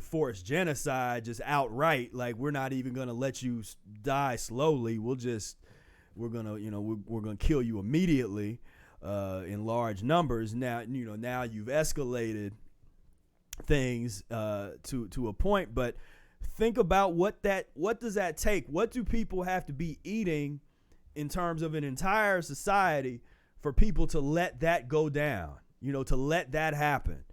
force genocide just outright, like we're not even gonna let you die slowly. We're gonna kill you immediately in large numbers. Now you've escalated things to a point, but think about what does that take? What do people have to be eating in terms of an entire society for people to let that go down, to let that happen,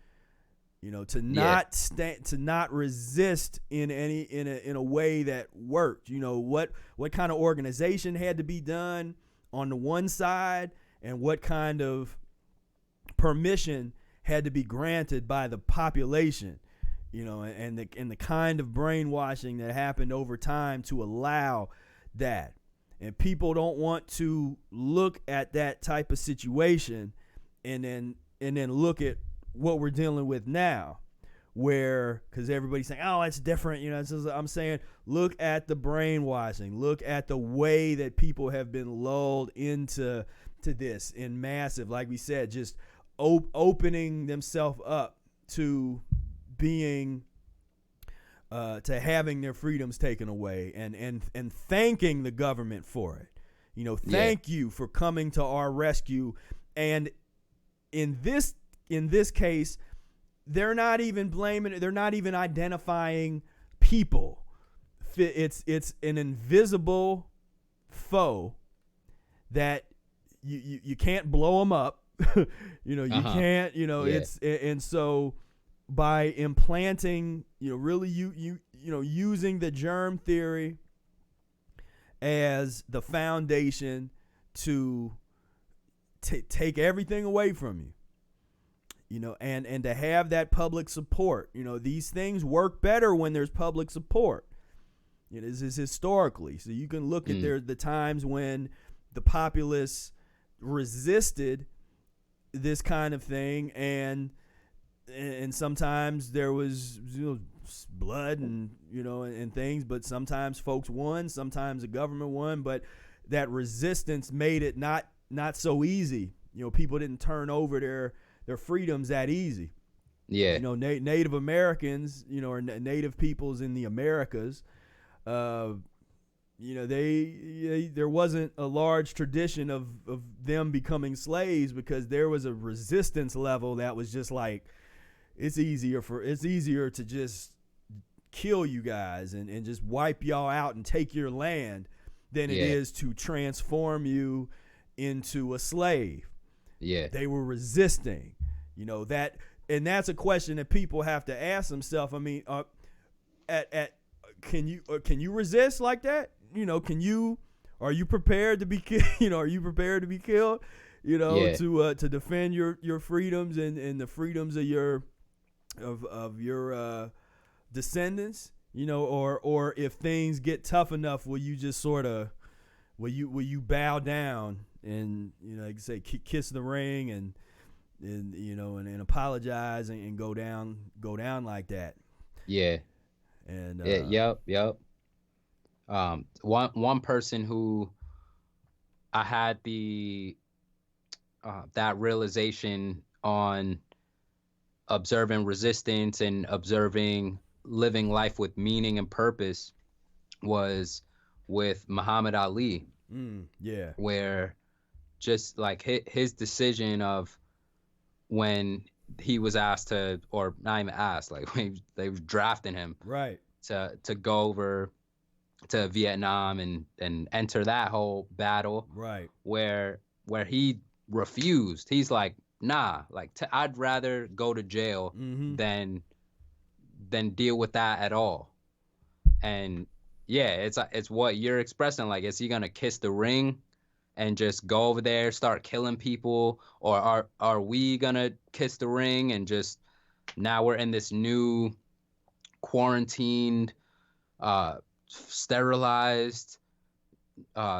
to not resist in a way that worked. What kind of organization had to be done on the one side, and what kind of permission had to be granted by the population, and the kind of brainwashing that happened over time to allow that. And people don't want to look at that type of situation and then look at what we're dealing with now, because everybody's saying, oh, it's different. I'm saying, look at the brainwashing, look at the way that people have been lulled into this in massive, like we said, just opening themselves up to being to having their freedoms taken away, and thanking the government for it. Thank you for coming to our rescue. And in this case, they're not even blaming, they're not even identifying people. It's an invisible foe that you can't blow them up. You can't, it's, and so by implanting, really using the germ theory as the foundation to take everything away from you, and to have that public support. These things work better when there's public support. This is historically. So you can look at the times when the populace resisted this kind of thing, and sometimes there was blood and things, but sometimes folks won, sometimes the government won, but that resistance made it not so easy. People didn't turn over their freedoms that easy. Yeah. Native Americans, or native peoples in the Americas, there wasn't a large tradition of them becoming slaves, because there was a resistance level that was just like, it's easier to just kill you guys and just wipe y'all out and take your land than it is to transform you into a slave. Yeah. They were resisting, that, and that's a question that people have to ask themselves. I mean, can you resist like that? Are you prepared to be are you prepared to be killed? To defend your freedoms and the freedoms of your descendants, or if things get tough enough, will you just sort of will you bow down and like say kiss the ring and apologize and go down like that? Yeah. And yep. One person who I had that realization on observing resistance and observing living life with meaning and purpose was with Muhammad Ali. Yeah. Where just like his decision of when he was asked to, or not even asked, like when they were drafting him, right, to go over to Vietnam and enter that whole battle, right, where he refused. He's like, nah, like I'd rather go to jail than deal with that at all. And yeah, it's what you're expressing. Like, is he gonna kiss the ring and just go over there, start killing people, or are we gonna kiss the ring and just now we're in this new quarantined, sterilized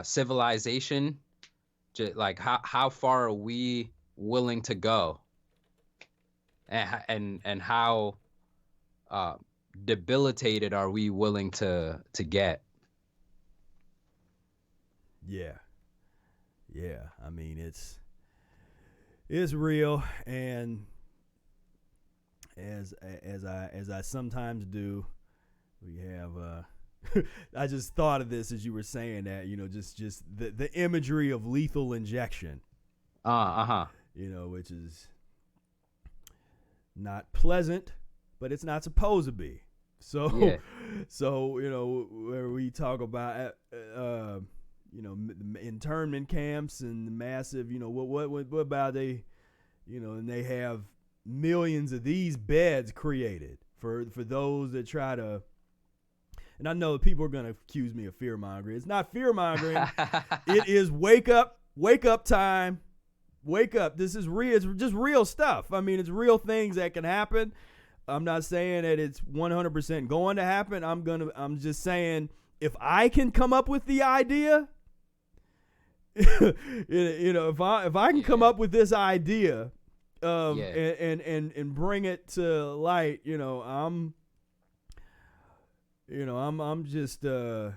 civilization? Just like how far are we willing to go, and how debilitated are we willing to get? Yeah. I mean, it's real, and as I sometimes do, we have I just thought of this as you were saying that, just the imagery of lethal injection. Which is not pleasant, but it's not supposed to be. So Yeah. So where we talk about internment camps and the massive, what about they, and they have millions of these beds created for those that try to, and I know people are going to accuse me of fear mongering. It's not fear mongering. It is wake up time. Wake up. This is real. It's just real stuff. I mean, it's real things that can happen. I'm not saying that it's 100% going to happen. I'm just saying, if I can come up with the idea, if I can come up with this idea of and bring it to light, I'm just a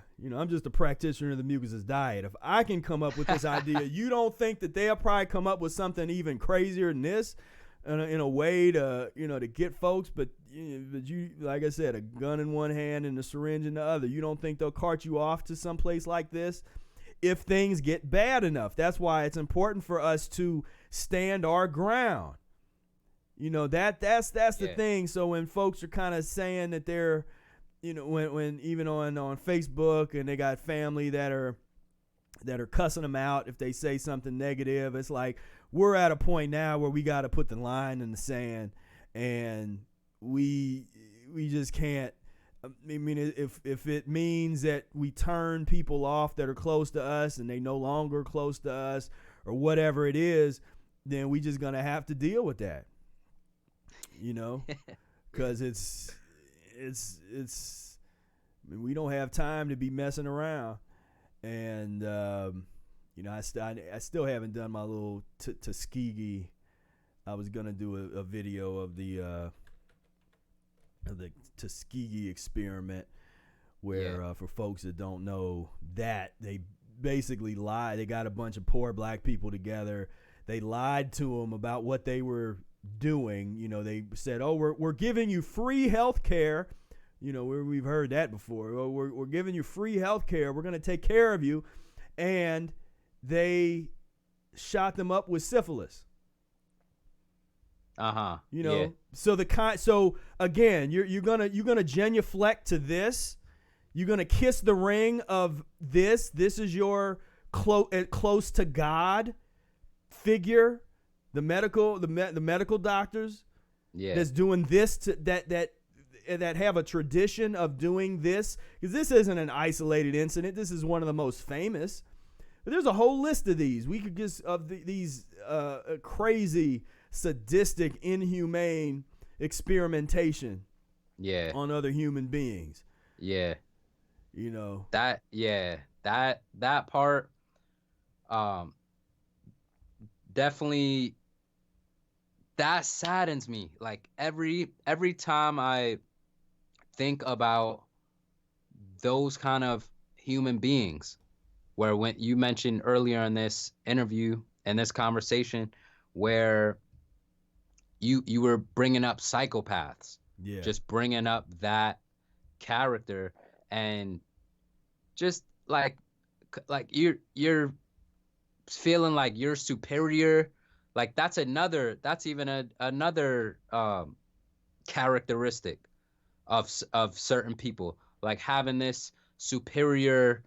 practitioner of the Mucusless diet. If I can come up with this idea, you don't think that they'll probably come up with something even crazier than this in a way to get folks, but you, like I said, a gun in one hand and a syringe in the other. You don't think they'll cart you off to some place like this if things get bad enough? That's why it's important for us to stand our ground. That's the thing. So when folks are kind of saying that they're, when even on Facebook, and they got family that are cussing them out if they say something negative, it's like, we're at a point now where we got to put the line in the sand, and we just can't. I mean, if it means that we turn people off that are close to us and they no longer close to us, or whatever it is, then we just gonna have to deal with that. Because it's. I mean, we don't have time to be messing around, and I still haven't done my little Tuskegee. I was gonna do a video of the Tuskegee experiment, where for folks that don't know, that they basically lied. They got a bunch of poor black people together. They lied to them about what they were doing. They said, "Oh, we're giving you free health care." We've heard that before. "Oh, we're giving you free health care. We're going to take care of you." And they shot them up with syphilis. So again, you're gonna genuflect to this. You're gonna kiss the ring of this. This is your close to God figure, the medical doctors that's doing this that have a tradition of doing this, because this isn't an isolated incident. This is one of the most famous. But there's a whole list of these. We could just these crazy, sadistic, inhumane experimentation on other human beings. That part definitely, that saddens me. Like every time I think about those kind of human beings, where when you mentioned earlier in this interview and this conversation, where you were bringing up psychopaths, just bringing up that character, and just like you're feeling like you're superior. Like that's even another characteristic of certain people, like having this superior,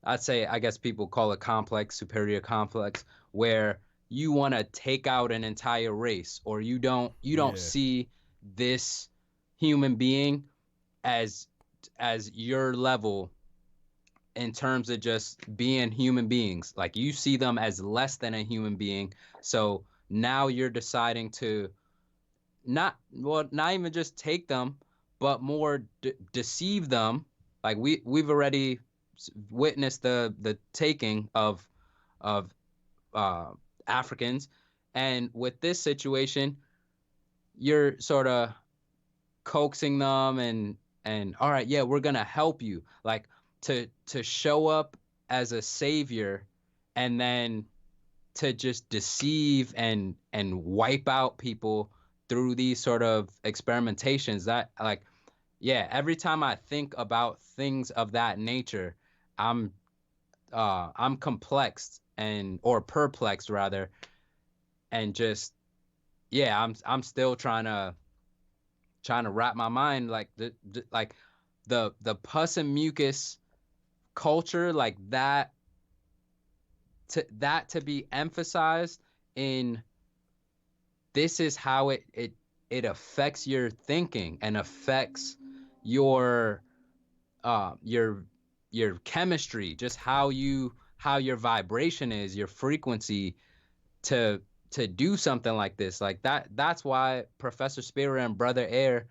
I guess people call it superior complex, where you want to take out an entire race, or you don't see this human being as your level in terms of just being human beings. Like, you see them as less than a human being. So now you're deciding to not even just take them, but more deceive them. Like, we've already witnessed the taking of Africans, and with this situation, you're sort of coaxing them and all right, yeah, we're gonna help you, like, to show up as a savior, and then to just deceive and wipe out people through these sort of experimentations. That, like, yeah, every time I think about things of that nature, I'm complexed or perplexed rather, and just, yeah, I'm still trying to wrap my mind, like, the pus and mucus culture, like that, to be emphasized in this is how it affects your thinking and affects your chemistry, just how your vibration is, your frequency, to do something like this. Like, that's why Professor Spira and Brother Air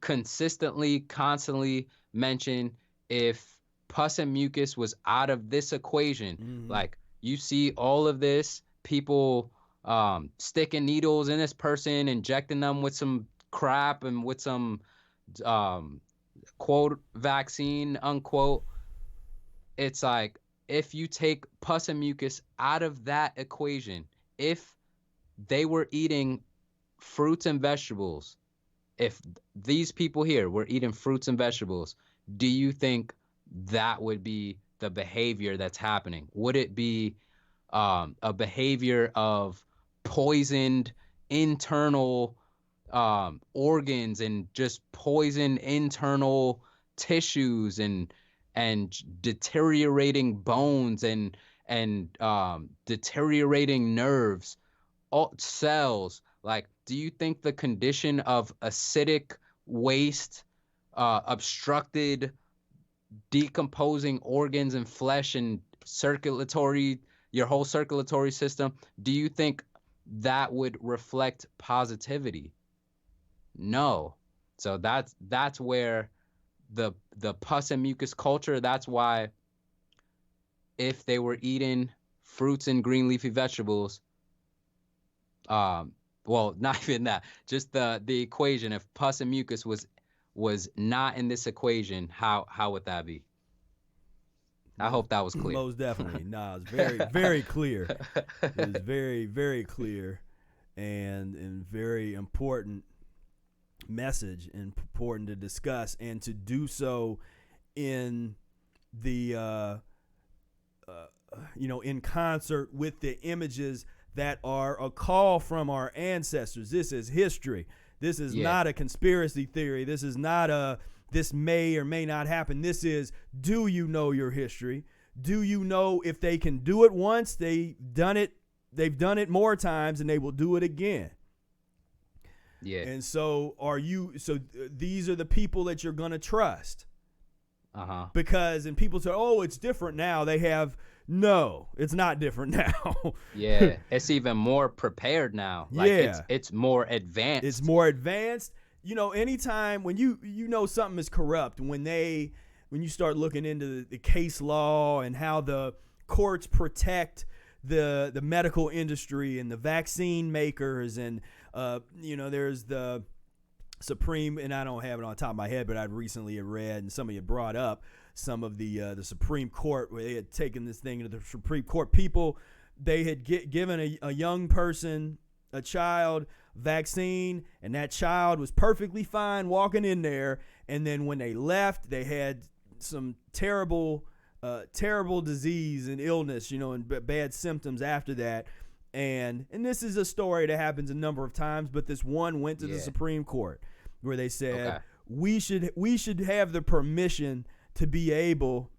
constantly mention, if pus and mucus was out of this equation, like, you see all of this, people sticking needles in this person, injecting them with some crap and with some quote vaccine unquote. It's like, if you take pus and mucus out of that equation, if they were eating fruits and vegetables, if these people here were eating fruits and vegetables, do you think that would be the behavior that's happening? Would it be a behavior of poisoned internal organs, and just poisoned internal tissues, and deteriorating bones, and deteriorating nerves, all cells? Like, do you think the condition of acidic waste, obstructed decomposing organs and flesh and your whole circulatory system, do you think that would reflect positivity? No. So that's where the pus and mucus culture, that's why if they were eating fruits and green leafy vegetables, well, not even that, just the equation, if pus and mucus was not in this equation, how would that be? I hope that was clear. Most definitely. Nah, it's very, very clear. It was very, very clear, and very important message, and important to discuss, and to do so in the in concert with the images that are a call from our ancestors. This is history. This is not a conspiracy theory. This is not this may or may not happen. This is, do you know your history? Do you know if they can do it once, they've done it more times, and they will do it again. Yeah. And so these are the people that you're going to trust. Because, and people say, oh, it's different now. No, it's not different now. Yeah. It's even more prepared now. Like, it's more advanced. It's more advanced. Anytime when you know something is corrupt, when you start looking into the case law and how the courts protect the medical industry and the vaccine makers, and there's the Supreme, and I don't have it on top of my head, but I'd recently read, and somebody had brought up some of the Supreme Court, where they had taken this thing into the Supreme Court. People, they had given a young person, a child, vaccine, and that child was perfectly fine walking in there, and then when they left, they had some terrible disease and illness, and bad symptoms after that. And this is a story that happens a number of times, but this one went to the Supreme Court, where they said, we should have the permission to be able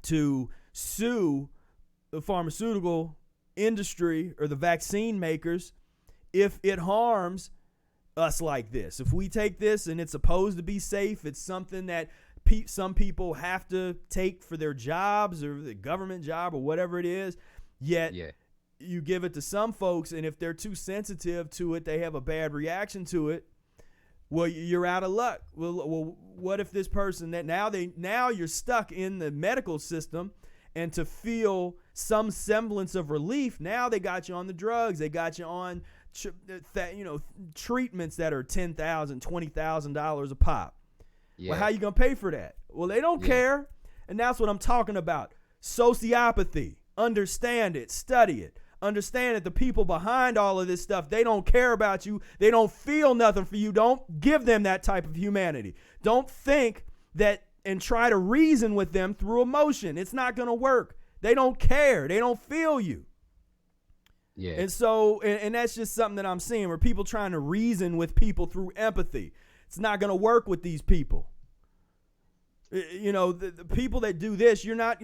to sue the pharmaceutical industry or the vaccine makers if it harms us like this. If we take this and it's supposed to be safe, it's something that some people have to take for their jobs or the government job or whatever it is, yet you give it to some folks, and if they're too sensitive to it, they have a bad reaction to it, well, you're out of luck. Well, what if this person that now you're stuck in the medical system, and to feel some semblance of relief, now they got you on the drugs. They got you on treatments that are $10,000, $20,000 a pop. Yeah. Well, how you gonna pay for that? Well, they don't care, and that's what I'm talking about. Sociopathy. Understand it. Study it. Understand that the people behind all of this stuff, they don't care about you. They don't feel nothing for you. Don't give them that type of humanity. Don't think that and try to reason with them through emotion. It's not going to work. They don't care. They don't feel you. Yeah. And so, and that's just something that I'm seeing, where people trying to reason with people through empathy. It's not going to work with these people. You know, the people that do this, you're not,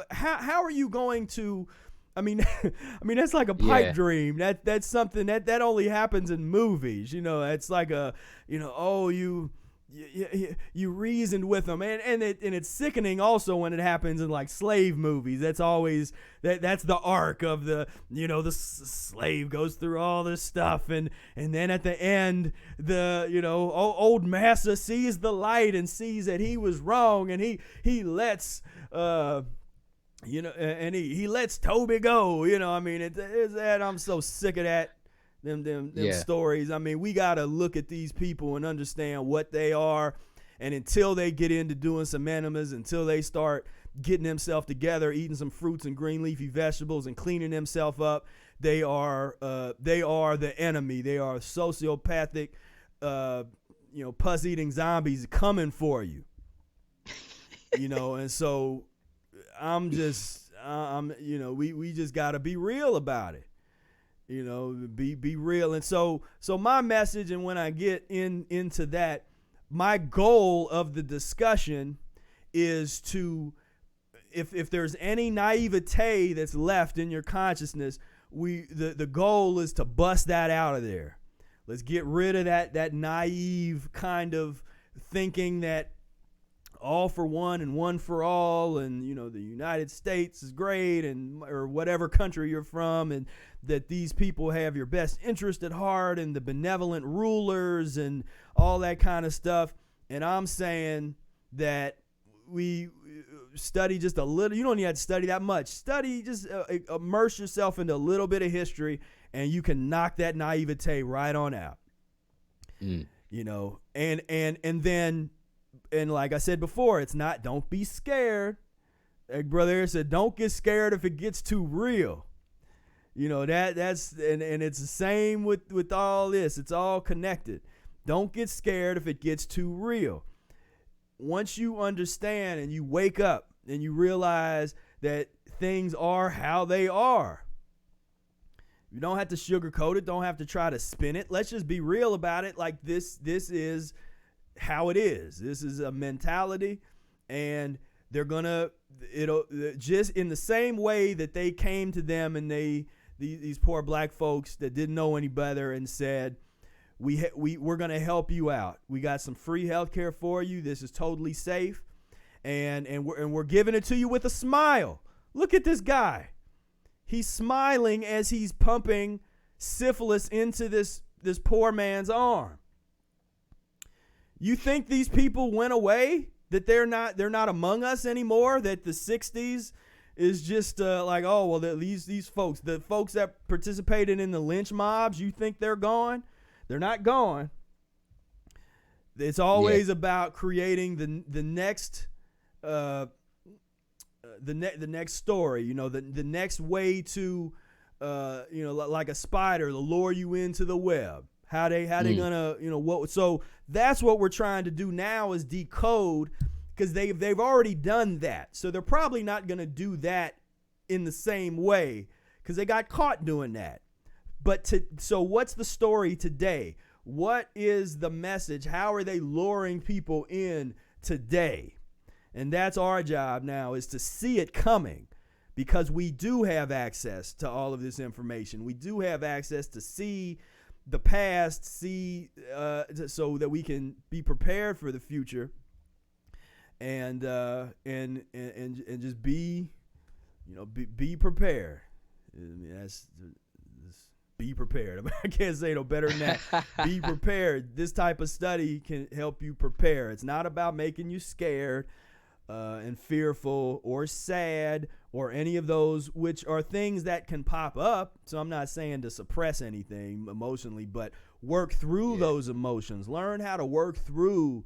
how are you going to, I mean, that's like a pipe dream. That's something that only happens in movies. You know, it's like you reasoned with them, and it's sickening also when it happens in like slave movies. That's always that's the arc of the slave goes through all this stuff, and then at the end old master sees the light and sees that he was wrong, and he lets and he lets Toby go. It's that I'm so sick of that. Them stories. I mean, we got to look at these people and understand what they are. And until they get into doing some enemas, until they start getting themselves together, eating some fruits and green leafy vegetables and cleaning themselves up, they are the enemy. They are sociopathic, pus-eating zombies coming for you. And so we just got to be real about it. Be real. And so my message, and when I get into that, my goal of the discussion is to, if there's any naivete that's left in your consciousness, the goal is to bust that out of there. Let's get rid of that naive kind of thinking that all for one and one for all, and the United States is great, or whatever country you're from, and that these people have your best interest at heart, and the benevolent rulers and all that kind of stuff. And I'm saying that we study just a little. You don't even have to study that much. Study, just immerse yourself into a little bit of history, and you can knock that naivete right on out. And then, and like I said before, don't be scared. Like Brother said, don't get scared if it gets too real. That's and it's the same with all this. It's all connected. Don't get scared if it gets too real. Once you understand and you wake up and you realize that things are how they are, you don't have to sugarcoat it. Don't have to try to spin it. Let's just be real about it. Like this is how it is. This is a mentality, and it'll just in the same way that they came to them and these poor black folks that didn't know any better and said, we're going to help you out. We got some free health care for you. This is totally safe. And we're giving it to you with a smile. Look at this guy. He's smiling as he's pumping syphilis into this poor man's arm. You think these people went away? That they're not among us anymore? That the 60s is just these folks, the folks that participated in the lynch mobs, you think they're gone? They're not gone. It's always about creating the next the next story. The next way to like a spider to lure you into the web. How they gonna what? So that's what we're trying to do now, is decode, because they've already done that. So they're probably not gonna do that in the same way, because they got caught doing that. But so what's the story today? What is the message? How are they luring people in today? And that's our job now, is to see it coming because we do have access to all of this information. We do have access to see the past, so that we can be prepared for the future, and just be prepared. I mean, that's be prepared. I mean, I can't say no better than that. Be prepared. This type of study can help you prepare. It's not about making you scared and fearful or sad or any of those, which are things that can pop up. So I'm not saying to suppress anything emotionally, but work through those emotions. Learn how to work through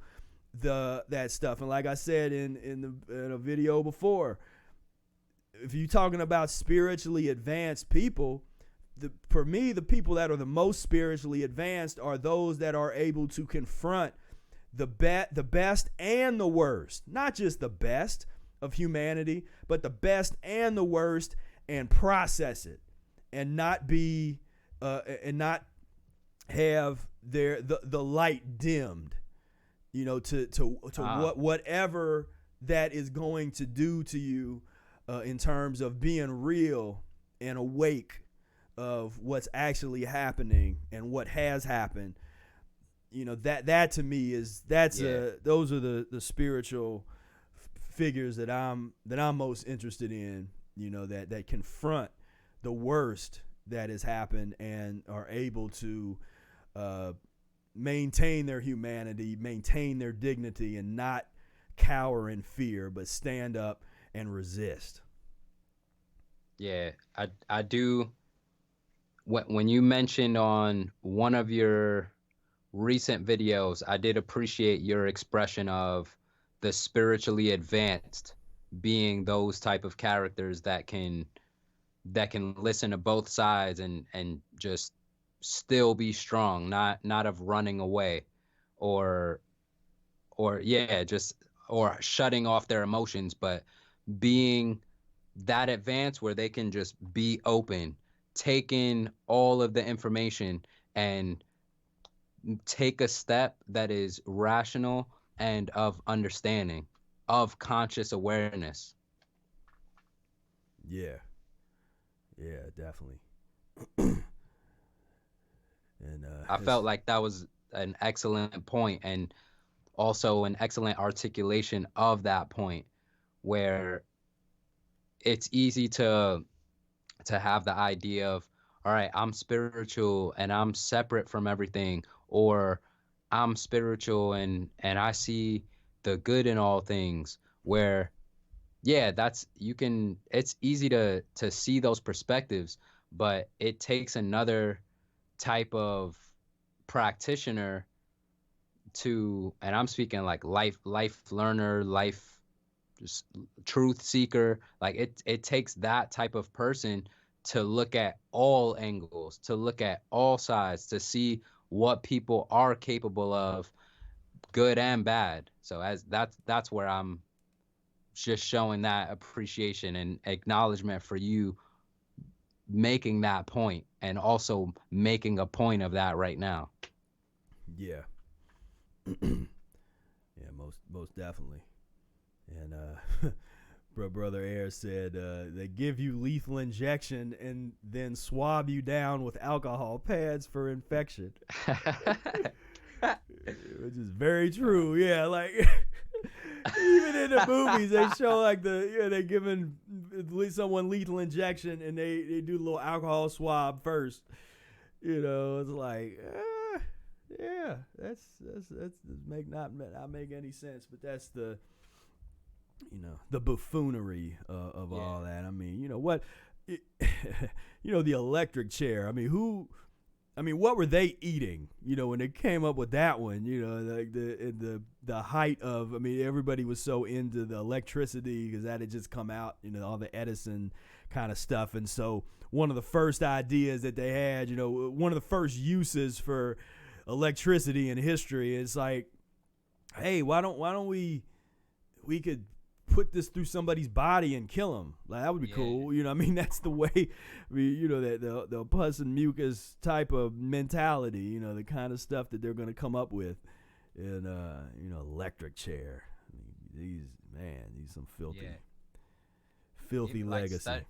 that stuff. And like I said in a video before, if you're talking about spiritually advanced people, for me, the people that are the most spiritually advanced are those that are able to confront the best and the worst, not just the best of humanity, but the best and the worst, and process it, and not be and not have the light dimmed, to whatever that is going to do to you in terms of being real and awake of what's actually happening and what has happened. That to me is those are the spiritual figures that I'm most interested in, that confront the worst that has happened and are able to maintain their humanity, maintain their dignity, and not cower in fear, but stand up and resist. Yeah, I do. When you mentioned on one of your recent videos, I did appreciate your expression of the spiritually advanced being those type of characters that can listen to both sides and just still be strong, not of running away or shutting off their emotions, but being that advanced where they can just be open, take in all of the information and take a step that is rational and of understanding, of conscious awareness. Yeah, definitely. And I felt like that was an excellent point, and also an excellent articulation of that point, where it's easy to have the idea of, all right, I'm spiritual and I'm separate from everything, or I'm spiritual and I see the good in all things, where it's easy to see those perspectives, but it takes another type of practitioner and I'm speaking like life learner, life just truth seeker, like it takes that type of person to look at all angles, to look at all sides, to see what people are capable of, good and bad. So that's where I'm just showing that appreciation and acknowledgement for you making that point, and also making a point of that right now. Yeah. Yeah, most definitely. And brother Air said they give you lethal injection and then swab you down with alcohol pads for infection. Which is very true. Yeah, like even in the movies they show like they giving someone lethal injection and they do a little alcohol swab first. It's like yeah, that's not make any sense, but that's the the buffoonery of all that. I mean, what the electric chair. I mean, what were they eating? When they came up with that one, like the height of, everybody was so into the electricity because that had just come out, all the Edison kind of stuff. And so one of the first ideas that they had, one of the first uses for electricity in history is like, hey, why don't we could put this through somebody's body and kill them. Like, that would be cool. That's the way, that the pus and mucus type of mentality, the kind of stuff that they're going to come up with in, electric chair. These some filthy Like legacy.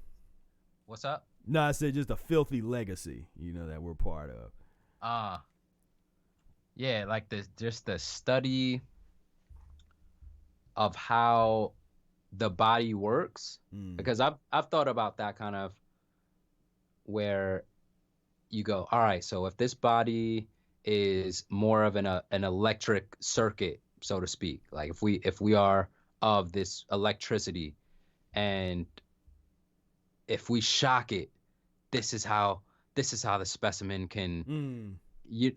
What's up? No, I said just a filthy legacy, that we're part of. Yeah, like just the study of how the body works, because I've thought about that kind of, where you go, all right, so if this body is more of an electric circuit, so to speak, like if we are of this electricity, and if we shock it, this is how the specimen can,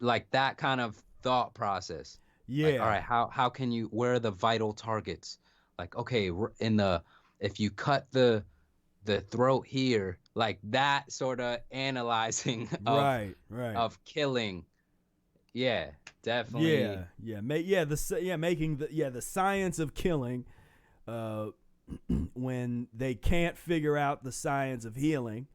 like that kind of thought process. Yeah. Like, all right, how can you, where are the vital targets? Like, okay, if you cut the throat here, like that sort of analyzing Right. of killing. Yeah, definitely. Making the science of killing, when they can't figure out the science of healing,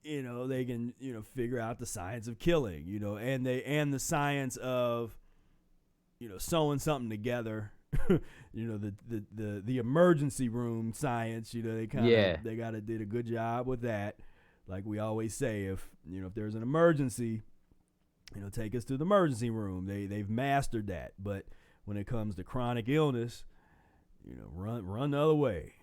they can figure out the science of killing, and the science of sewing something together. The emergency room science, they did a good job with that. Like we always say, if there's an emergency, take us to the emergency room. They've mastered that. But when it comes to chronic illness, run the other way,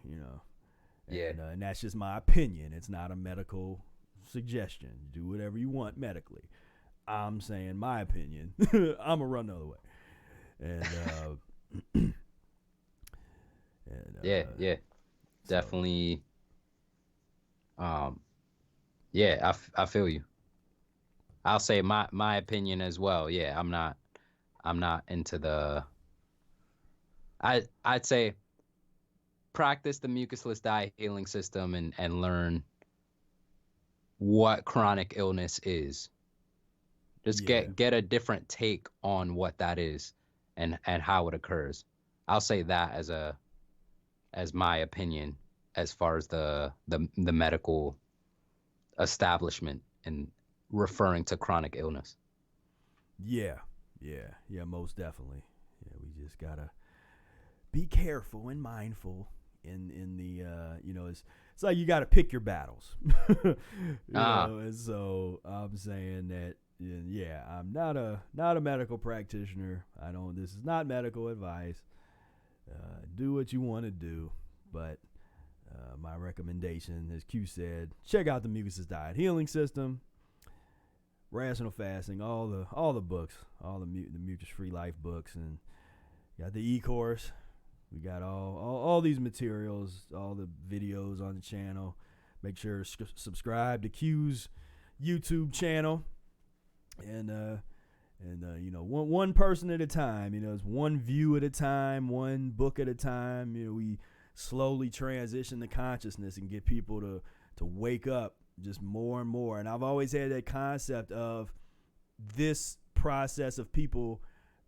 and that's just my opinion. It's not a medical suggestion. Do whatever you want medically. I'm saying my opinion. I'm gonna run the other way. And definitely. I feel you. I'll say my opinion as well. Yeah, I'm not into the. I'd say practice the Mucusless Diet Healing System and learn what chronic illness is. Just get a different take on what that is and how it occurs. I'll say that as my opinion as far as the medical establishment and referring to chronic illness. Yeah, most definitely. Yeah, we just gotta be careful and mindful in the it's like you gotta pick your battles. And so I'm saying that I'm not a medical practitioner. This is not medical advice. Do what you want to do, but my recommendation, as Q said, check out the Mucusless Diet Healing System, Rational Fasting, all the books, all the Mucus-free Life books, and got the e-course. We got all these materials, all the videos on the channel. Make sure to subscribe to Q's YouTube channel, and one person at a time. It's one view at a time, one book at a time. We slowly transition the consciousness and get people to wake up just more and more. And I've always had that concept of this process of people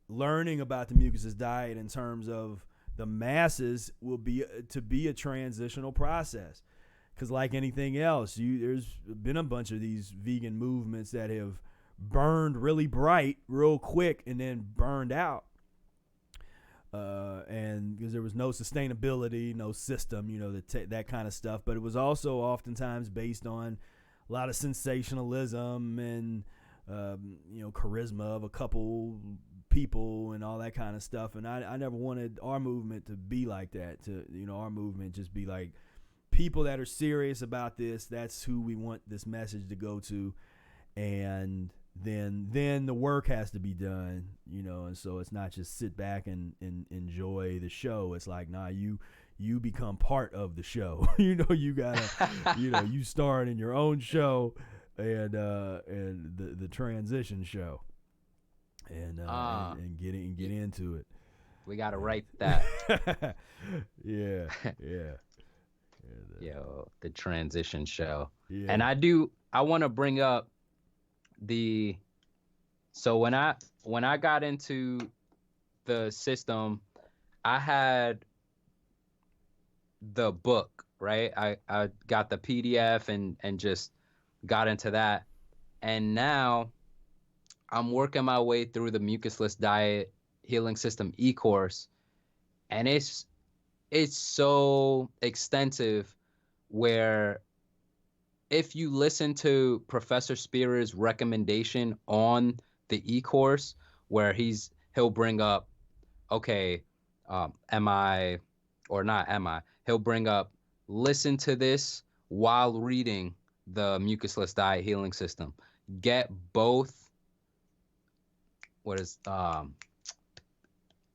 learning about the Mucusless diet in terms of the masses will be a transitional process. Because like anything else, there's been a bunch of these vegan movements that have burned really bright real quick and then burned out. And because there was no sustainability, no system, that kind of stuff. But it was also oftentimes based on a lot of sensationalism and, charisma of a couple people and all that kind of stuff. And I never wanted our movement to be like that. Our movement just be like people that are serious about this. That's who we want this message to go to. And then the work has to be done, and so it's not just sit back and enjoy the show. It's like, nah, you become part of the show. You gotta, you start in your own show and the transition show and get into it. We gotta write that. Yeah. The transition show. Yeah. And I want to bring up so when I got into the system, I had the book, right? I got the PDF and just got into that. And now I'm working my way through the Mucusless Diet Healing System e-course, and it's it's so extensive where if you listen to Professor Spira's recommendation on the e-course, where he'll bring up, okay, am I or not am I? He'll bring up, listen to this while reading the Mucusless Diet Healing System. Get both. What is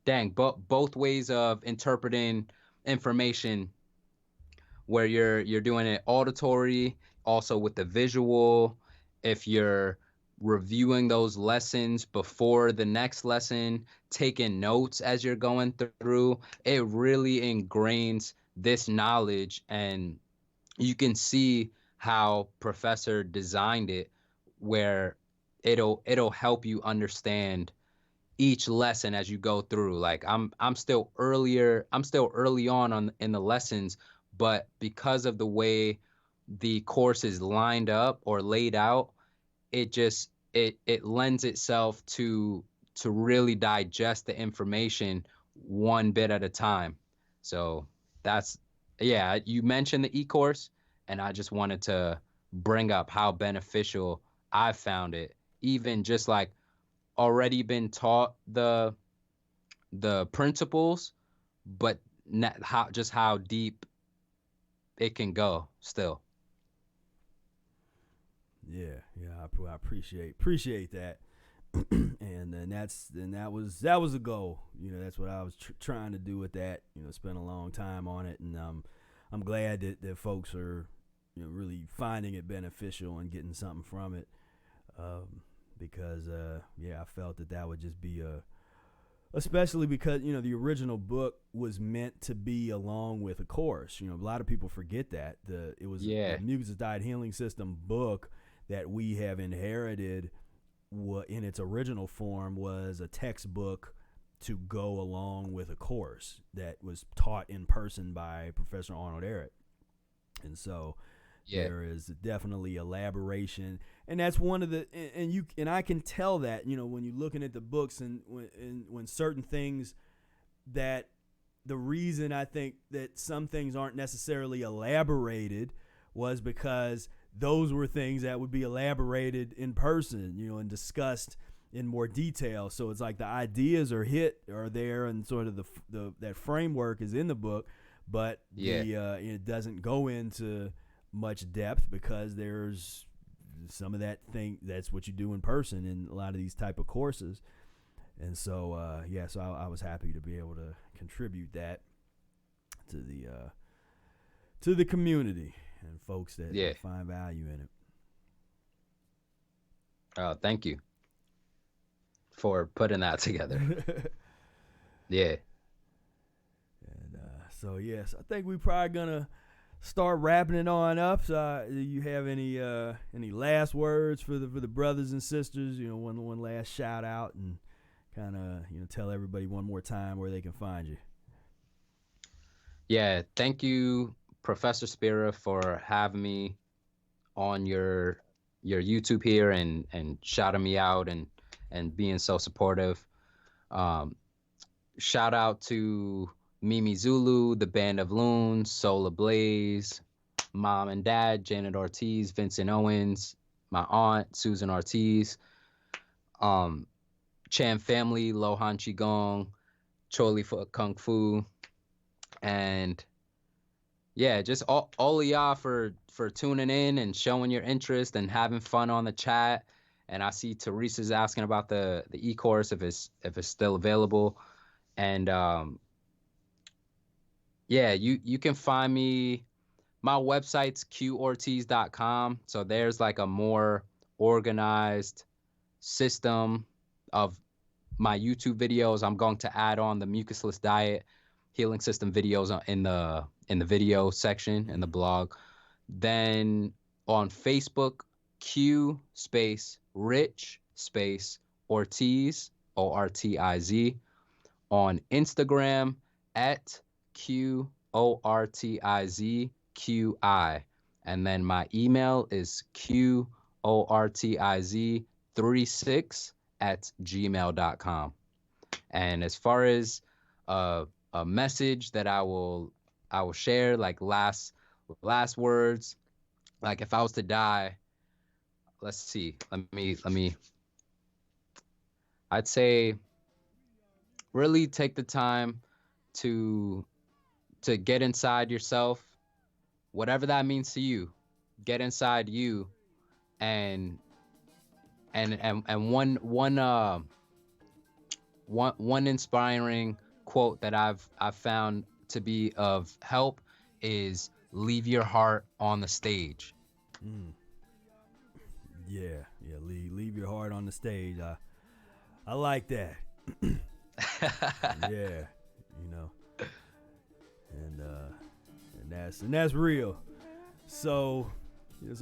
both ways of interpreting information, where you're doing it auditory, also with the visual. If you're reviewing those lessons before the next lesson, taking notes as you're going through, it really ingrains this knowledge, and you can see how Professor designed it, where it'll help you understand each lesson as you go through. Like I'm still early on in the lessons, but because of the way the course is lined up or laid out, it lends itself to really digest the information one bit at a time. So that's, yeah, you mentioned the e-course, and I just wanted to bring up how beneficial I found it, even just like already been taught the principles, but not how deep it can go still. Yeah, I appreciate that. and that was a goal. You know, that's what I was trying to do with that. You know, spent a long time on it, and I'm glad that folks are, you know, really finding it beneficial and getting something from it. Because I felt that would just be especially because, you know, the original book was meant to be along with a course. You know, a lot of people forget that it was the Mucusless Diet Healing System book that we have inherited. In its original form was a textbook to go along with a course that was taught in person by Professor Arnold Ehret. And so there is definitely elaboration, and that's one of the, and I can tell that, you know, when you're looking at the books, and when certain things, that the reason I think that some things aren't necessarily elaborated was because those were things that would be elaborated in person, you know, and discussed in more detail. So it's like the ideas are there, and sort of the that framework is in the book, but it doesn't go into much depth because there's some of that thing that's what you do in person in a lot of these type of courses. And so so I was happy to be able to contribute that to the community and folks that find value in it. Thank you for putting that together. Yeah. And so I think we probably gonna start wrapping it on up. So do you have any last words for the brothers and sisters? You know, one last shout out, and kind of, you know, tell everybody one more time where they can find you. Yeah, thank you, Professor Spira, for having me on your YouTube here and shouting me out and being so supportive. Shout out to Mimi Zulu, the Band of Loons, Solar Blaze, Mom and Dad, Janet Ortiz, Vincent Owens, my aunt, Susan Ortiz, Chan family, Lohan Qigong, Choli Kung Fu, and just all of y'all for tuning in and showing your interest and having fun on the chat. And I see Teresa's asking about the e-course, if it's still available. And you can find me. My website's qortiz.com. So there's like a more organized system of my YouTube videos. I'm going to add on the Mucusless Diet Healing System videos in the video section in the blog. Then on Facebook, Q space Rich space Ortiz, Ortiz. On Instagram at QORTIZQI. And then my email is QORTIZ36@gmail.com. And as far as a message that I will share, like last words. Like if I was to die, let's see. Let me I'd say really take the time to get inside yourself, whatever that means to you. Get inside you, and one inspiring quote that I've found to be of help is leave your heart on the stage. Yeah, leave your heart on the stage. I like that. Yeah, you know, and that's real. So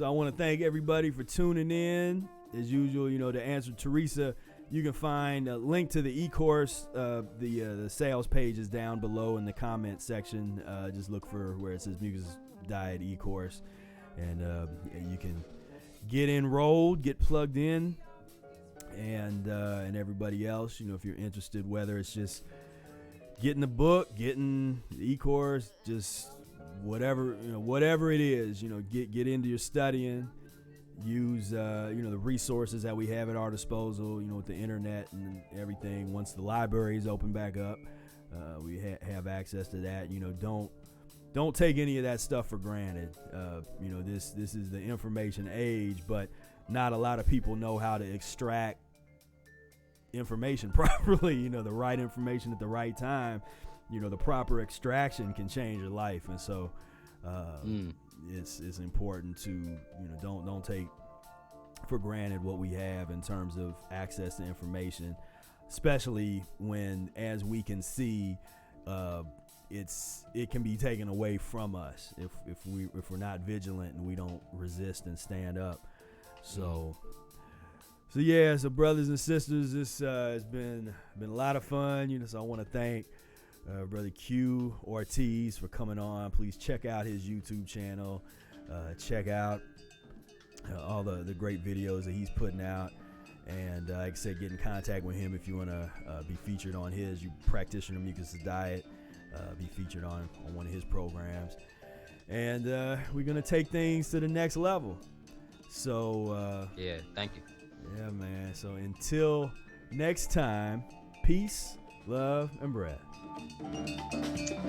I want to thank everybody for tuning in. As usual, to answer Teresa, you can find a link to the e-course. The sales page is down below in the comment section. Just look for where it says Mucus Diet e-course, and you can get enrolled, get plugged in, and everybody else, if you're interested, whether it's just getting the book, getting the e-course, just whatever it is, get into your studying. Use the resources that we have at our disposal, with the internet and everything. Once the libraries open back up, we have access to that. Don't take any of that stuff for granted. This is the information age, but not a lot of people know how to extract information properly. The right information at the right time. The proper extraction can change your life, and so it's important to don't take for granted what we have in terms of access to information, especially when, as we can see, it can be taken away from us if we're not vigilant and we don't resist and stand up. So brothers and sisters, this has been a lot of fun. So I want to thank Brother Q Ortiz for coming on. Please check out his YouTube channel. Check out all the great videos that he's putting out. And like I said, get in contact with him if you want to be featured on his. You practitioner Mucusless Diet, be featured on one of his programs. And we're going to take things to the next level. So yeah, thank you. Yeah, man. So until next time, peace, love, and breath.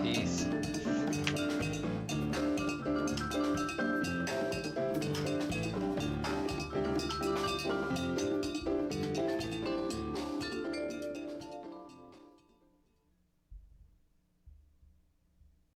Peace.